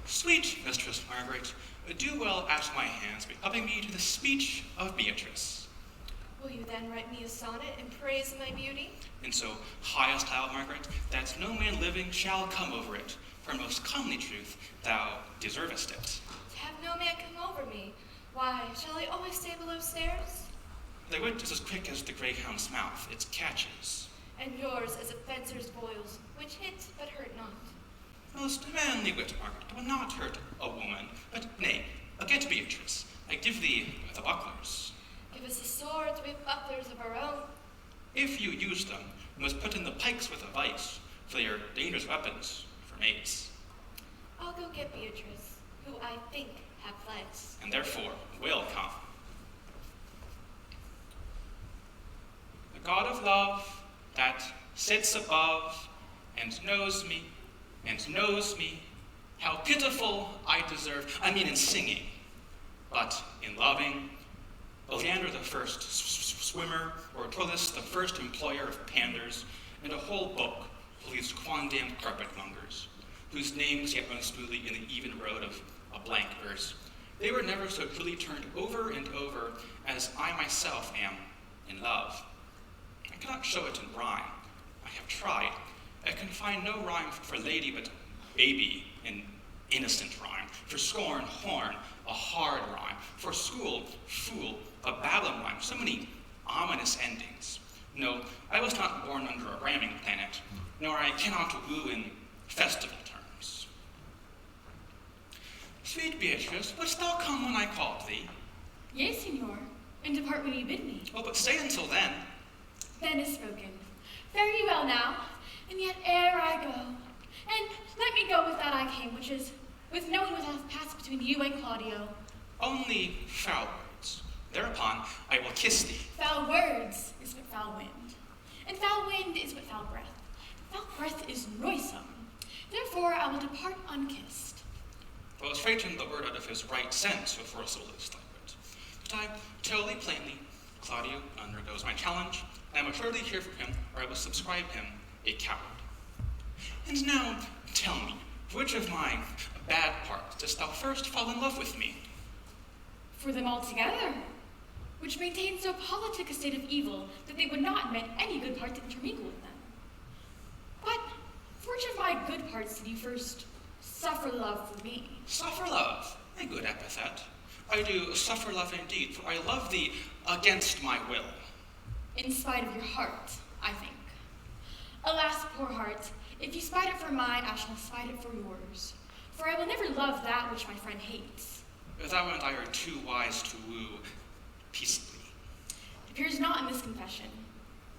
Sweet Mistress Margaret, do well at my hands by helping me to the speech of Beatrice. Will you then write me a sonnet in praise of my beauty? In so high a style, Margaret, that no man living shall come over it. For most comely truth, thou deservest it. To have no man come over me, why, shall I always stay below stairs? Thy wit is as quick as the greyhound's mouth, its catches. And yours as a fencer's boils, which hit but hurt not. Most manly wit, Margaret, will not hurt a woman, but nay, get Beatrice. I give thee the bucklers. Give us the swords, we have bucklers of our own. If you use them, you must put in the pikes with a vice, for they are dangerous weapons for maids. I'll go get Beatrice, who I think have legs. And therefore will come. of love that sits above and knows me, how pitiful I deserve, in singing, but in loving, Oleander the first swimmer, or Troilus the first employer of panders, and a whole book full of these quondam carpetmongers, whose names yet run smoothly in the even road of a blank verse. They were never so truly turned over and over as I myself am in love. I cannot show it in rhyme. I have tried. I can find no rhyme for lady but baby, an innocent rhyme. For scorn, horn, a hard rhyme. For school, fool, a Babylon rhyme. So many ominous endings. No, I was not born under a ramming planet, nor I cannot woo in festival terms. Sweet Beatrice, wouldst thou come when I called thee? Yea, Signor, and depart when you bid me. Oh, but stay until then. Then is spoken. Fare ye well now, and yet ere I go, and let me go with that I came, which is with knowing what hath passed between you and Claudio. Only foul words. Thereupon I will kiss thee. Foul words is but foul wind, and foul wind is but foul breath. Foul breath is noisome. Therefore I will depart unkissed. I will straighten the word out of his right sense before so loose thy wit. But I tell thee plainly, Claudio undergoes my challenge, and I must surely hear from him, or I will subscribe him a coward. And now tell me, for which of my bad parts dost thou first fall in love with me? For them all together, which maintain so politic a state of evil that they would not admit any good part to intermingle with them. But for which of my good parts did you first suffer love for me? Suffer love, a good epithet. I do suffer love indeed, for I love thee against my will. In spite of your heart, I think. Alas, poor heart, if you spite it for mine, I shall spite it for yours. For I will never love that which my friend hates. Thou and I are too wise to woo peaceably. It appears not in this confession.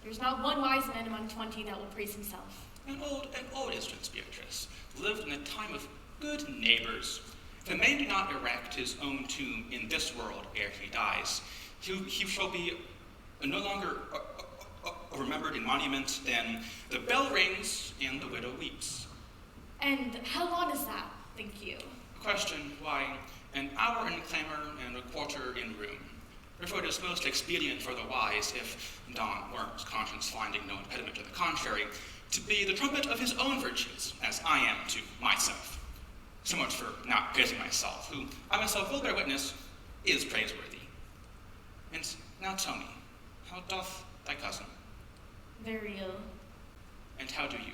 There is not one wise man among 20 that will praise himself. An old instance, Beatrice, lived in a time of good neighbors. If a man do not erect his own tomb in this world ere he dies, he shall be no longer remembered in monument than the bell rings and the widow weeps. And how long is that, think you? Question, why, an hour in clamor and a quarter in room. Therefore it is most expedient for the wise, if Don Worm's conscience finding no impediment to the contrary, to be the trumpet of his own virtues, as I am to myself. So much for not praising myself, who I myself will bear witness is praiseworthy. And now tell me, how doth thy cousin? Very ill. And how do you?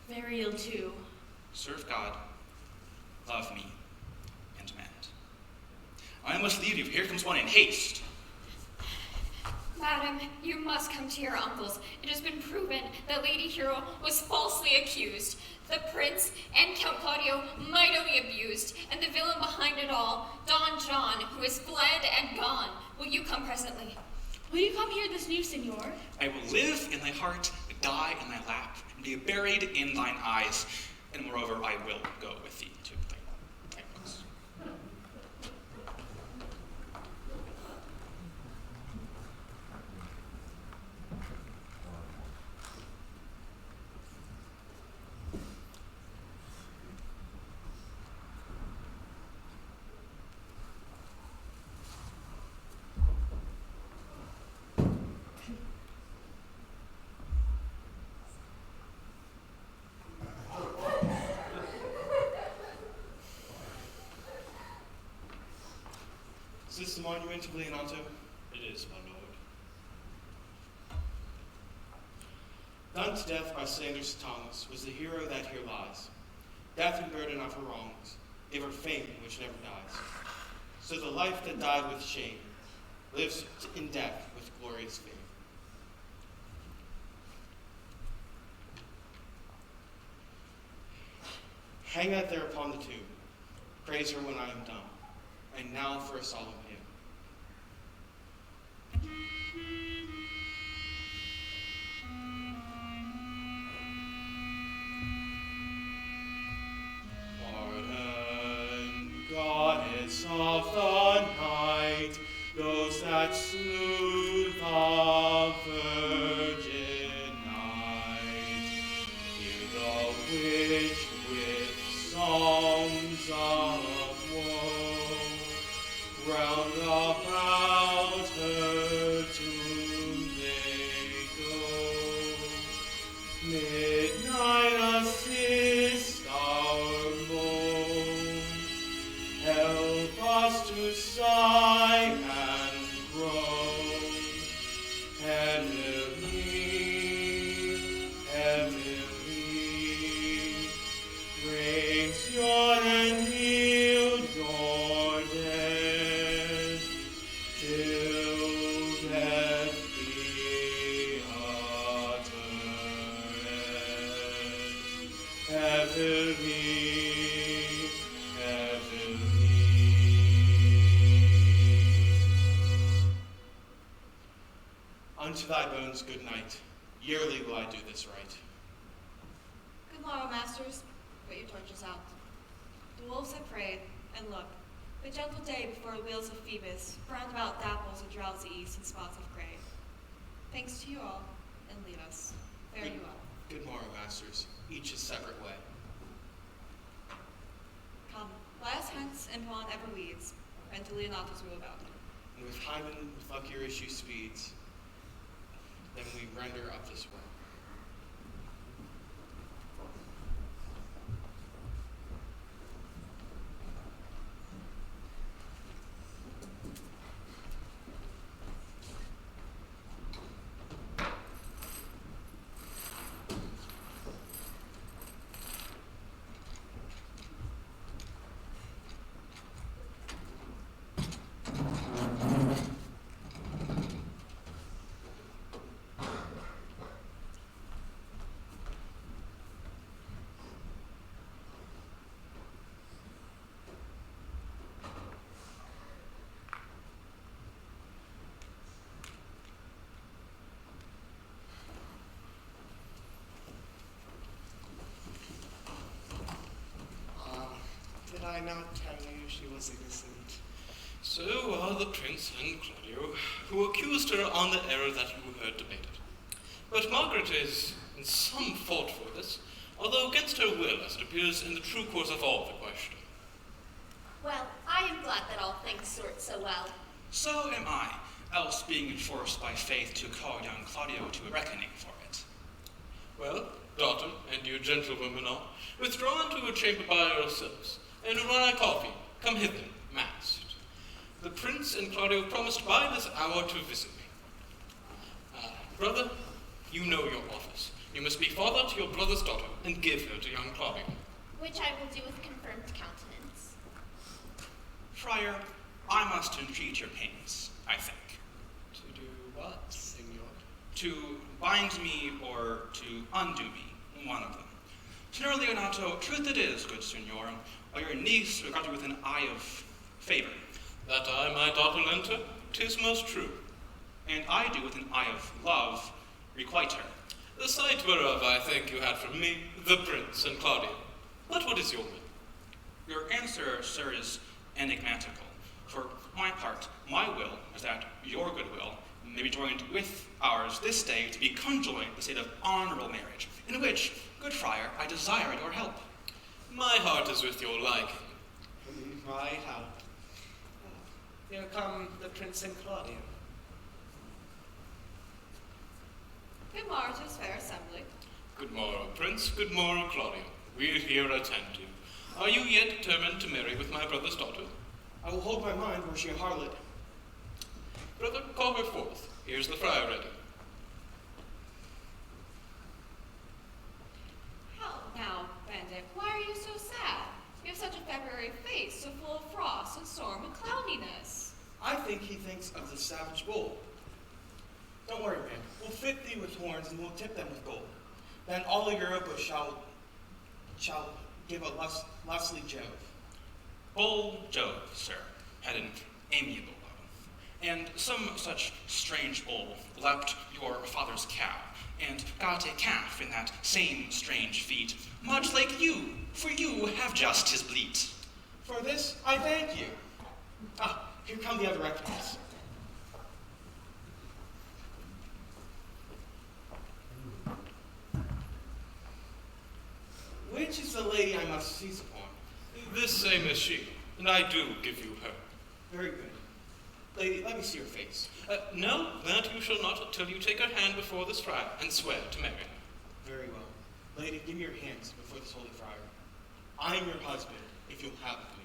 Very ill too. Serve God, love me, and mend. I must leave you, here comes one in haste. Madam, you must come to your uncle's. It has been proven that Lady Hero was falsely accused. The prince and Count Claudio mightily abused, and the villain behind it all, Don John, who is fled and gone. Will you come presently? Will you come here this new, Signor? I will live in thy heart, die in thy lap, and be buried in thine eyes, and moreover I will go with thee to thy books. Is this the monument of Leonato? It is, my lord. Done to death by slanderous tongues was the hero that here lies. Death and burden of her wrongs gave her fame which never dies. So the life that died with shame lives in death with glorious fame. Hang that there upon the tomb. Praise her when I am done. And now for a solemn hymn. Pardon, goddess of the night, those that slew the virgin. round about her tomb they go. Midnight assist our moan, help us to sigh and groan. Heavenly, heavenly, grace your and heal your dead, till death be uttered. Heavenly, heavenly. Unto thy bones, good night. Yearly will I do this right. Good morrow, masters. Put your torches out. The wolves have preyed, and look, the gentle day before the wheels of Phoebus round about dapples a drowsy east in spots of gray. Thanks to you all, and leave us. Fare you well. Good morrow, masters. Each his separate way. Come, lie us hence and on ever weeds, and to Leonato's rule about. And with Hymen with luckier issue speeds, then we render up this way. Did I not tell you she was innocent? So are the prince and Claudio, who accused her on the error that you heard debated. But Margaret is in some fault for this, although against her will, as it appears in the true course of all the question. Well, I am glad that all things sort so well. So am I, else being enforced by faith to call young Claudio to a reckoning for it. Well, daughter, and you gentlewomen all, withdraw into a chamber by yourselves, and when I call thee, come hither, masked. The prince and Claudio promised by this hour to visit me. Brother, you know your office. You must be father to your brother's daughter, and give her to young Claudio. Which I will do with confirmed countenance. Friar, I must entreat your pains, I think. To do what, senor? To bind me or to undo me, one of them. Senor Leonato, truth it is, good senor, your niece regard you with an eye of favor. That I, my daughter, lent her, 'tis most true. And I do with an eye of love requite her. The sight whereof I think you had from me, the prince and Claudio. But what is your will? Your answer, sir, is enigmatical. For my part, my will is that your goodwill may be joined with ours this day to be conjoined the state of honorable marriage, in which, good friar, I desire your help. My heart is with your liking. My help. Here come the prince and Claudio. Good morrow to his fair assembly. Good morrow, prince. Good morrow, Claudio. We'll here attend you. Are you yet determined to marry with my brother's daughter? I will hold my mind were she a harlot. Brother, call her forth. Here's the friar ready. How now, Benedict, why are you so sad? You have such a February face, so full of frost and storm and cloudiness. I think he thinks of the savage bull. Don't worry, man. We'll fit thee with horns and we'll tip them with gold. Then all Europa shall give a lustly Jove. Bull Jove, sir, had an amiable bow, and some such strange bull leapt your father's cow, and got a calf in that same strange feat, much like you, for you have just his bleat. For this, I thank you. Ah, here come the other rectors. Which is the lady I must seize upon? This same is she, and I do give you her. Very good. Lady, let me see your face. No, that you shall not till you take her hand before this friar and swear to marry her. Very well. Lady, give me your hands before this holy friar. I am your husband, if you'll have me.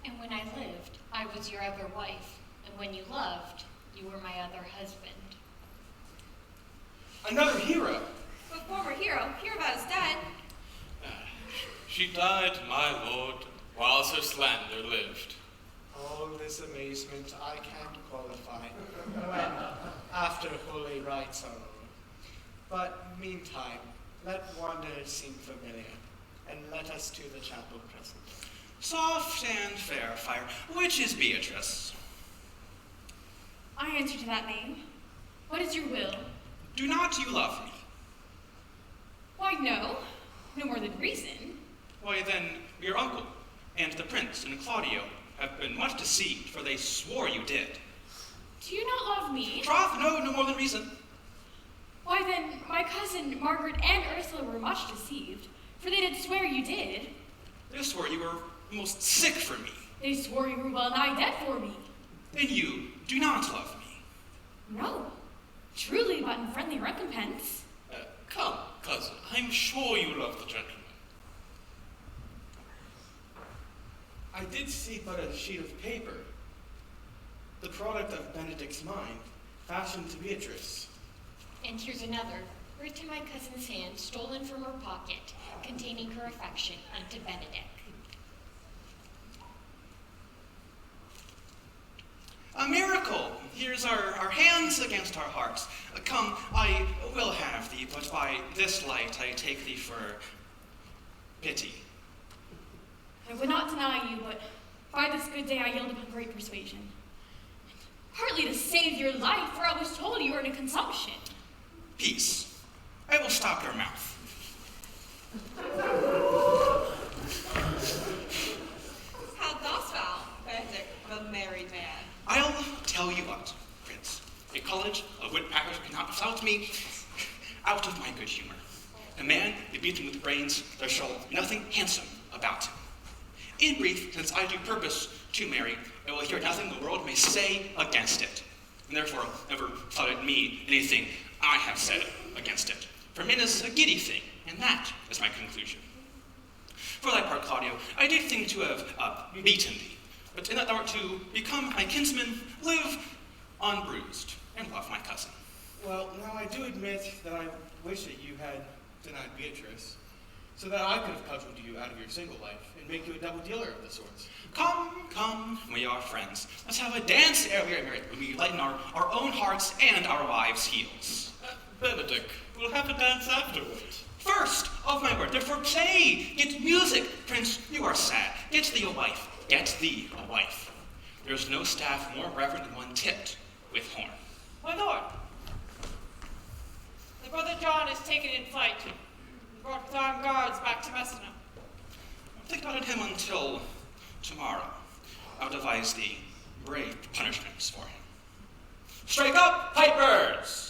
And when I lived, I was your other wife. And when you loved, you were my other husband. Another hero! But former hero, hereabout is dead. She died, my lord, whilst her slander lived. All this amazement I can't qualify when after holy rites are over. But meantime, let wonders seem familiar, and let us to the chapel present. Soft and fair fire, which is Beatrice? I answer to that name. What is your will? Do not you love me? Why, no. No more than reason. Why then, your uncle and the prince and Claudio have been much deceived, for they swore you did. Do you not love me? Troth, no more than reason. Why then, my cousin Margaret and Ursula were much deceived, for they did swear you did. They swore you were most sick for me. They swore you were well nigh dead for me. And you do not love me. No, truly, but in friendly recompense. Come, cousin, I'm sure you love the gentleman. I did see but a sheet of paper, the product of Benedict's mind, fashioned to Beatrice. And here's another, written to my cousin's hand, stolen from her pocket, containing her affection unto Benedict. A miracle! Here's our hands against our hearts. Come, I will have thee, but by this light I take thee for pity. I would not deny you, but by this good day I yield upon great persuasion. Partly to save your life, for I was told you were in a consumption. Peace. I will stop your mouth. How dost thou, Benedict, the married man? I'll tell you what, Prince. A college of woodpackers cannot flout me out of my good humor. The man be beaten with brains, there shall be nothing handsome about him. In brief, since I do purpose to marry, I will hear nothing the world may say against it, and therefore never thought it me anything I have said against it. For men is a giddy thing, and that is my conclusion. For thy part, Claudio, I did think to have beaten thee, but in that thou art to become my kinsman, live unbruised, and love my cousin. Well, now I do admit that I wish that you had denied Beatrice, so that I could have cudgeled you out of your single life and make you a double dealer of the sorts. Come, we are friends. Let's have a dance ere we are married, when we lighten our own hearts and our wives' heels. Benedict, we'll have a dance afterward. First, of my word, therefore play, get music. Prince, you are sad. Get thee a wife. Get thee a wife. There's no staff more reverend than one tipped with horn. My lord, the brother John is taken in flight, and brought with armed guards back to Messina. Think not on him until tomorrow. I'll devise thee brave punishments for him. Strike up, pipers!